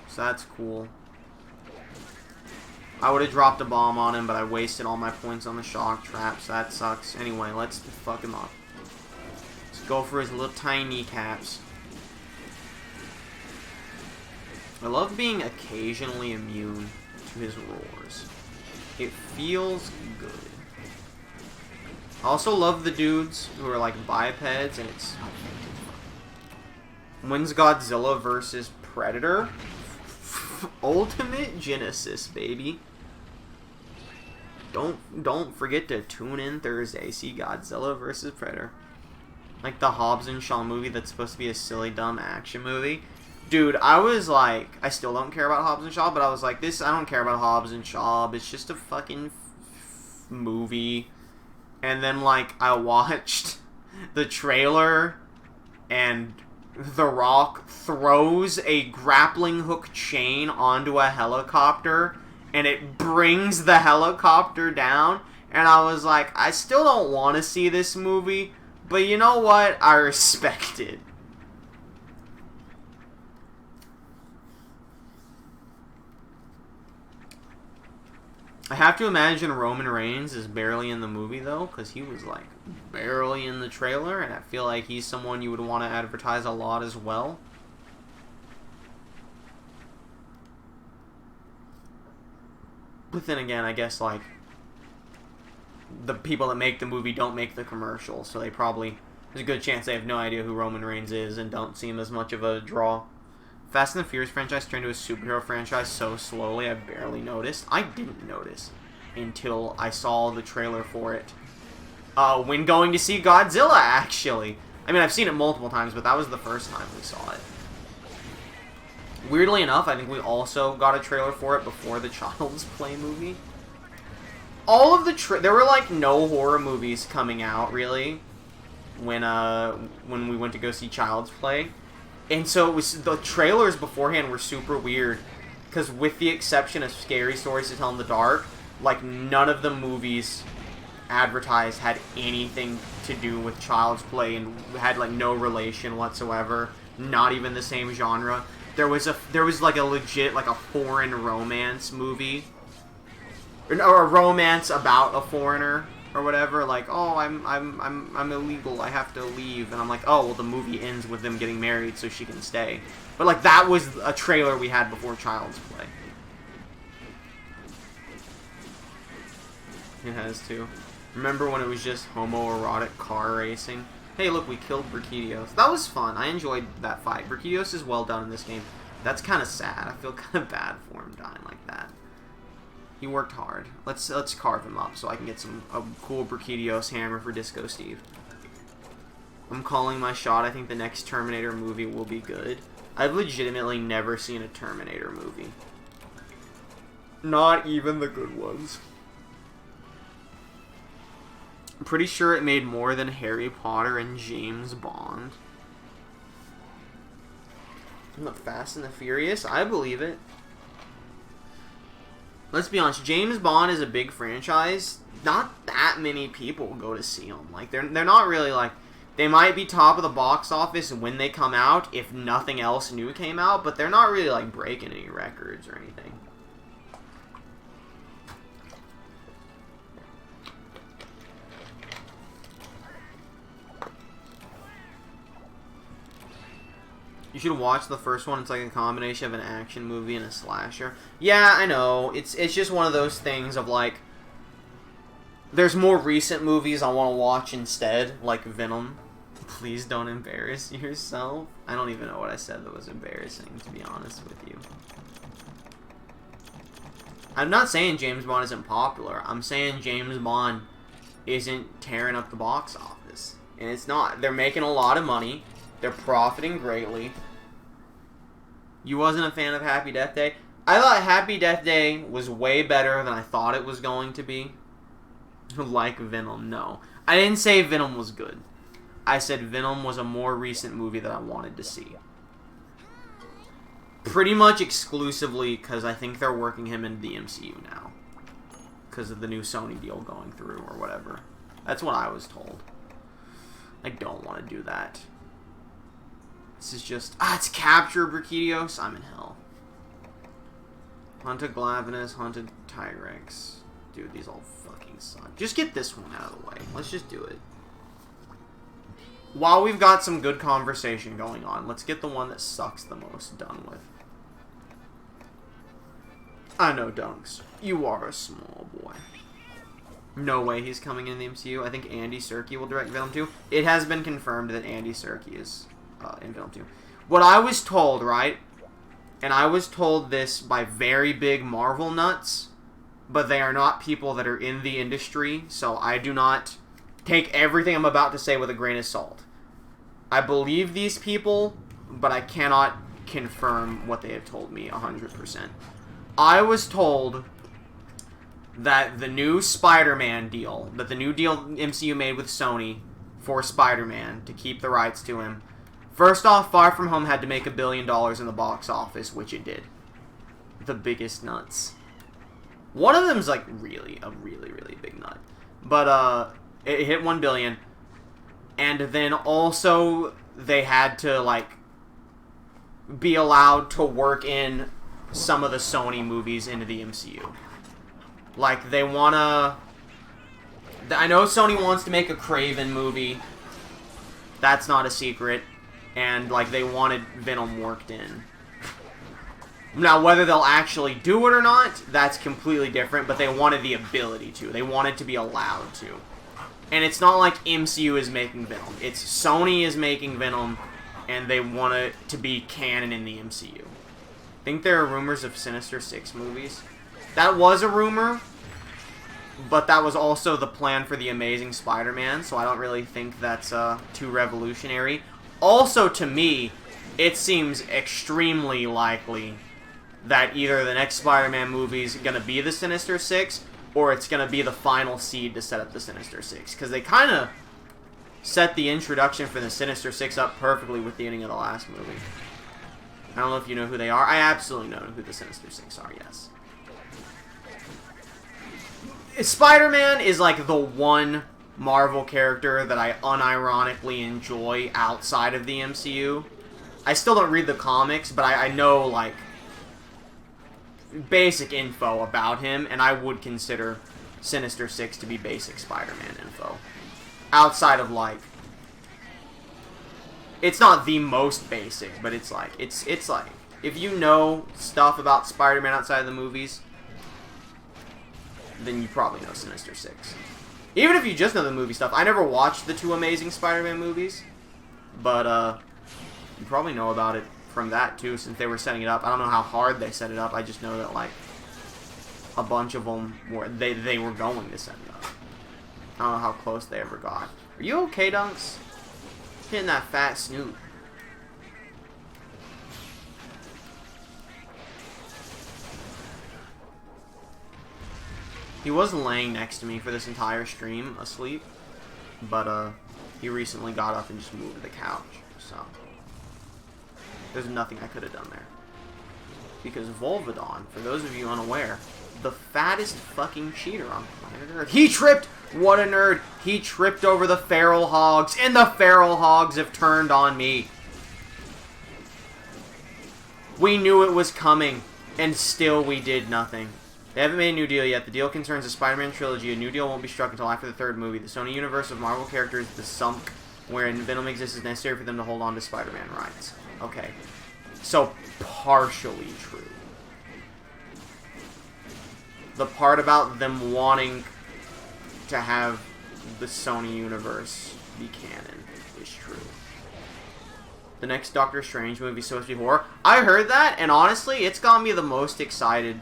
so that's cool. I would have dropped a bomb on him, but I wasted all my points on the shock trap, so that sucks. Anyway, let's fuck him up. Let's go for his little tiny caps. I love being occasionally immune to his roars. It feels good. I also love the dudes who are like bipeds, and it's... When's Godzilla versus Predator? Ultimate Genesis, baby. don't forget to tune in Thursday. See Godzilla vs. Predator. Like the Hobbs and Shaw movie that's supposed to be a silly, dumb action movie. Dude, I was like, I still don't care about Hobbs and Shaw, but I was like, I don't care about Hobbs and Shaw. It's just a fucking movie. And then, like, I watched the trailer, and The Rock throws a grappling hook chain onto a helicopter, and it brings the helicopter down. And I was like, I still don't want to see this movie, but you know what? I respect it. I have to imagine Roman Reigns is barely in the movie, though, because he was, like, barely in the trailer, and I feel like he's someone you would want to advertise a lot as well. But then again, I guess, like, the people that make the movie don't make the commercial, so they probably, there's a good chance they have no idea who Roman Reigns is and don't seem as much of a draw. Fast and the Furious franchise turned into a superhero franchise so slowly I barely noticed. I didn't notice until I saw the trailer for it. When going to see Godzilla, actually. I mean, I've seen it multiple times, but that was the first time we saw it. Weirdly enough, I think we also got a trailer for it before the Child's Play movie. All of the there were like no horror movies coming out really when we went to go see Child's Play. And so it was, the trailers beforehand were super weird, because with the exception of Scary Stories to Tell in the Dark, like none of the movies advertised had anything to do with Child's Play and had like no relation whatsoever, not even the same genre. There was like a legit, like a foreign romance movie, or a romance about a foreigner or whatever, like, oh, I'm illegal, I have to leave, and I'm like, oh, well, the movie ends with them getting married so she can stay. But, like, that was a trailer we had before Child's Play. It has to. Remember when it was just homoerotic car racing? Hey, look, we killed Brachitios. That was fun. I enjoyed that fight. Brachitios is well done in this game. That's kind of sad. I feel kind of bad for him dying like that. He worked hard. Let's carve him up so I can get a cool Brachitios hammer for Disco Steve. I'm calling my shot. I think the next Terminator movie will be good. I've legitimately never seen a Terminator movie. Not even the good ones. I'm pretty sure it made more than Harry Potter and James Bond. The Fast and the Furious? I believe it. Let's be honest, James Bond is a big franchise. Not that many people go to see them. Like, they're not really, like, they might be top of the box office when they come out, if nothing else new came out, but they're not really, like, breaking any records or anything. You should watch the first one. It's like a combination of an action movie and a slasher. Yeah, I know. It's just one of those things of like, there's more recent movies I want to watch instead, like Venom. Please don't embarrass yourself. I don't even know what I said that was embarrassing, to be honest with you. I'm not saying James Bond isn't popular. I'm saying James Bond isn't tearing up the box office. And it's not. They're making a lot of money. They're profiting greatly. You wasn't a fan of Happy Death Day? I thought Happy Death Day was way better than I thought it was going to be. Like Venom, no. I didn't say Venom was good. I said Venom was a more recent movie that I wanted to see. Pretty much exclusively because I think they're working him into the MCU now. Because of the new Sony deal going through or whatever. That's what I was told. I don't want to do that. This is just... it's Capture Brachitios. I'm in hell. Hunted Glavenus, Hunted Tyrex. Dude, these all fucking suck. Just get this one out of the way. Let's just do it. While we've got some good conversation going on, let's get the one that sucks the most done with. I know, Dunks. You are a small boy. No way he's coming in the MCU. I think Andy Serkis will direct Venom 2. It has been confirmed that Andy Serkis is... in Venom 2. What I was told, right? And I was told this by very big Marvel nuts, but they are not people that are in the industry, so I do not take everything I'm about to say with a grain of salt. I believe these people, but I cannot confirm what they have told me 100%. I was told that the new Spider-Man deal, that the new deal MCU made with Sony for Spider-Man to keep the rights to him, first off, Far From Home had to make $1 billion in the box office, which it did. The biggest nuts. One of them's like really big nut. But it hit $1 billion. And then also they had to like be allowed to work in some of the Sony movies into the MCU. Like they wanna... I know Sony wants to make a Kraven movie. That's not a secret. And like they wanted Venom worked in. Now, whether they'll actually do it or not, that's completely different, but they wanted the ability to. They wanted to be allowed to. And it's not like MCU is making Venom. It's Sony is making Venom, and they want it to be canon in the MCU. I think there are rumors of Sinister Six movies. That was a rumor, but that was also the plan for The Amazing Spider-Man, so I don't really think that's too revolutionary. Also, to me, it seems extremely likely that either the next Spider-Man movie is going to be the Sinister Six, or it's going to be the final seed to set up the Sinister Six. Because they kind of set the introduction for the Sinister Six up perfectly with the ending of the last movie. I don't know if you know who they are. I absolutely know who the Sinister Six are, yes. Spider-Man is like the one Marvel character that I unironically enjoy outside of the MCU. I still don't read the comics, but I know, like, basic info about him, and I would consider Sinister Six to be basic Spider-Man info. Outside of, like... It's not the most basic, but it's like... It's like... If you know stuff about Spider-Man outside of the movies, then you probably know Sinister Six. Even if you just know the movie stuff. I never watched the 2 Amazing Spider-Man movies, but, you probably know about it from that, too, since they were setting it up. I don't know how hard they set it up. I just know that, like, a bunch of them were... They were going to set it up. I don't know how close they ever got. Are you okay, Dunks? Hitting that fat snoot. He was laying next to me for this entire stream, asleep. But, he recently got up and just moved to the couch, so... There's nothing I could have done there. Because Volvidon, for those of you unaware, the fattest fucking cheater on planet Earth. He tripped! What a nerd! He tripped over the feral hogs, and the feral hogs have turned on me. We knew it was coming, and still we did nothing. They haven't made a new deal yet. The deal concerns the Spider-Man trilogy. A new deal won't be struck until after the 3rd movie. The Sony universe of Marvel characters, the sunk, wherein Venom exists, is necessary for them to hold on to Spider-Man rights. Okay. So, partially true. The part about them wanting to have the Sony universe be canon is true. The next Doctor Strange movie is supposed to be horror. I heard that, and honestly, it's got me the most excited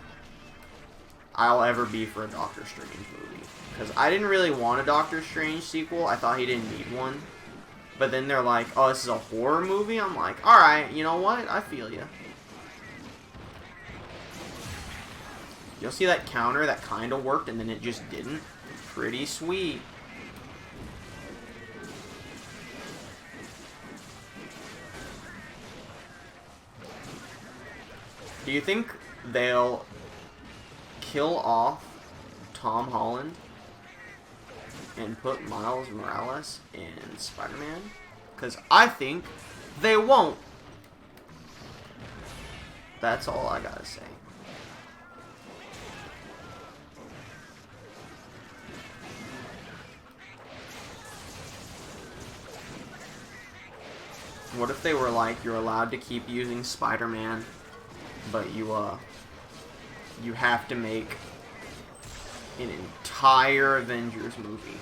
I'll ever be for a Doctor Strange movie. Because I didn't really want a Doctor Strange sequel. I thought he didn't need one. But then they're like, oh, this is a horror movie? I'm like, alright, you know what? I feel ya. You'll see that counter that kind of worked and then it just didn't? Pretty sweet. Do you think they'll kill off Tom Holland and put Miles Morales in Spider-Man? Because I think they won't. That's all I gotta say. What if they were like, you're allowed to keep using Spider-Man, but you have to make an entire Avengers movie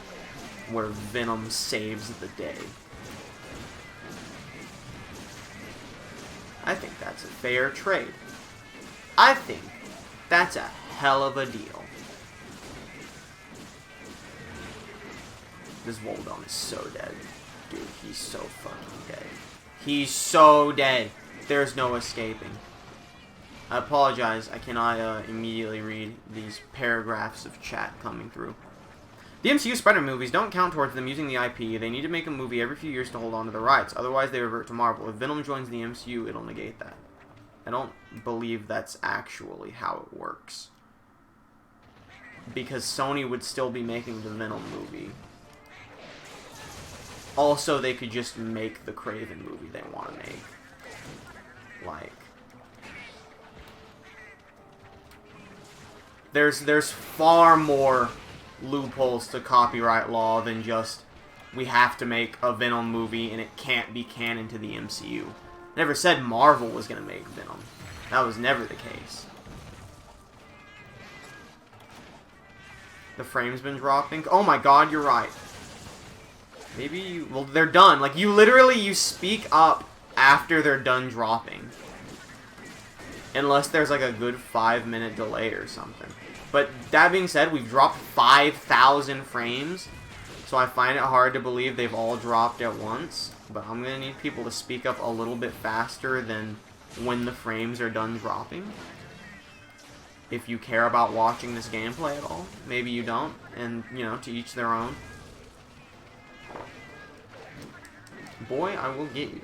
where Venom saves the day? I think that's a fair trade. I think that's a hell of a deal. This Voldon is so dead. Dude, he's so fucking dead. He's so dead. There's no escaping. I apologize. I cannot immediately read these paragraphs of chat coming through. The MCU Spider-Man movies don't count towards them using the IP. They need to make a movie every few years to hold on to the rights. Otherwise, they revert to Marvel. If Venom joins the MCU, it'll negate that. I don't believe that's actually how it works. Because Sony would still be making the Venom movie. Also, they could just make the Kraven movie they want to make. Like... There's far more loopholes to copyright law than just we have to make a Venom movie and it can't be canon to the MCU. Never said Marvel was going to make Venom. That was never the case. The frame's been dropping. Oh my god, you're right. Maybe you... Well, they're done. Like, you speak up after they're done dropping. Unless there's like a good 5-minute delay or something. But that being said, we've dropped 5,000 frames. So I find it hard to believe they've all dropped at once. But I'm going to need people to speak up a little bit faster than when the frames are done dropping. If you care about watching this gameplay at all. Maybe you don't. And, you know, to each their own. Boy, I will get you.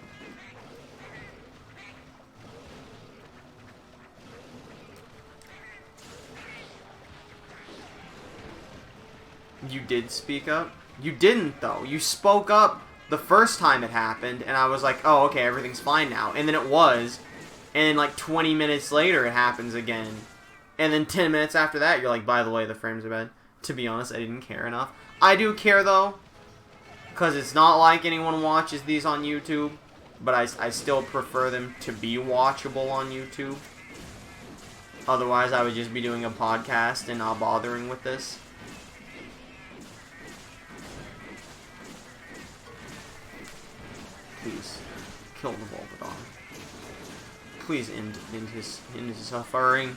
You did speak up? You didn't, though. You spoke up the first time it happened, and I was like, oh, okay, everything's fine now. And then it was, and then like 20 minutes later it happens again. And then 10 minutes after that, you're like, by the way, the frames are bad. To be honest, I didn't care enough. I do care, though, because it's not like anyone watches these on YouTube, but I still prefer them to be watchable on YouTube. Otherwise, I would just be doing a podcast and not bothering with this. Please, kill the Volvodon. Please end his suffering.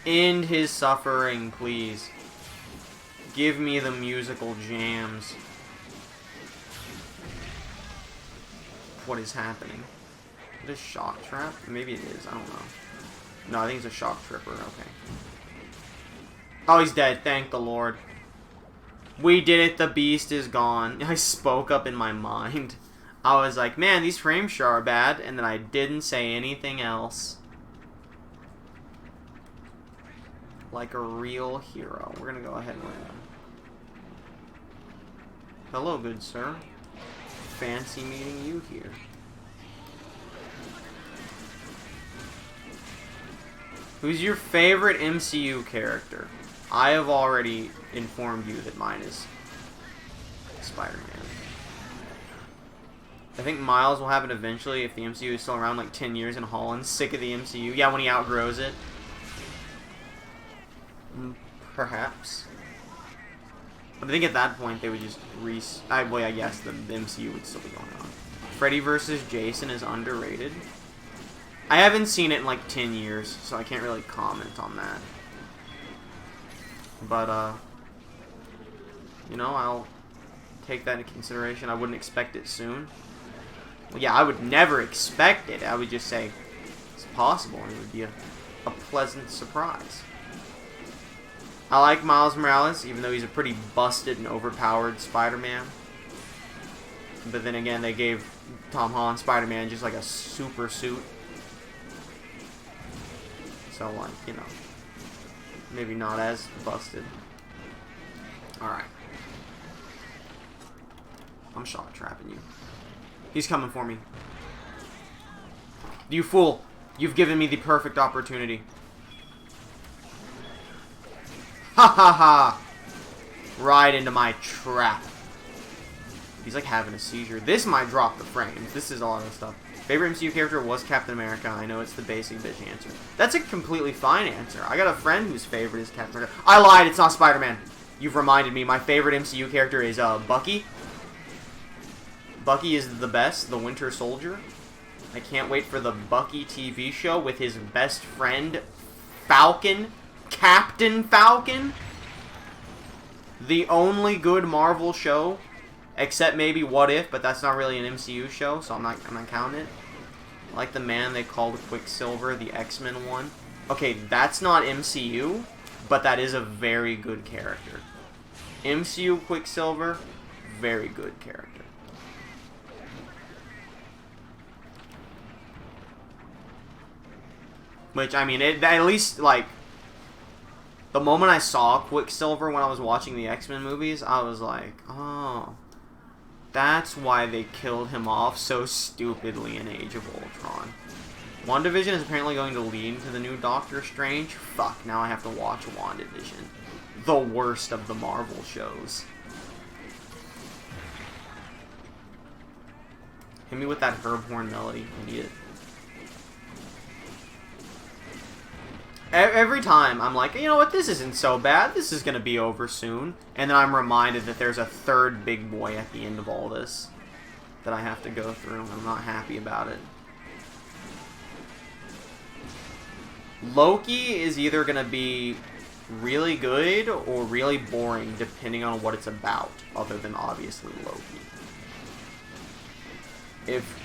End his suffering, please. Give me the musical jams. What is happening? Is it a shock trap? Maybe it is, I don't know. No, I think it's a shock tripper, okay. Oh, he's dead, thank the Lord. We did it, the beast is gone. I spoke up in my mind. I was like, man, these frames sure are bad, and then I didn't say anything else. Like a real hero. We're gonna go ahead and win. Hello, good sir. Fancy meeting you here. Who's your favorite MCU character? I have already informed you that mine is Spider-Man. I think Miles will have it eventually if the MCU is still around like 10 years and Holland's sick of the MCU. Yeah, when he outgrows it. Perhaps. But I think at that point they would just well, I guess the MCU would still be going on. Freddy vs. Jason is underrated. I haven't seen it in like 10 years, so I can't really comment on that. But, you know, I'll take that into consideration. I wouldn't expect it soon. Well, yeah, I would never expect it. I would just say it's possible, and it would be a pleasant surprise. I like Miles Morales, even though he's a pretty busted and overpowered Spider-Man. But then again, they gave Tom Holland Spider-Man just like a super suit. So, like, you know, maybe not as busted. Alright. I'm shot trapping you. He's coming for me. You fool! You've given me the perfect opportunity. Ha ha ha! Right into my trap. He's like having a seizure. This might drop the frames. This is a lot of stuff. Favorite MCU character was Captain America. I know it's the basic bitch answer. That's a completely fine answer. I got a friend whose favorite is Captain America. I lied, it's not Spider-Man. You've reminded me. My favorite MCU character is Bucky. Bucky is the best, the Winter Soldier. I can't wait for the Bucky TV show with his best friend, Falcon. Captain Falcon. The only good Marvel show Except maybe What If, but that's not really an MCU show, so I'm not counting it. I like the man they called Quicksilver, the X-Men one. Okay, that's not MCU, but that is a very good character. MCU Quicksilver, very good character. Which, I mean, at least, like, the moment I saw Quicksilver when I was watching the X-Men movies, I was like, oh, that's why they killed him off so stupidly in Age of Ultron. WandaVision is apparently going to lead to the new Doctor Strange. Fuck, now I have to watch WandaVision. The worst of the Marvel shows. Hit me with that Herb Horn melody, idiot. Every time, I'm like, you know what, this isn't so bad. This is going to be over soon. And then I'm reminded that there's a third big boy at the end of all this that I have to go through, and I'm not happy about it. Loki is either going to be really good or really boring, depending on what it's about, other than obviously Loki. If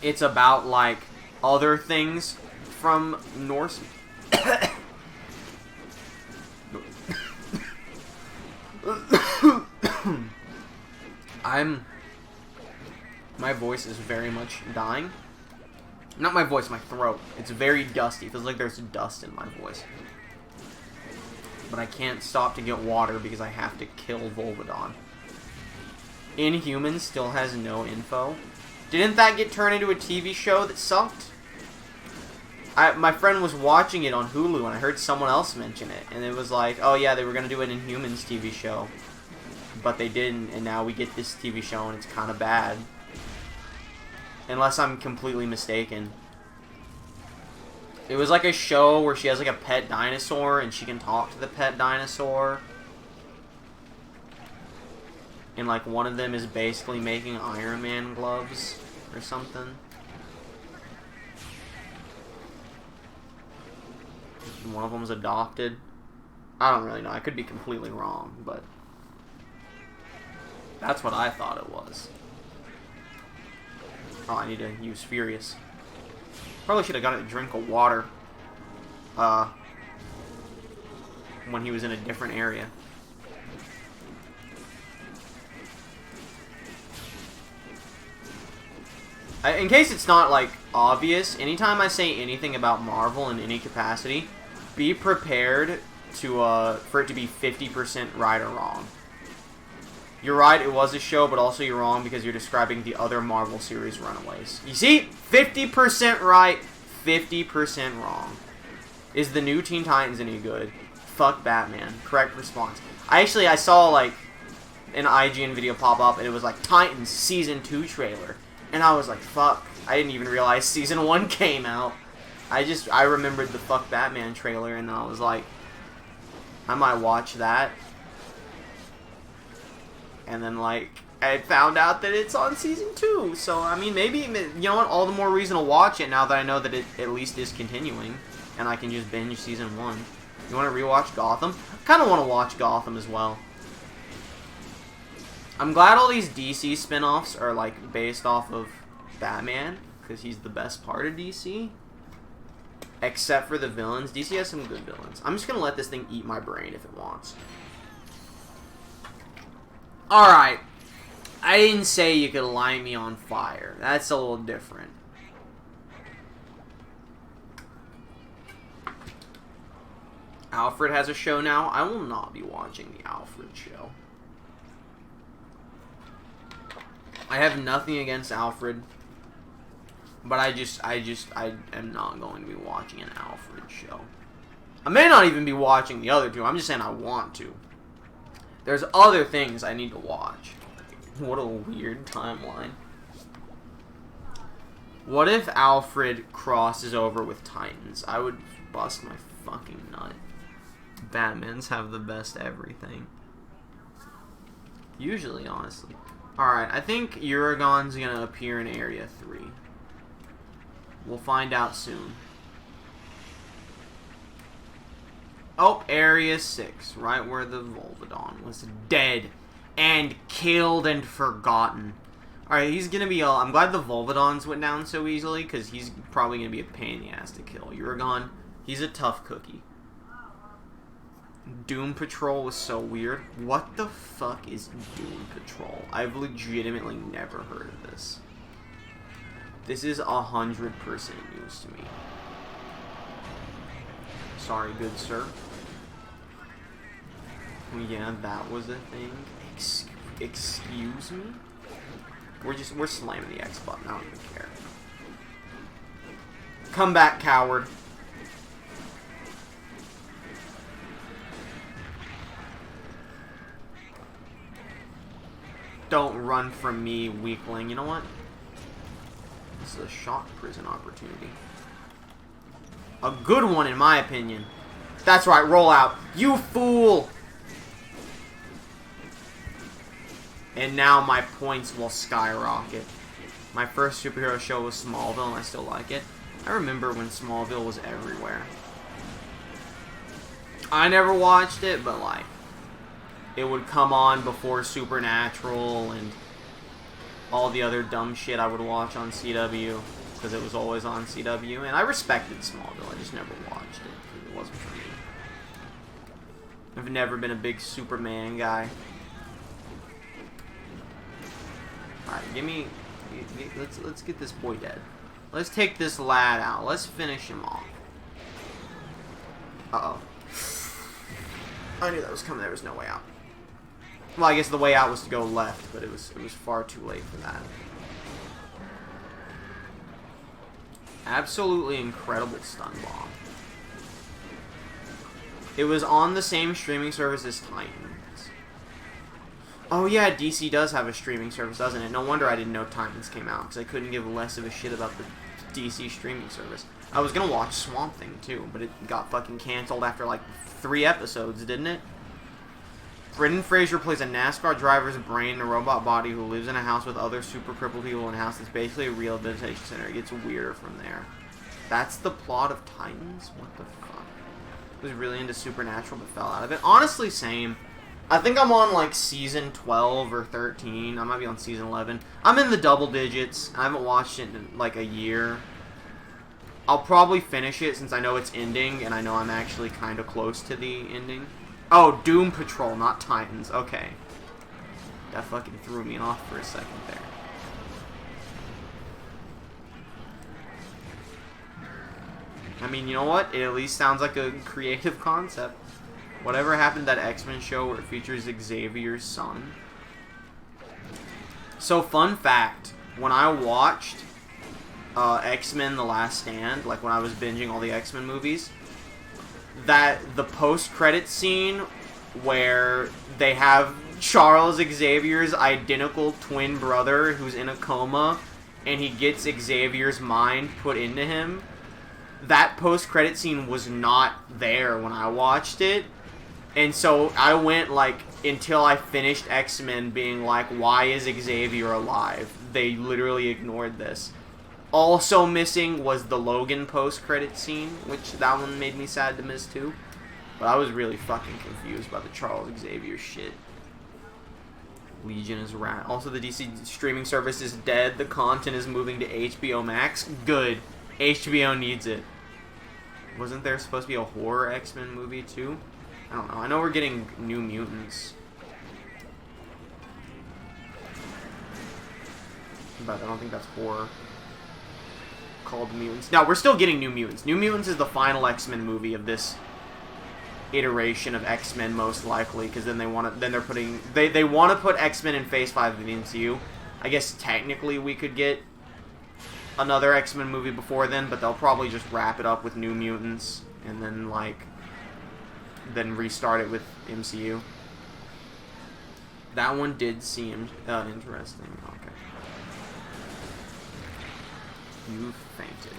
it's about, like, other things from Norse... My voice is very much dying. Not my voice, my throat. It's very dusty. It feels like there's dust in my voice. But I can't stop to get water because I have to kill Volvidon. Inhumans still has no info. Didn't that get turned into a TV show that sucked? My friend was watching it on Hulu, and I heard someone else mention it. And it was like, oh yeah, they were going to do an Inhumans TV show. But they didn't, and now we get this TV show, and it's kind of bad. Unless I'm completely mistaken. It was like a show where she has like a pet dinosaur, and she can talk to the pet dinosaur. And like one of them is basically making Iron Man gloves or something. And one of them's adopted. I don't really know. I could be completely wrong, but that's what I thought it was. Oh, I need to use Furious. Probably should have got a drink of water. When he was in a different area. In case it's not, like, obvious, anytime I say anything about Marvel in any capacity, be prepared to, for it to be 50% right or wrong. You're right, it was a show, but also you're wrong because you're describing the other Marvel series Runaways. You see? 50% right, 50% wrong. Is the new Teen Titans any good? Fuck Batman. Correct response. I saw, like, an IGN video pop up, and it was like, Titans Season 2 trailer. And I was like, fuck. I didn't even realize Season 1 came out. I remembered the fuck Batman trailer, and I was like, I might watch that. And then, like, I found out that it's on Season 2. So, I mean, maybe, you know what, all the more reason to watch it now that I know that it at least is continuing. And I can just binge Season 1. You want to rewatch Gotham? I kind of want to watch Gotham as well. I'm glad all these DC spin-offs are, like, based off of Batman. Because he's the best part of DC. Except for the villains. DC has some good villains. I'm just going to let this thing eat my brain if it wants. Alright. I didn't say you could light me on fire. That's a little different. Alfred has a show now. I will not be watching the Alfred show. I have nothing against Alfred. But I am not going to be watching an Alfred show. I may not even be watching the other two. I'm just saying I want to. There's other things I need to watch. What a weird timeline. What if Alfred crosses over with Titans? I would bust my fucking nut. Batmans have the best everything. Usually, honestly. Alright, I think Uragon's gonna appear in Area 3. We'll find out soon. Oh, Area 6. Right where the Volvidon was dead. and killed and forgotten. Alright, he's gonna be I'm glad the Volvidons went down so easily, because he's probably gonna be a pain in the ass to kill. Uragon, he's a tough cookie. Doom Patrol was so weird. What the fuck is Doom Patrol? I've legitimately never heard of this. This is 100% news to me. Sorry, good sir. Yeah, that was a thing. Excuse me? We're slamming the X button. I don't even care. Come back, coward. Don't run from me, weakling. You know what? This is a shock prison opportunity. A good one, in my opinion. That's right, roll out. You fool! And now my points will skyrocket. My first superhero show was Smallville, and I still like it. I remember when Smallville was everywhere. I never watched it, but like, it would come on before Supernatural and all the other dumb shit I would watch on CW, because it was always on CW, and I respected Smallville, I just never watched it, because it wasn't for me. I've never been a big Superman guy. Alright, let's get this boy dead. Let's take this lad out, let's finish him off. Uh-oh. I knew that was coming, there was no way out. Well, I guess the way out was to go left, but it was far too late for that. Absolutely incredible stun bomb. It was on the same streaming service as Titans. Oh yeah, DC does have a streaming service, doesn't it? No wonder I didn't know Titans came out, because I couldn't give less of a shit about the DC streaming service. I was gonna watch Swamp Thing too, but it got fucking canceled after like 3 episodes, didn't it? Brendan Fraser plays a NASCAR driver's brain in a robot body who lives in a house with other super crippled people in a house that's basically a rehabilitation center. It gets weirder from there. That's the plot of Titans? What the fuck? I was really into Supernatural but fell out of it. Honestly, same. I think I'm on like season 12 or 13. I might be on season 11. I'm in the double digits. I haven't watched it in like a year. I'll probably finish it since I know it's ending and I know I'm actually kind of close to the ending. Oh, Doom Patrol, not Titans. Okay. That fucking threw me off for a second there. I mean, you know what? It at least sounds like a creative concept. Whatever happened to that X-Men show where it features Xavier's son? So, fun fact. When I watched X-Men The Last Stand, like when I was binging all the X-Men movies, that the post-credit scene where they have Charles Xavier's identical twin brother who's in a coma and he gets Xavier's mind put into him, that post-credit scene was not there when I watched it. And so I went like until I finished X-Men being like, why is Xavier alive? They literally ignored this. Also missing was the Logan post-credit scene, which that one made me sad to miss too. But I was really fucking confused by the Charles Xavier shit. Legion is rat. Also, the DC streaming service is dead. The content is moving to HBO Max. Good. HBO needs it. Wasn't there supposed to be a horror X-Men movie too? I don't know. I know we're getting New Mutants. But I don't think that's horror. Called Mutants. No, we're still getting New Mutants. New Mutants is the final X-Men movie of this iteration of X-Men, most likely, because then they want to. Then they're putting. They want to put X-Men in Phase 5 of the MCU. I guess technically we could get another X-Men movie before then, but they'll probably just wrap it up with New Mutants and then then restart it with MCU. That one did seem interesting. Okay. You fainted.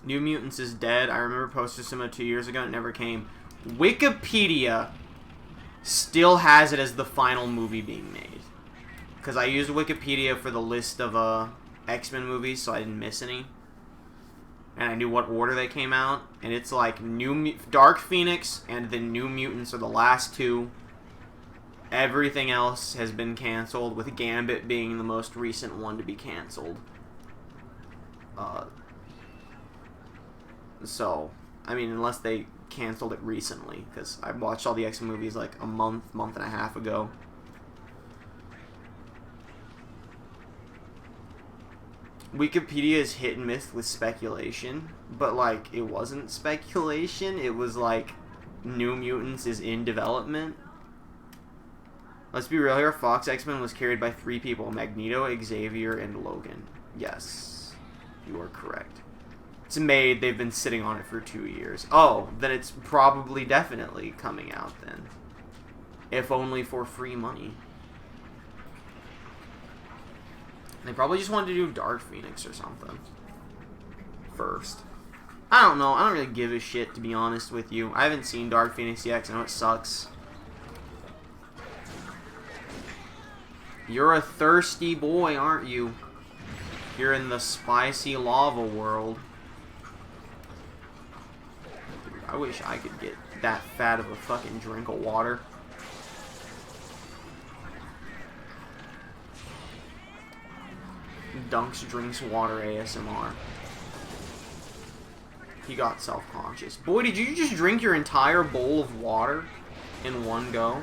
New Mutants is dead. I remember posting some 2 years ago and it never came. Wikipedia still has it as the final movie being made. Because I used Wikipedia for the list of X-Men movies, so I didn't miss any. and I knew what order they came out, and it's like Dark Phoenix and the New Mutants are the last two. Everything else has been canceled, with Gambit being the most recent one to be canceled. So, I mean, unless they canceled it recently, because I watched all the X-Men movies like a month and a half ago. Wikipedia is hit and miss with speculation, but like, it wasn't speculation, it was like, New Mutants is in development. Let's be real here, Fox X-Men was carried by 3 people, Magneto, Xavier, and Logan. Yes, you are correct. It's made, they've been sitting on it for 2 years. Oh, then it's probably definitely coming out then. If only for free money. They probably just wanted to do Dark Phoenix or something first. I don't know. I don't really give a shit, to be honest with you. I haven't seen Dark Phoenix yet, 'cause I know it sucks. You're a thirsty boy, aren't you? You're in the spicy lava world. Dude, I wish I could get that fat of a fucking drink of water. Dunks drinks water ASMR. He got self-conscious. Boy, did you just drink your entire bowl of water in one go?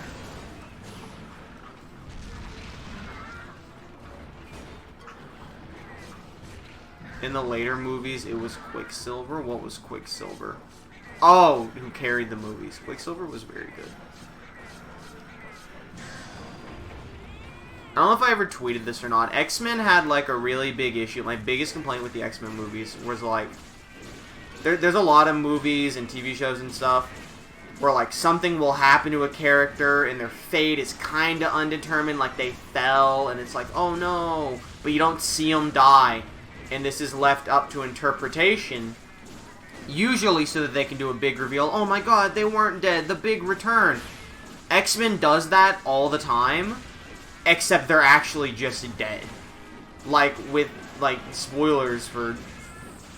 In the later movies, it was Quicksilver. What was Quicksilver? Oh, who carried the movies. Quicksilver was very good. I don't know if I ever tweeted this or not. X-Men had, like, a really big issue. My biggest complaint with the X-Men movies was, like... There's a lot of movies and TV shows and stuff where, like, something will happen to a character and their fate is kind of undetermined, like they fell, and it's like, oh no, but you don't see them die. And this is left up to interpretation, usually so that they can do a big reveal. Oh my god, they weren't dead, the big return. X-Men does that all the time. Except they're actually just dead. Like, with, like, spoilers for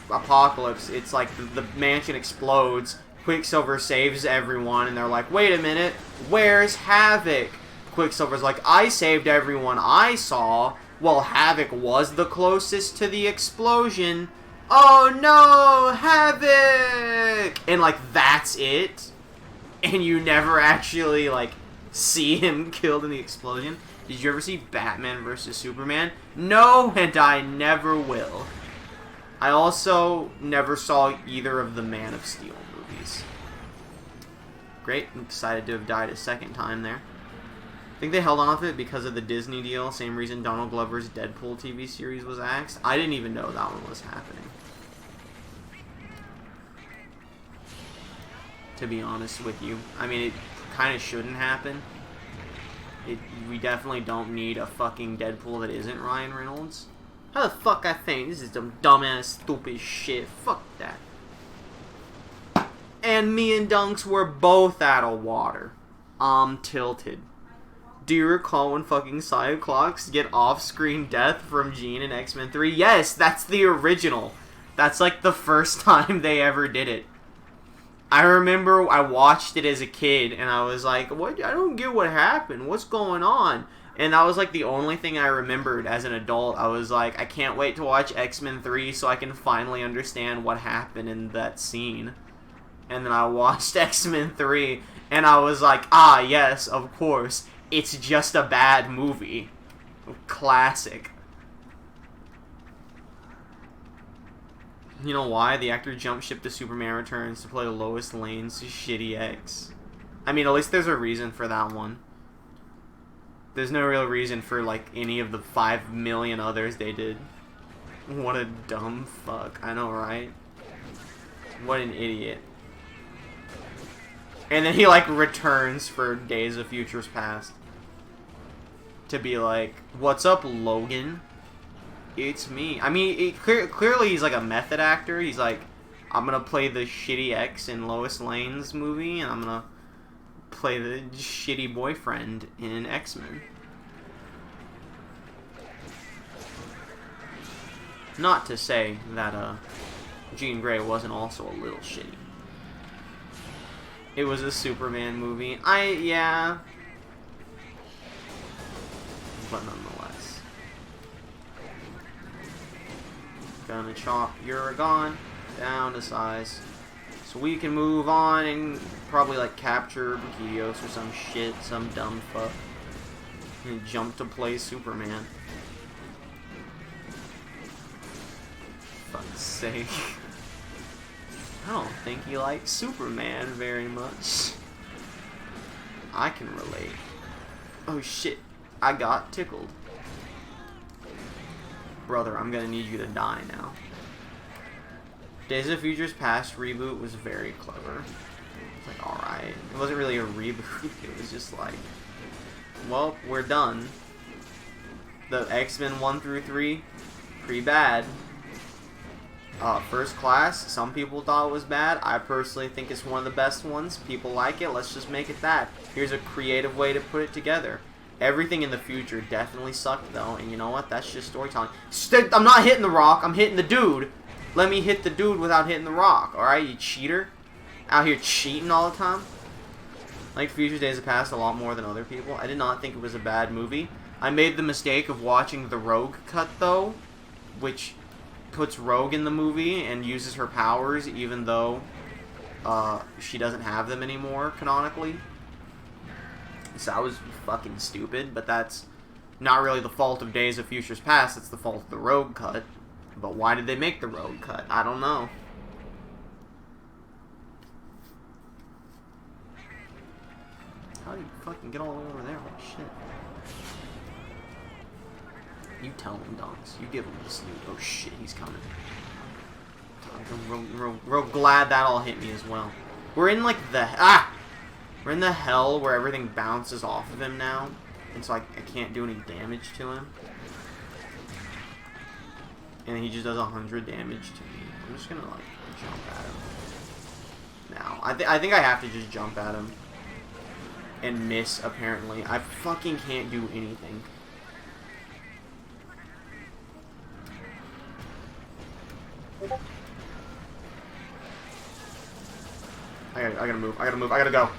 Apocalypse, it's like the mansion explodes, Quicksilver saves everyone, and they're like, wait a minute, where's Havoc? Quicksilver's like, I saved everyone I saw. Well, Havoc was the closest to the explosion. Oh no, Havoc! And, like, that's it. And you never actually, like, see him killed in the explosion. Did you ever see Batman vs. Superman? No, and I never will. I also never saw either of the Man of Steel movies. Great, I'm excited to have died a second time there. I think they held on to it because of the Disney deal, same reason Donald Glover's Deadpool TV series was axed. I didn't even know that one was happening. To be honest with you. I mean, it kind of shouldn't happen. We definitely don't need a fucking Deadpool that isn't Ryan Reynolds. How the fuck I think? This is some dumbass, stupid shit. Fuck that. And me and Dunks were both out of water. I'm tilted. Do you recall when fucking Cyclops get off-screen death from Jean in X-Men 3? Yes, that's the original. That's like the first time they ever did it. I remember I watched it as a kid, and I was like, "What? I don't get what happened. What's going on?" And that was like the only thing I remembered as an adult. I was like, I can't wait to watch X-Men 3 so I can finally understand what happened in that scene. And then I watched X-Men 3, and I was like, ah, yes, of course. It's just a bad movie. Classic. You know why? The actor jumped ship to Superman Returns to play Lois Lane's shitty ex. I mean, at least there's a reason for that one. There's no real reason for, like, any of the 5 million others they did. What a dumb fuck. I know, right? What an idiot. And then he, like, returns for Days of Futures Past. To be like, what's up, Logan? It's me. I mean, clearly he's like a method actor. He's like, I'm gonna play the shitty ex in Lois Lane's movie, and I'm gonna play the shitty boyfriend in X-Men. Not to say that, Jean Grey wasn't also a little shitty. It was a Superman movie. Yeah. But nonetheless. Gonna chop Uragon down to size. So we can move on and probably like capture Bukitios or some shit, some dumb fuck. And jump to play Superman. Fuck's sake. I don't think he likes Superman very much. I can relate. Oh shit, I got tickled. Brother, I'm gonna need you to die now. Days of Future's Past reboot was very clever. It's like, alright. It wasn't really a reboot, it was just like, well, we're done. The X-Men 1 through 3, pretty bad. First Class, some people thought it was bad. I personally think it's one of the best ones. People like it, let's just make it that. Here's a creative way to put it together. Everything in the future definitely sucked though, and you know what? That's just storytelling. I'm not hitting the rock, I'm hitting the dude. Let me hit the dude without hitting the rock, alright, you cheater? Out here cheating all the time? Like Future Days of Past a lot more than other people. I did not think it was a bad movie. I made the mistake of watching the Rogue cut though, which puts Rogue in the movie and uses her powers even though she doesn't have them anymore, canonically. So that was fucking stupid, but that's not really the fault of Days of Future's Past, it's the fault of the Rogue cut. But why did they make the Rogue cut? I don't know. How do you fucking get all the way over there? Oh shit. You tell him, Donks. You give him the snoot. Oh shit, he's coming. I'm real glad that all hit me as well. We're in like the... We're in the hell where everything bounces off of him now. And so I can't do any damage to him. And he just does 100 damage to me. I'm just gonna like jump at him. Now, I think I have to just jump at him. And miss, apparently. I fucking can't do anything. I gotta move. I gotta go.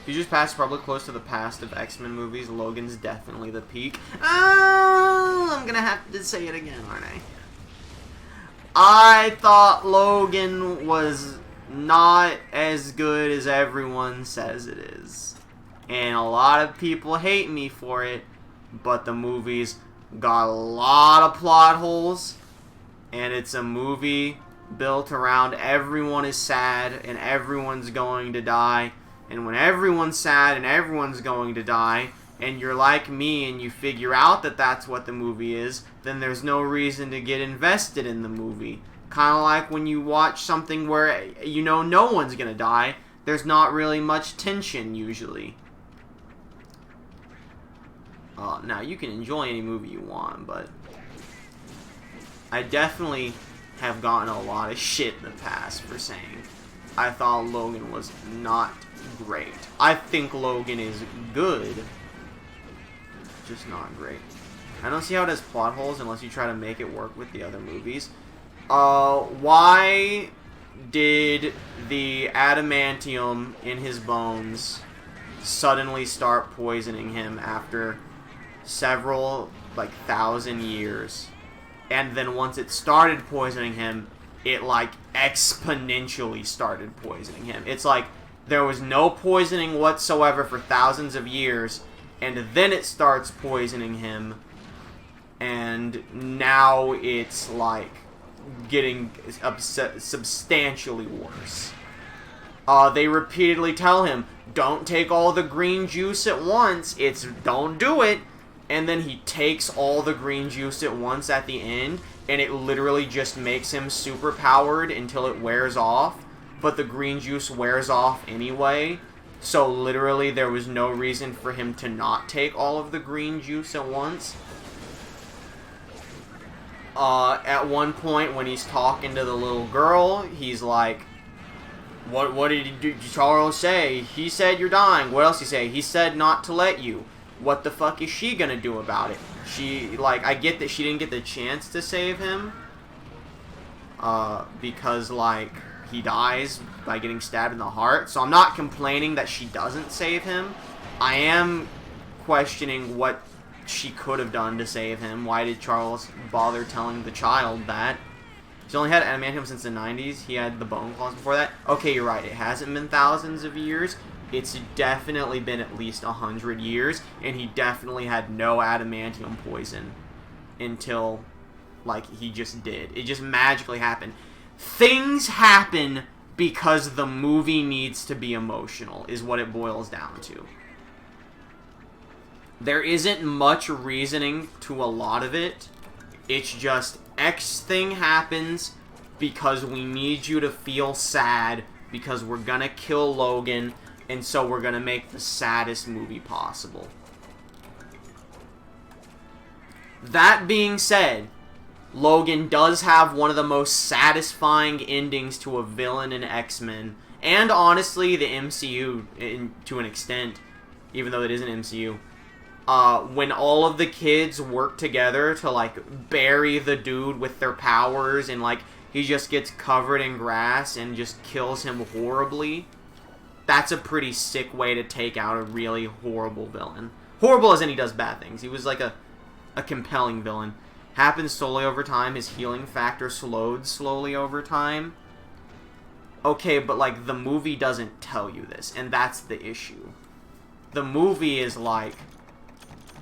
Future's Past is probably close to the past of X-Men movies. Logan's definitely the peak. Oh, I'm gonna have to say it again, aren't I? I thought Logan was not as good as everyone says it is. And a lot of people hate me for it, but the movie's got a lot of plot holes, and it's a movie built around everyone is sad and everyone's going to die. And when everyone's sad and everyone's going to die, and you're like me and you figure out that that's what the movie is, then there's no reason to get invested in the movie. Kind of like when you watch something where you know no one's going to die, there's not really much tension usually. Now, you can enjoy any movie you want, but I definitely have gotten a lot of shit in the past for saying I thought Logan was not great. I think Logan is good, just not great. I don't see how it has plot holes unless you try to make it work with the other movies. Why did the adamantium in his bones suddenly start poisoning him after several, like, 1,000 years? And then once it started poisoning him, it, like, exponentially started poisoning him. It's like there was no poisoning whatsoever for thousands of years, and then it starts poisoning him, and now it's, like, getting substantially worse. They repeatedly tell him, don't take all the green juice at once, don't do it, and then he takes all the green juice at once at the end, and it literally just makes him super powered until it wears off, but the green juice wears off anyway, so literally there was no reason for him to not take all of the green juice at once. At one point when he's talking to the little girl, he's like, what did Charles say? He said you're dying. What else he say? He said not to let you. What the fuck is she gonna do about it? She, like, I get that she didn't get the chance to save him, because, like, he dies by getting stabbed in the heart. So I'm not complaining that she doesn't save him. I am questioning what she could have done to save him. Why did Charles bother telling the child that? He's only had adamantium since the 90s. He had the bone claws before that. Okay, you're right. It hasn't been thousands of years. It's definitely been at least 100 years. And he definitely had no adamantium poison until, like, he just did. It just magically happened. Things happen because the movie needs to be emotional, is what it boils down to. There isn't much reasoning to a lot of it. It's just X thing happens because we need you to feel sad because we're gonna kill Logan, and so we're gonna make the saddest movie possible. That being said, Logan does have one of the most satisfying endings to a villain in X-Men, and honestly the MCU to an extent, even though it isn't MCU. When all of the kids work together to, like, bury the dude with their powers, and, like, he just gets covered in grass and just kills him horribly. That's a pretty sick way to take out a really horrible villain. Horrible as in he does bad things. He was, like, a compelling villain. Happens slowly over time. His healing factor slowed slowly over time. Okay, but, like, the movie doesn't tell you this, and that's the issue. The movie is like,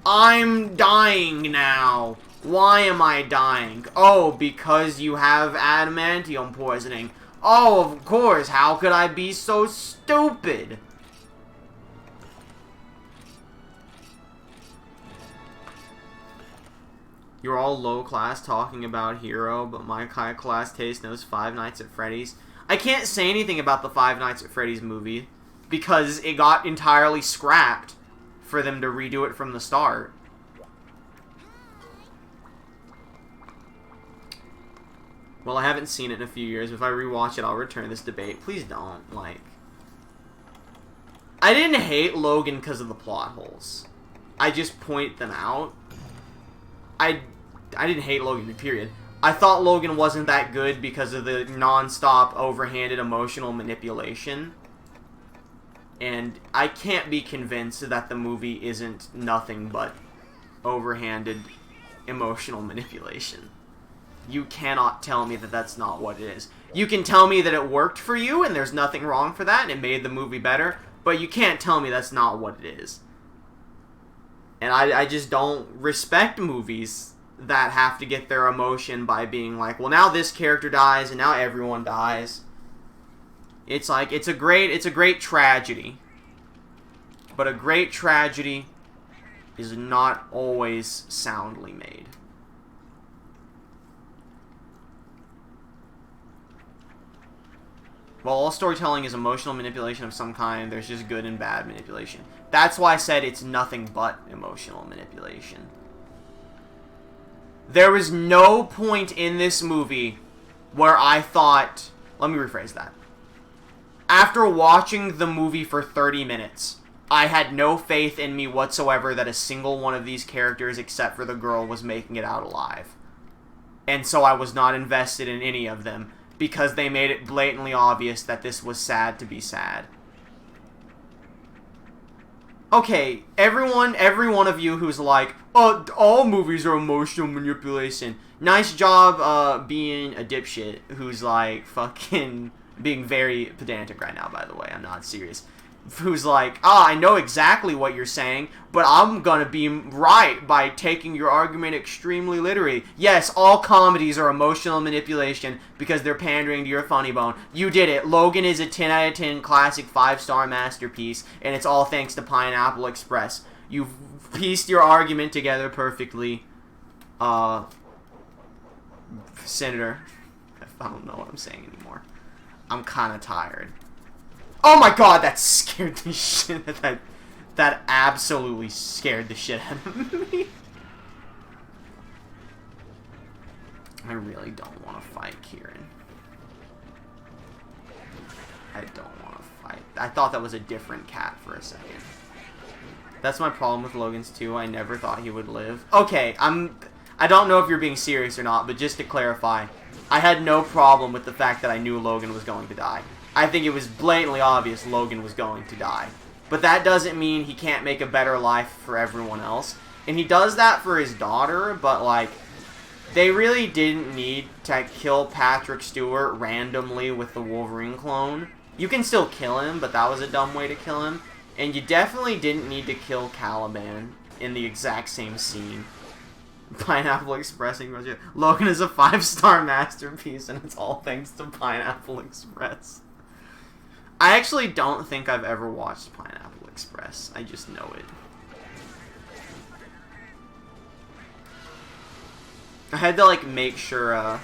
I'm dying now. Why am I dying? Oh, because you have adamantium poisoning. Oh, of course. How could I be so stupid? You're all low class talking about Hero, but my high class taste knows Five Nights at Freddy's. I can't say anything about the Five Nights at Freddy's movie because it got entirely scrapped for them to redo it from the start. Well, I haven't seen it in a few years. If I rewatch it, I'll return this debate. Please don't, like... I didn't hate Logan because of the plot holes. I just point them out. I didn't hate Logan, period. I thought Logan wasn't that good because of the non-stop, overhanded emotional manipulation. And I can't be convinced that the movie isn't nothing but overhanded emotional manipulation. You cannot tell me that that's not what it is. You can tell me that it worked for you and there's nothing wrong for that and it made the movie better, but you can't tell me that's not what it is. And I just don't respect movies that have to get their emotion by being like, well, now this character dies and now everyone dies. It's like, it's a great tragedy. But a great tragedy is not always soundly made. While all storytelling is emotional manipulation of some kind, there's just good and bad manipulation. That's why I said it's nothing but emotional manipulation. There was no point in this movie where I thought... Let me rephrase that. After watching the movie for 30 minutes, I had no faith in me whatsoever that a single one of these characters, except for the girl, was making it out alive. And so I was not invested in any of them, because they made it blatantly obvious that this was sad to be sad. Okay, every one of you who's like, oh, all movies are emotional manipulation. Nice job being a dipshit who's like fucking... being very pedantic right now, by the way. I'm not serious. Who's like, I know exactly what you're saying, but I'm gonna be right by taking your argument extremely literally. Yes, all comedies are emotional manipulation because they're pandering to your funny bone. You did it. Logan is a 10 out of 10 classic 5-star masterpiece, and it's all thanks to Pineapple Express. You've pieced your argument together perfectly. Senator, I don't know what I'm saying anymore. I'm kind of tired. Oh my god, that scared the shit. That absolutely scared the shit out of me. I really don't want to fight Kieran. I don't want to fight. I thought that was a different cat for a second. That's my problem with Logan's 2. I never thought he would live. Okay, I don't know if you're being serious or not, but just to clarify, I had no problem with the fact that I knew Logan was going to die. I think it was blatantly obvious Logan was going to die. But that doesn't mean he can't make a better life for everyone else. And he does that for his daughter, but, like, they really didn't need to kill Patrick Stewart randomly with the Wolverine clone. You can still kill him, but that was a dumb way to kill him. And you definitely didn't need to kill Caliban in the exact same scene. Pineapple Express. Logan is a 5-star masterpiece, and it's all thanks to Pineapple Express. I actually don't think I've ever watched Pineapple Express. I just know it. I had to, like, make sure,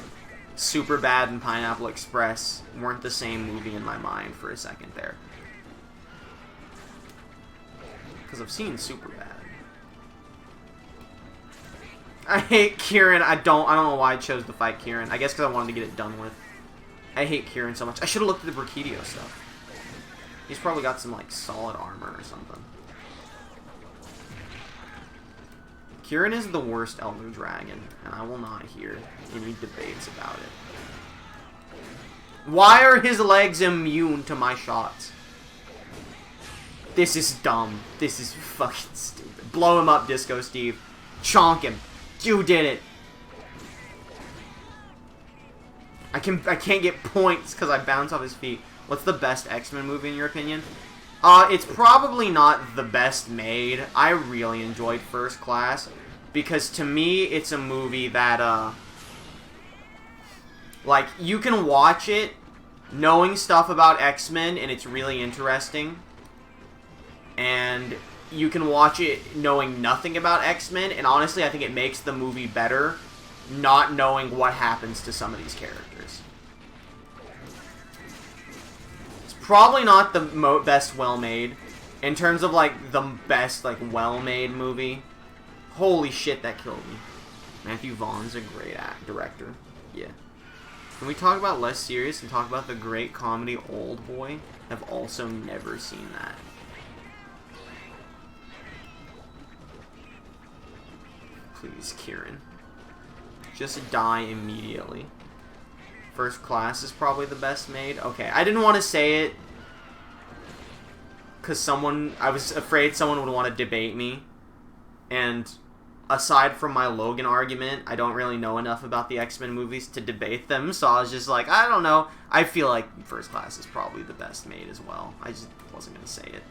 Superbad and Pineapple Express weren't the same movie in my mind for a second there. Because I've seen Superbad. I hate Kieran. I don't know why I chose to fight Kieran. I guess because I wanted to get it done with. I hate Kieran so much. I should have looked at the Brikidio stuff. He's probably got some, like, solid armor or something. Kieran is the worst Elder Dragon, and I will not hear any debates about it. Why are his legs immune to my shots? This is dumb. This is fucking stupid. Blow him up, Disco Steve. Chonk him. You did it. I can't get points because I bounce off his feet. What's the best X-Men movie in your opinion? It's probably not the best made. I really enjoyed First Class because to me it's a movie that like you can watch it knowing stuff about X-Men and it's really interesting, and you can watch it knowing nothing about X-Men, and honestly I think it makes the movie better not knowing what happens to some of these characters. Probably not the best well-made. In terms of, like, the best, like, well-made movie. Holy shit, that killed me. Matthew Vaughn's a great director. Yeah. Can we talk about less serious and talk about the great comedy Old Boy? I've also never seen that. Please, Kieran. Just die immediately. First Class is probably the best made. Okay, I didn't want to say it because I was afraid someone would want to debate me. And aside from my Logan argument, I don't really know enough about the X-Men movies to debate them. So I was just like, I don't know. I feel like First Class is probably the best made as well. I just wasn't going to say it.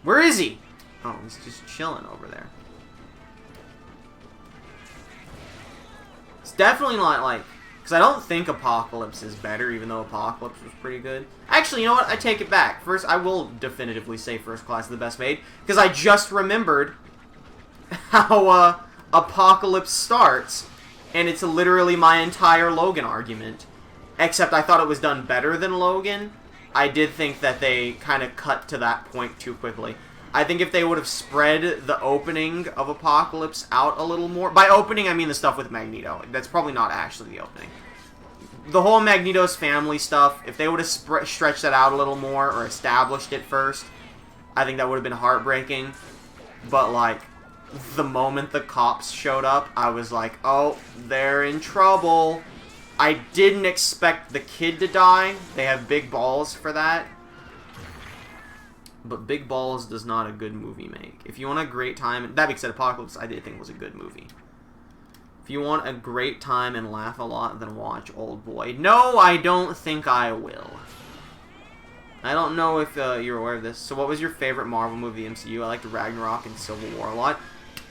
Where is he? Oh, he's just chilling over there. It's definitely not like... Because I don't think Apocalypse is better, even though Apocalypse was pretty good. Actually, you know what? I take it back. First, I will definitively say First Class is the best made, because I just remembered how Apocalypse starts, and it's literally my entire Logan argument. Except I thought it was done better than Logan. I did think that they kind of cut to that point too quickly. I think if they would have spread the opening of Apocalypse out a little more... By opening, I mean the stuff with Magneto. That's probably not actually the opening. The whole Magneto's family stuff, if they would have stretched that out a little more or established it first, I think that would have been heartbreaking. But, like, the moment the cops showed up, I was like, oh, they're in trouble. I didn't expect the kid to die. They have big balls for that. But Big Balls does not a good movie make. If you want a great time... That being said, Apocalypse I did think was a good movie. If you want a great time and laugh a lot, then watch Old Boy. No, I don't think I will. I don't know if you're aware of this. So what was your favorite Marvel movie, MCU? I liked Ragnarok and Civil War a lot.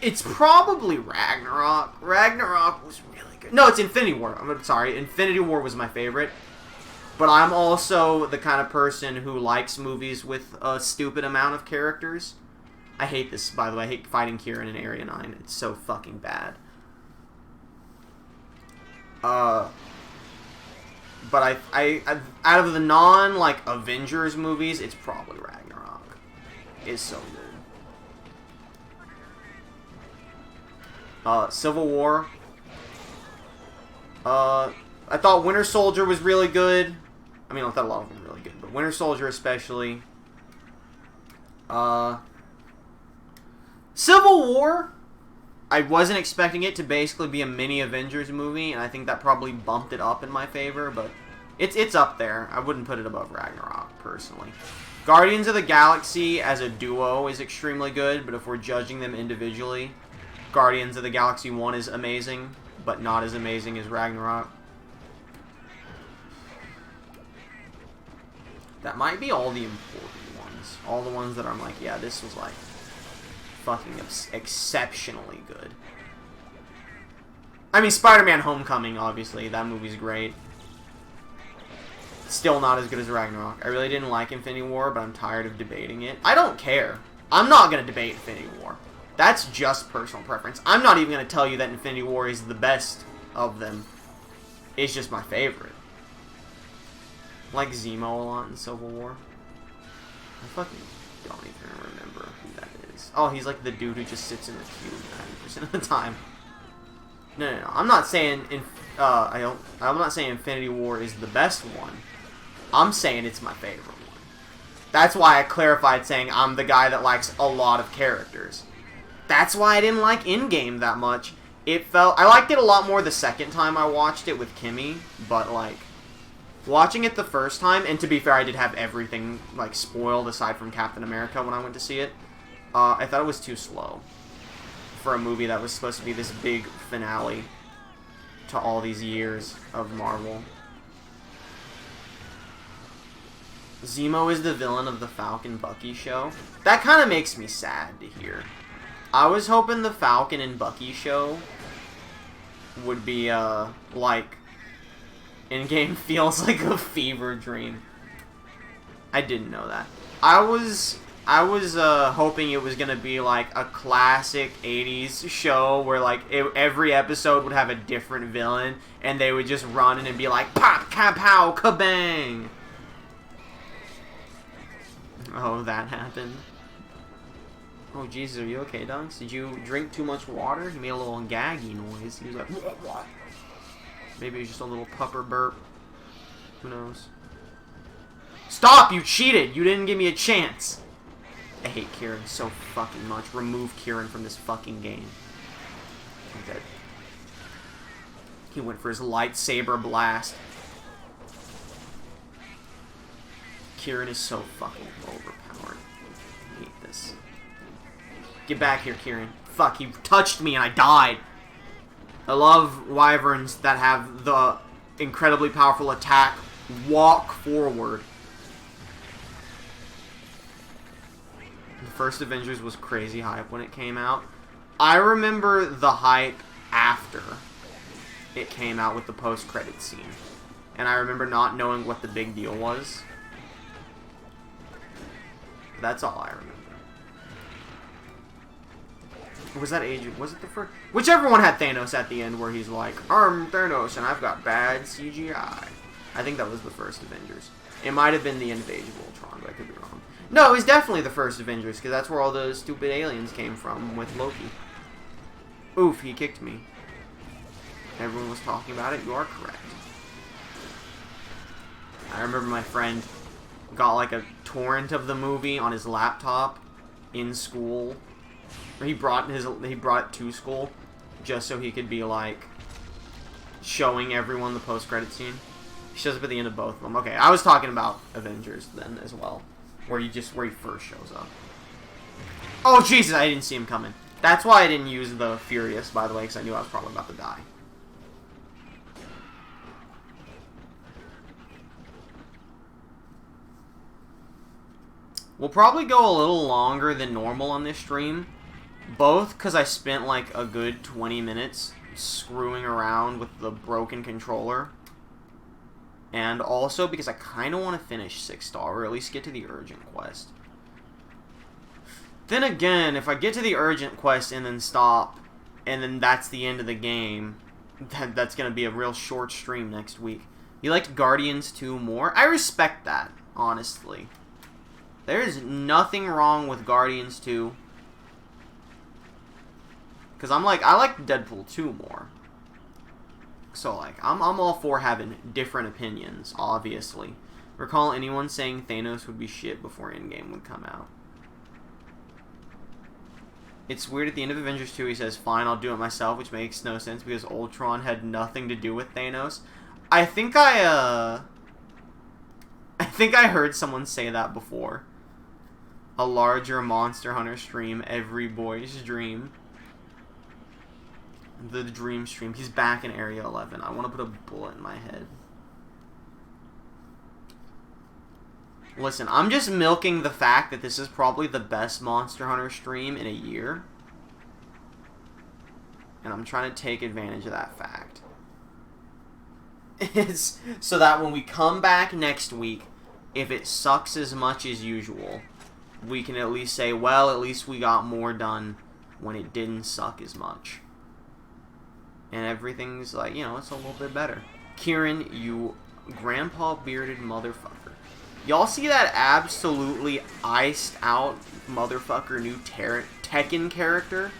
It's probably Ragnarok. Ragnarok was really good. No, it's Infinity War. I'm sorry. Infinity War was my favorite. But I'm also the kind of person who likes movies with a stupid amount of characters. I hate this, by the way. I hate fighting Kieran in Area 9. It's so fucking bad. But I out of the non, Avengers movies, it's probably Ragnarok. It's so good. Civil War. I thought Winter Soldier was really good. I mean, I thought a lot of them were really good, but Winter Soldier especially. Civil War, I wasn't expecting it to basically be a mini Avengers movie, and I think that probably bumped it up in my favor, but it's up there. I wouldn't put it above Ragnarok, personally. Guardians of the Galaxy as a duo is extremely good, but if we're judging them individually, Guardians of the Galaxy 1 is amazing, but not as amazing as Ragnarok. That might be all the important ones. All the ones that I'm like, yeah, this was like fucking exceptionally good. I mean, Spider-Man Homecoming, obviously. That movie's great. Still not as good as Ragnarok. I really didn't like Infinity War, but I'm tired of debating it. I don't care. I'm not going to debate Infinity War. That's just personal preference. I'm not even going to tell you that Infinity War is the best of them. It's just my favorite. I like Zemo a lot in Civil War. I fucking don't even remember who that is. Oh, he's like the dude who just sits in the cube 90% of the time. No. I'm not saying I'm not saying Infinity War is the best one. I'm saying it's my favorite one. That's why I clarified saying I'm the guy that likes a lot of characters. That's why I didn't like Endgame that much. I liked it a lot more the second time I watched it with Kimmy, but like watching it the first time, and to be fair, I did have everything like spoiled aside from Captain America when I went to see it. I thought it was too slow for a movie that was supposed to be this big finale to all these years of Marvel. Zemo is the villain of the Falcon Bucky show. That kind of makes me sad to hear. I was hoping the Falcon and Bucky show would be, like, Endgame feels like a fever dream. I didn't know that. I was hoping it was gonna be like a classic 80s show where like every episode would have a different villain and they would just run in and be like pop, kapow, kabang. Oh, that happened. Oh Jesus, are you okay, Dunks? Did you drink too much water? He made a little gaggy noise. He was like, what? Maybe it was just a little pupper burp. Who knows? Stop! You cheated! You didn't give me a chance! I hate Kieran so fucking much. Remove Kieran from this fucking game. I'm dead. He went for his lightsaber blast. Kieran is so fucking overpowered. I hate this. Get back here, Kieran. Fuck, he touched me and I died. I love wyverns that have the incredibly powerful attack walk forward. The first Avengers was crazy hype when it came out. I remember the hype after it came out with the post-credit scene. And I remember not knowing what the big deal was. That's all I remember. Or was that Age of... Was it the first... Whichever one had Thanos at the end where he's like, I'm Thanos and I've got bad CGI. I think that was the first Avengers. It might have been the end of Age of Ultron, but I could be wrong. No, it was definitely the first Avengers, because that's where all those stupid aliens came from with Loki. Oof, he kicked me. Everyone was talking about it. You are correct. I remember my friend got like a torrent of the movie on his laptop in school. He brought it to school just so he could be like showing everyone the post-credit scene. He shows up at the end of both of them. Okay, I was talking about Avengers then as well, where he first shows up. Oh Jesus, I didn't see him coming. That's why I didn't use the Furious, by the way, because I knew I was probably about to die. We'll probably go a little longer than normal on this stream. Both because I spent like a good 20 minutes screwing around with the broken controller. And also because I kind of want to finish 6-star, or at least get to the urgent quest. Then again, if I get to the urgent quest and then stop, and then that's the end of the game, that's going to be a real short stream next week. You liked Guardians 2 more? I respect that, honestly. There's nothing wrong with Guardians 2. Because I like Deadpool 2 more. So, like, I'm all for having different opinions, obviously. Recall anyone saying Thanos would be shit before Endgame would come out. It's weird at the end of Avengers 2 he says, fine, I'll do it myself, which makes no sense because Ultron had nothing to do with Thanos. I think I heard someone say that before. A larger Monster Hunter stream, every boy's dream. The dream stream. He's back in Area 11. I want to put a bullet in my head. Listen, I'm just milking the fact that this is probably the best Monster Hunter stream in a year. And I'm trying to take advantage of that fact. It's so that when we come back next week, if it sucks as much as usual, we can at least say, well, at least we got more done when it didn't suck as much. And everything's like, you know, it's a little bit better. Kieran, you grandpa bearded motherfucker. Y'all see that absolutely iced out motherfucker new Tekken character?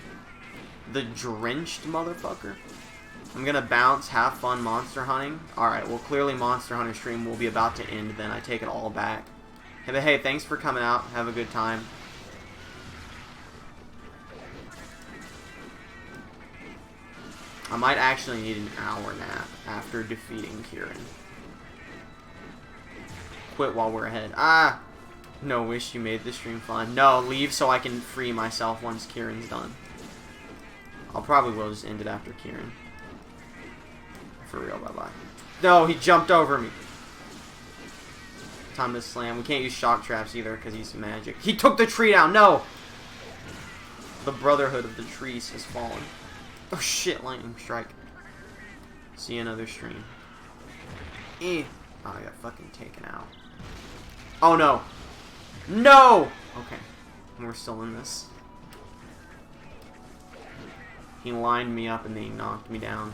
The drenched motherfucker? I'm gonna bounce, have fun monster hunting. Alright, well clearly Monster Hunter stream will be about to end then. I take it all back. Hey, but hey, thanks for coming out. Have a good time. I might actually need an hour nap after defeating Kieran. Quit while we're ahead. Ah! No, wish you made the stream fun. No, leave so I can free myself once Kieran's done. I'll probably will just end it after Kieran. For real, bye-bye. No, he jumped over me. Time to slam. We can't use shock traps either because he's magic. He took the tree down. No! The Brotherhood of the Trees has fallen. Oh shit, lightning strike. See another stream. Eh. Oh, I got fucking taken out. Oh no. No! Okay. We're still in this. He lined me up and then he knocked me down.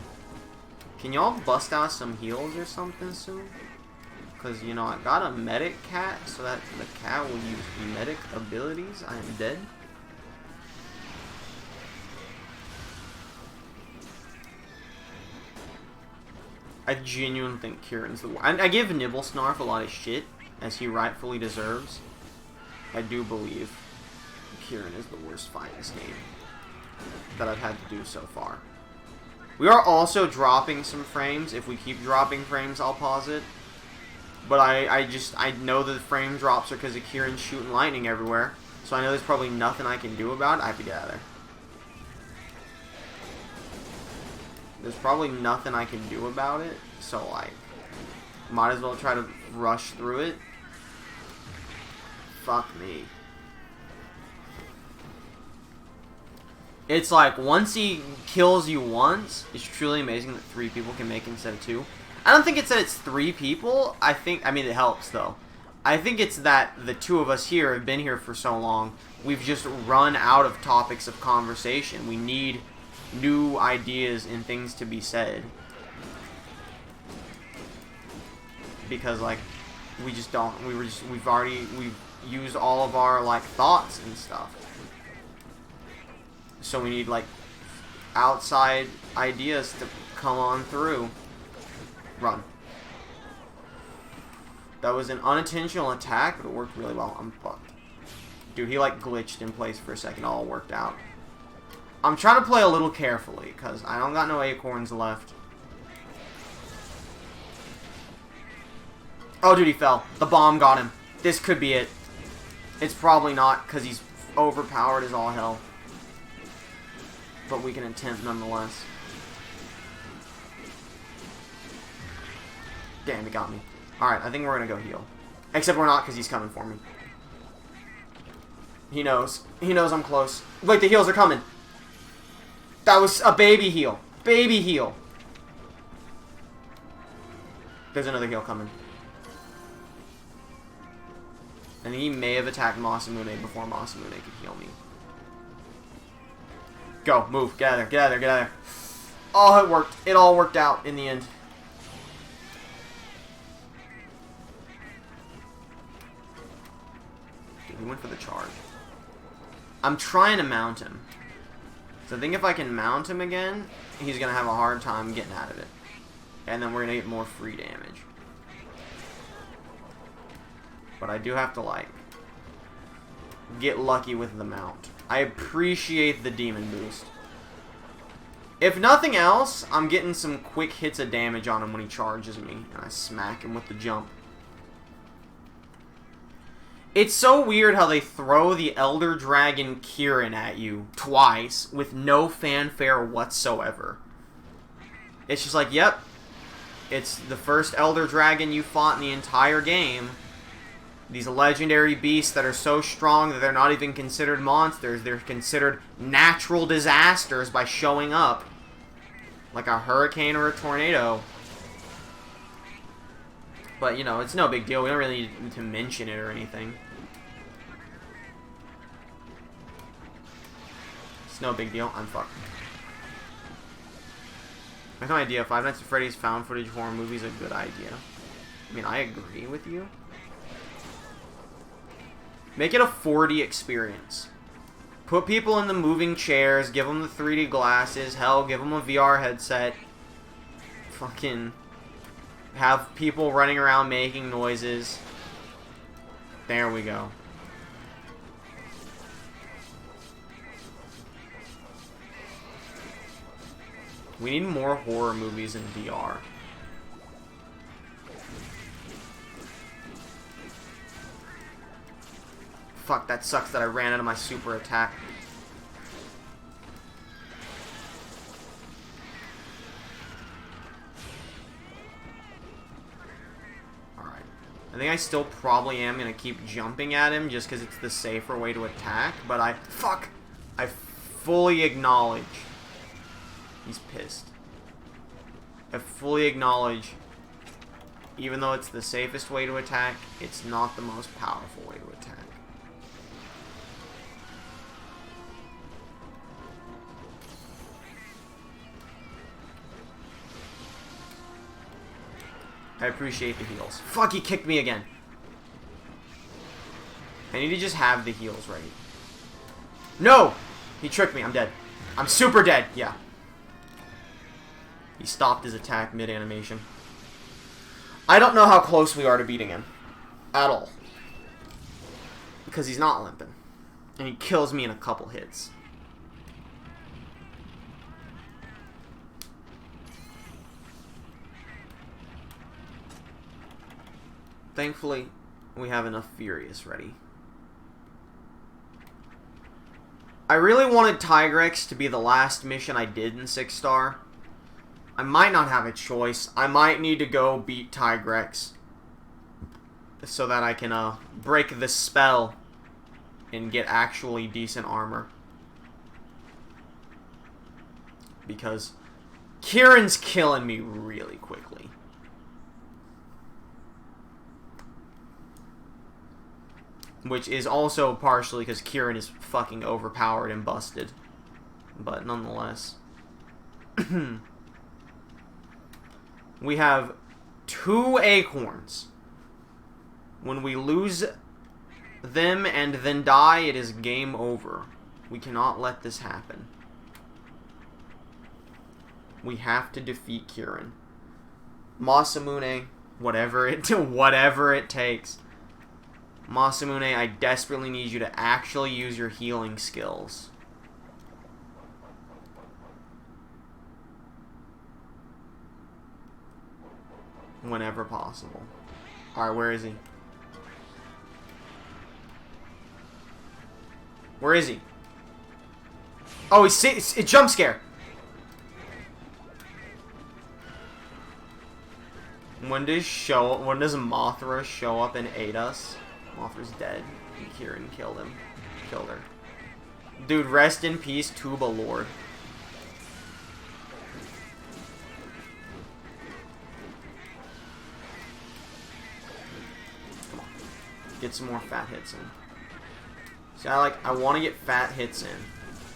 Can y'all bust out some heals or something soon? Because, you know, I got a medic cat, so that the cat will use medic abilities. I am dead. I genuinely think Kieran's the worst. I give Nibblesnarf a lot of shit, as he rightfully deserves. I do believe Kieran is the worst fight in this game that I've had to do so far. We are also dropping some frames. If we keep dropping frames, I'll pause it. But I know that the frame drops are because of Kieran shooting lightning everywhere. So I know there's probably nothing I can do about it. I have to get out of there. There's probably nothing I can do about it. So, like, might as well try to rush through it. Fuck me. It's like, once he kills you once, it's truly amazing that 3 people can make it instead of 2. I don't think it's that it's 3 people. I mean, it helps, though. I think it's that the 2 of us here have been here for so long, we've just run out of topics of conversation. We need new ideas and things to be said. Because, like, we just don't, we've used all of our, like, thoughts and stuff. So we need, like, outside ideas to come on through. Run. That was an unintentional attack, but it worked really well. I'm fucked. Dude, he, like, glitched in place for a second. All worked out. I'm trying to play a little carefully, because I don't got no acorns left. Oh, dude, he fell. The bomb got him. This could be it. It's probably not, because he's overpowered as all hell. But we can attempt nonetheless. Damn, he got me. Alright, I think we're going to go heal. Except we're not, because he's coming for me. He knows. He knows I'm close. Wait, the heals are coming. That was a baby heal. Baby heal. There's another heal coming. And he may have attacked Masamune before Masamune could heal me. Go, move, get out of there, get out of there, get out of there. Oh, it worked. It all worked out in the end. Dude, he went for the charge. I'm trying to mount him. So I think if I can mount him again, he's going to have a hard time getting out of it. And then we're going to get more free damage. But I do have to, like, get lucky with the mount. I appreciate the demon boost. If nothing else, I'm getting some quick hits of damage on him when he charges me, and I smack him with the jump. It's so weird how they throw the Elder Dragon Kieran at you twice with no fanfare whatsoever. It's just like, yep, it's the first Elder Dragon you fought in the entire game. These legendary beasts that are so strong that they're not even considered monsters. They're considered natural disasters by showing up. Like a hurricane or a tornado. But, you know, it's no big deal. We don't really need to mention it or anything. It's no big deal. I'm fucked. I have no idea. Five Nights at Freddy's found footage horror movie is a good idea. I mean, I agree with you. Make it a 4D experience. Put people in the moving chairs, give them the 3D glasses, hell, give them a VR headset. Fucking have people running around making noises. There we go. We need more horror movies in VR. Fuck, that sucks that I ran out of my super attack. Alright. I think I still probably am going to keep jumping at him just because it's the safer way to attack, but I fully acknowledge he's pissed. I fully acknowledge, even though it's the safest way to attack, it's not the most powerful way to attack. I appreciate the heals. Fuck, he kicked me again. I need to just have the heals ready. No! He tricked me. I'm dead. I'm super dead. Yeah. He stopped his attack mid-animation. I don't know how close we are to beating him. At all. Because he's not limping. And he kills me in a couple hits. Thankfully, we have enough Furious ready. I really wanted Tigrex to be the last mission I did in 6-star. I might not have a choice. I might need to go beat Tigrex so that I can break the spell and get actually decent armor. Because Kieran's killing me really quickly. Which is also partially because Kieran is fucking overpowered and busted. But nonetheless. We have 2 acorns. When we lose them and then die, it is game over. We cannot let this happen. We have to defeat Kieran. Masamune, whatever it takes. Masamune, I desperately need you to actually use your healing skills. Whenever possible. Alright, where is he? Where is he? Oh, it's a jump scare. When does Mothra show up and aid us? Mothra's dead. And Kieran killed him. Killed her. Dude, rest in peace, Tuba Lord. Come on. Get some more fat hits in. See, I want to get fat hits in.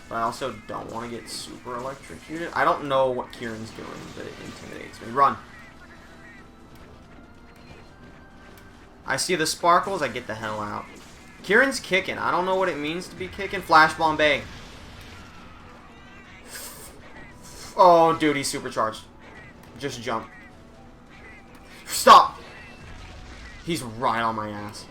But I also don't want to get super electrocuted. I don't know what Kieran's doing, but it intimidates me. Run. I see the sparkles, I get the hell out. Kieran's kicking. I don't know what it means to be kicking. Flash Bombay. Oh, dude, he's supercharged. Just jump. Stop! He's right on my ass.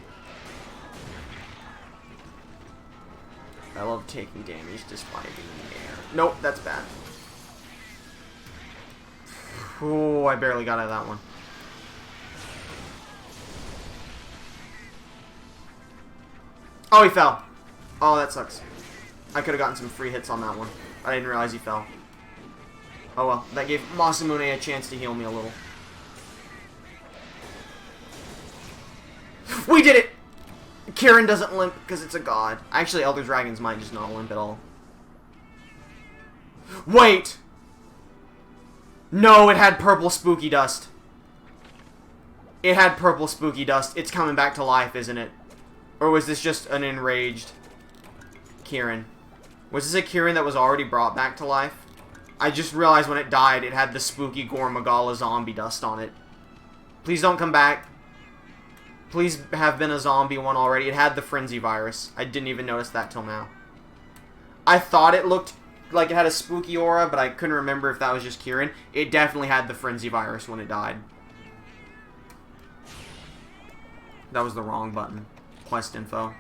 I love taking damage despite being in the air. Nope, that's bad. Oh, I barely got out of that one. Oh, he fell. Oh, that sucks. I could have gotten some free hits on that one. I didn't realize he fell. Oh well, that gave Masamune a chance to heal me a little. We did it! Kirin doesn't limp because it's a god. Actually, Elder Dragons might just not limp at all. Wait! No, it had purple spooky dust. It had purple spooky dust. It's coming back to life, isn't it? Or was this just an enraged Kirin? Was this a Kirin that was already brought back to life? I just realized when it died, it had the spooky Gore Magala zombie dust on it. Please don't come back. Please have been a zombie one already. It had the frenzy virus. I didn't even notice that till now. I thought it looked like it had a spooky aura, but I couldn't remember if that was just Kirin. It definitely had the frenzy virus when it died. That was the wrong button. Quest info.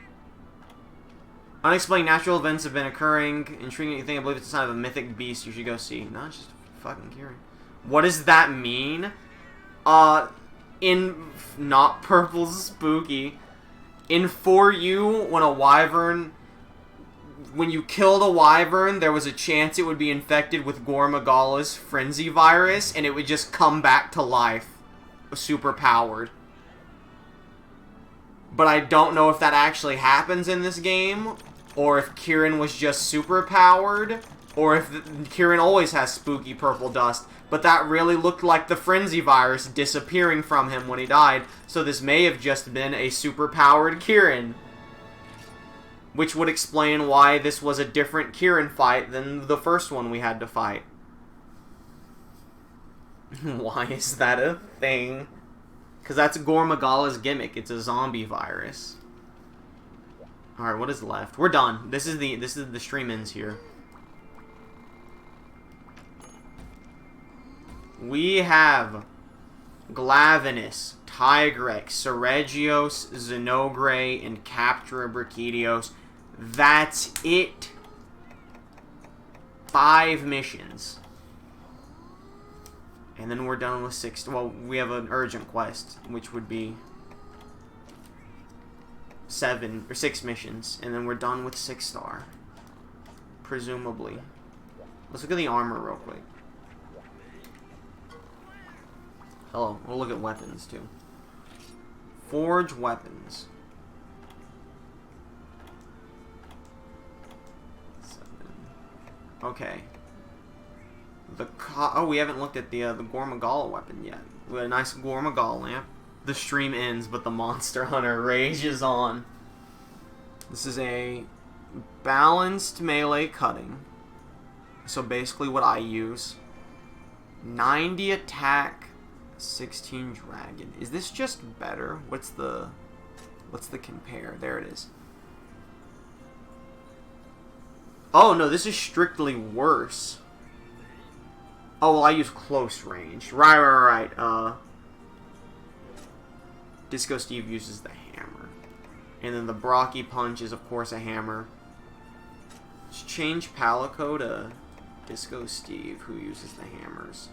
Unexplained natural events have been occurring. Intriguing thing, I believe it's a sign of a mythic beast you should go see. No, it's just fucking Kirin. What does that mean? In not purple spooky. In 4U, when a wyvern, when you killed a wyvern, there was a chance it would be infected with Gore Magala's frenzy virus, and it would just come back to life, super powered. But I don't know if that actually happens in this game, or if Kirin was just super powered, or if Kirin always has spooky purple dust. But that really looked like the frenzy virus disappearing from him when he died, so this may have just been a super powered Kirin. Which would explain why this was a different Kirin fight than the first one we had to fight. Why is that a thing? Because that's Gore Magala's gimmick. It's a zombie virus. Alright, what is left? We're done. This is the stream ends here. We have Glavenus, Tigrex, Seregios, Zenogre, and Captura Brachydios. That's it. 5 missions. And then we're done with 6. Well, we have an urgent quest, which would be 7 or 6 missions. And then we're done with 6-star. Presumably. Let's look at the armor real quick. Hello. We'll look at weapons, too. Forge weapons. 7. Okay. Oh, we haven't looked at the Gore Magala weapon yet. We have a nice Gore Magala lamp. The stream ends, but the Monster Hunter rages on. This is a balanced melee cutting. So basically what I use. 90 attack, 16 dragon. Is this just better? What's the compare? There it is. Oh no, this is strictly worse. Oh well, I use close range. Right. Disco Steve uses the hammer. And then the Brocky Punch is of course a hammer. Let's change Palico to Disco Steve, who uses the hammers.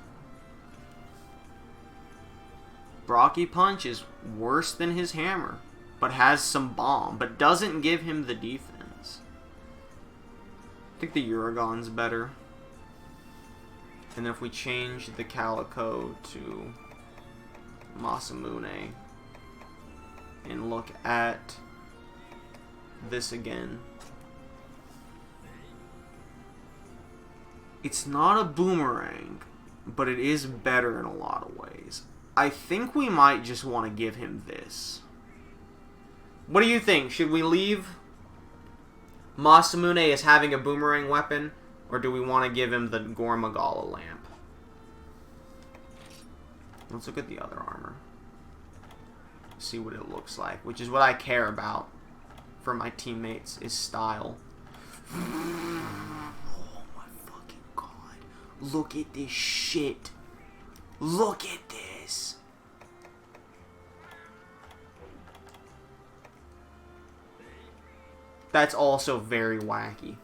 Brocky Punch is worse than his hammer, but has some bomb, but doesn't give him the defense. I think the Uragon's better. And then if we change the Calico to Masamune and look at this again, it's not a boomerang, but it is better in a lot of ways. I think we might just want to give him this. What do you think? Should we leave Masamune as having a boomerang weapon, or do we want to give him the Gore Magala lamp? Let's look at the other armor. See what it looks like, which is what I care about for my teammates, is style. Oh my fucking god. Look at this shit. Look at this. That's also very wacky.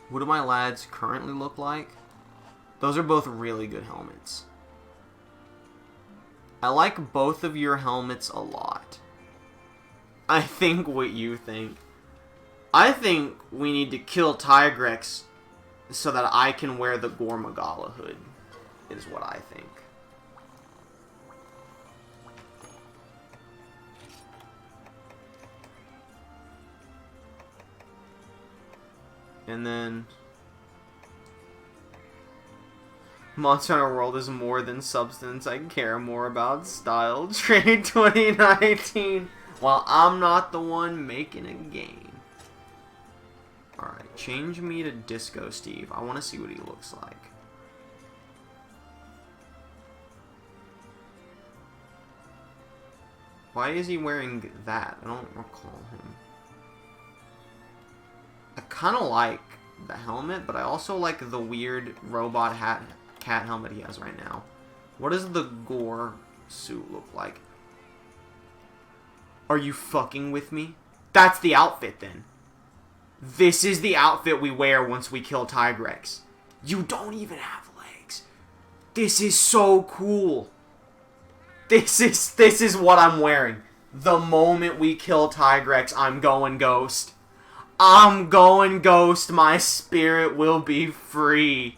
What do my lads currently look like? Those are both really good helmets. I like both of your helmets a lot. I think what you think. I think we need to kill Tigrex so that I can wear the Gormagala hood, is what I think. And then Monster Hunter World is more than substance. I care more about style. Trade 2019. Well, I'm not the one making a game. Alright, change me to Disco Steve. I want to see what he looks like. Why is he wearing that? I don't recall him. I kind of like the helmet, but I also like the weird robot cat helmet he has right now. What does the Gore suit look like? Are you fucking with me? That's the outfit then. This is the outfit we wear once we kill Tigrex. You don't even have legs. This is so cool. This is what I'm wearing. The moment we kill Tigrex, I'm going ghost. I'm going ghost. My spirit will be free.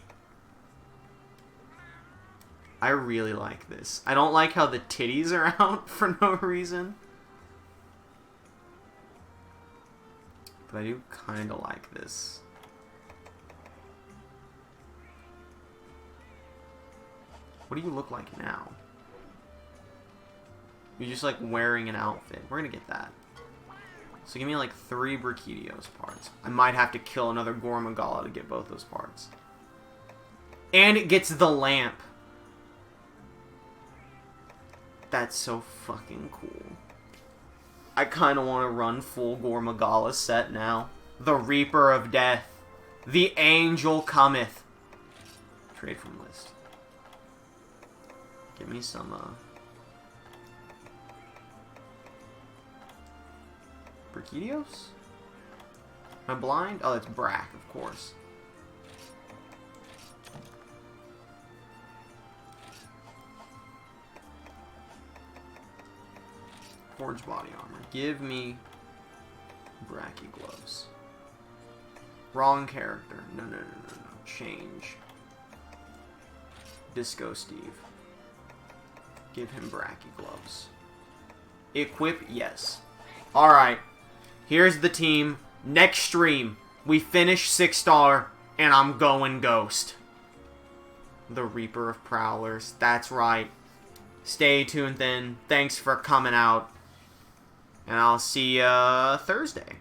I really like this. I don't like how the titties are out for no reason. But I do kind of like this. What do you look like now? You're just like wearing an outfit. We're gonna get that. So give me like 3 Brachiosaurus parts. I might have to kill another Gormagala to get both those parts. And it gets the lamp. That's so fucking cool. I kind of want to run full Gormagala set now. The Reaper of Death. The Angel cometh. Trade from list. Give me some, Brachiosaurus? Am I blind? Oh, that's Brack, of course. Forged body armor. Give me Bracky gloves. Wrong character. No. Change. Disco Steve. Give him Bracky gloves. Equip, yes. Alright. Here's the team. Next stream, we finish 6-star, and I'm going ghost. The Reaper of Prowlers. That's right. Stay tuned then. Thanks for coming out. And I'll see ya Thursday.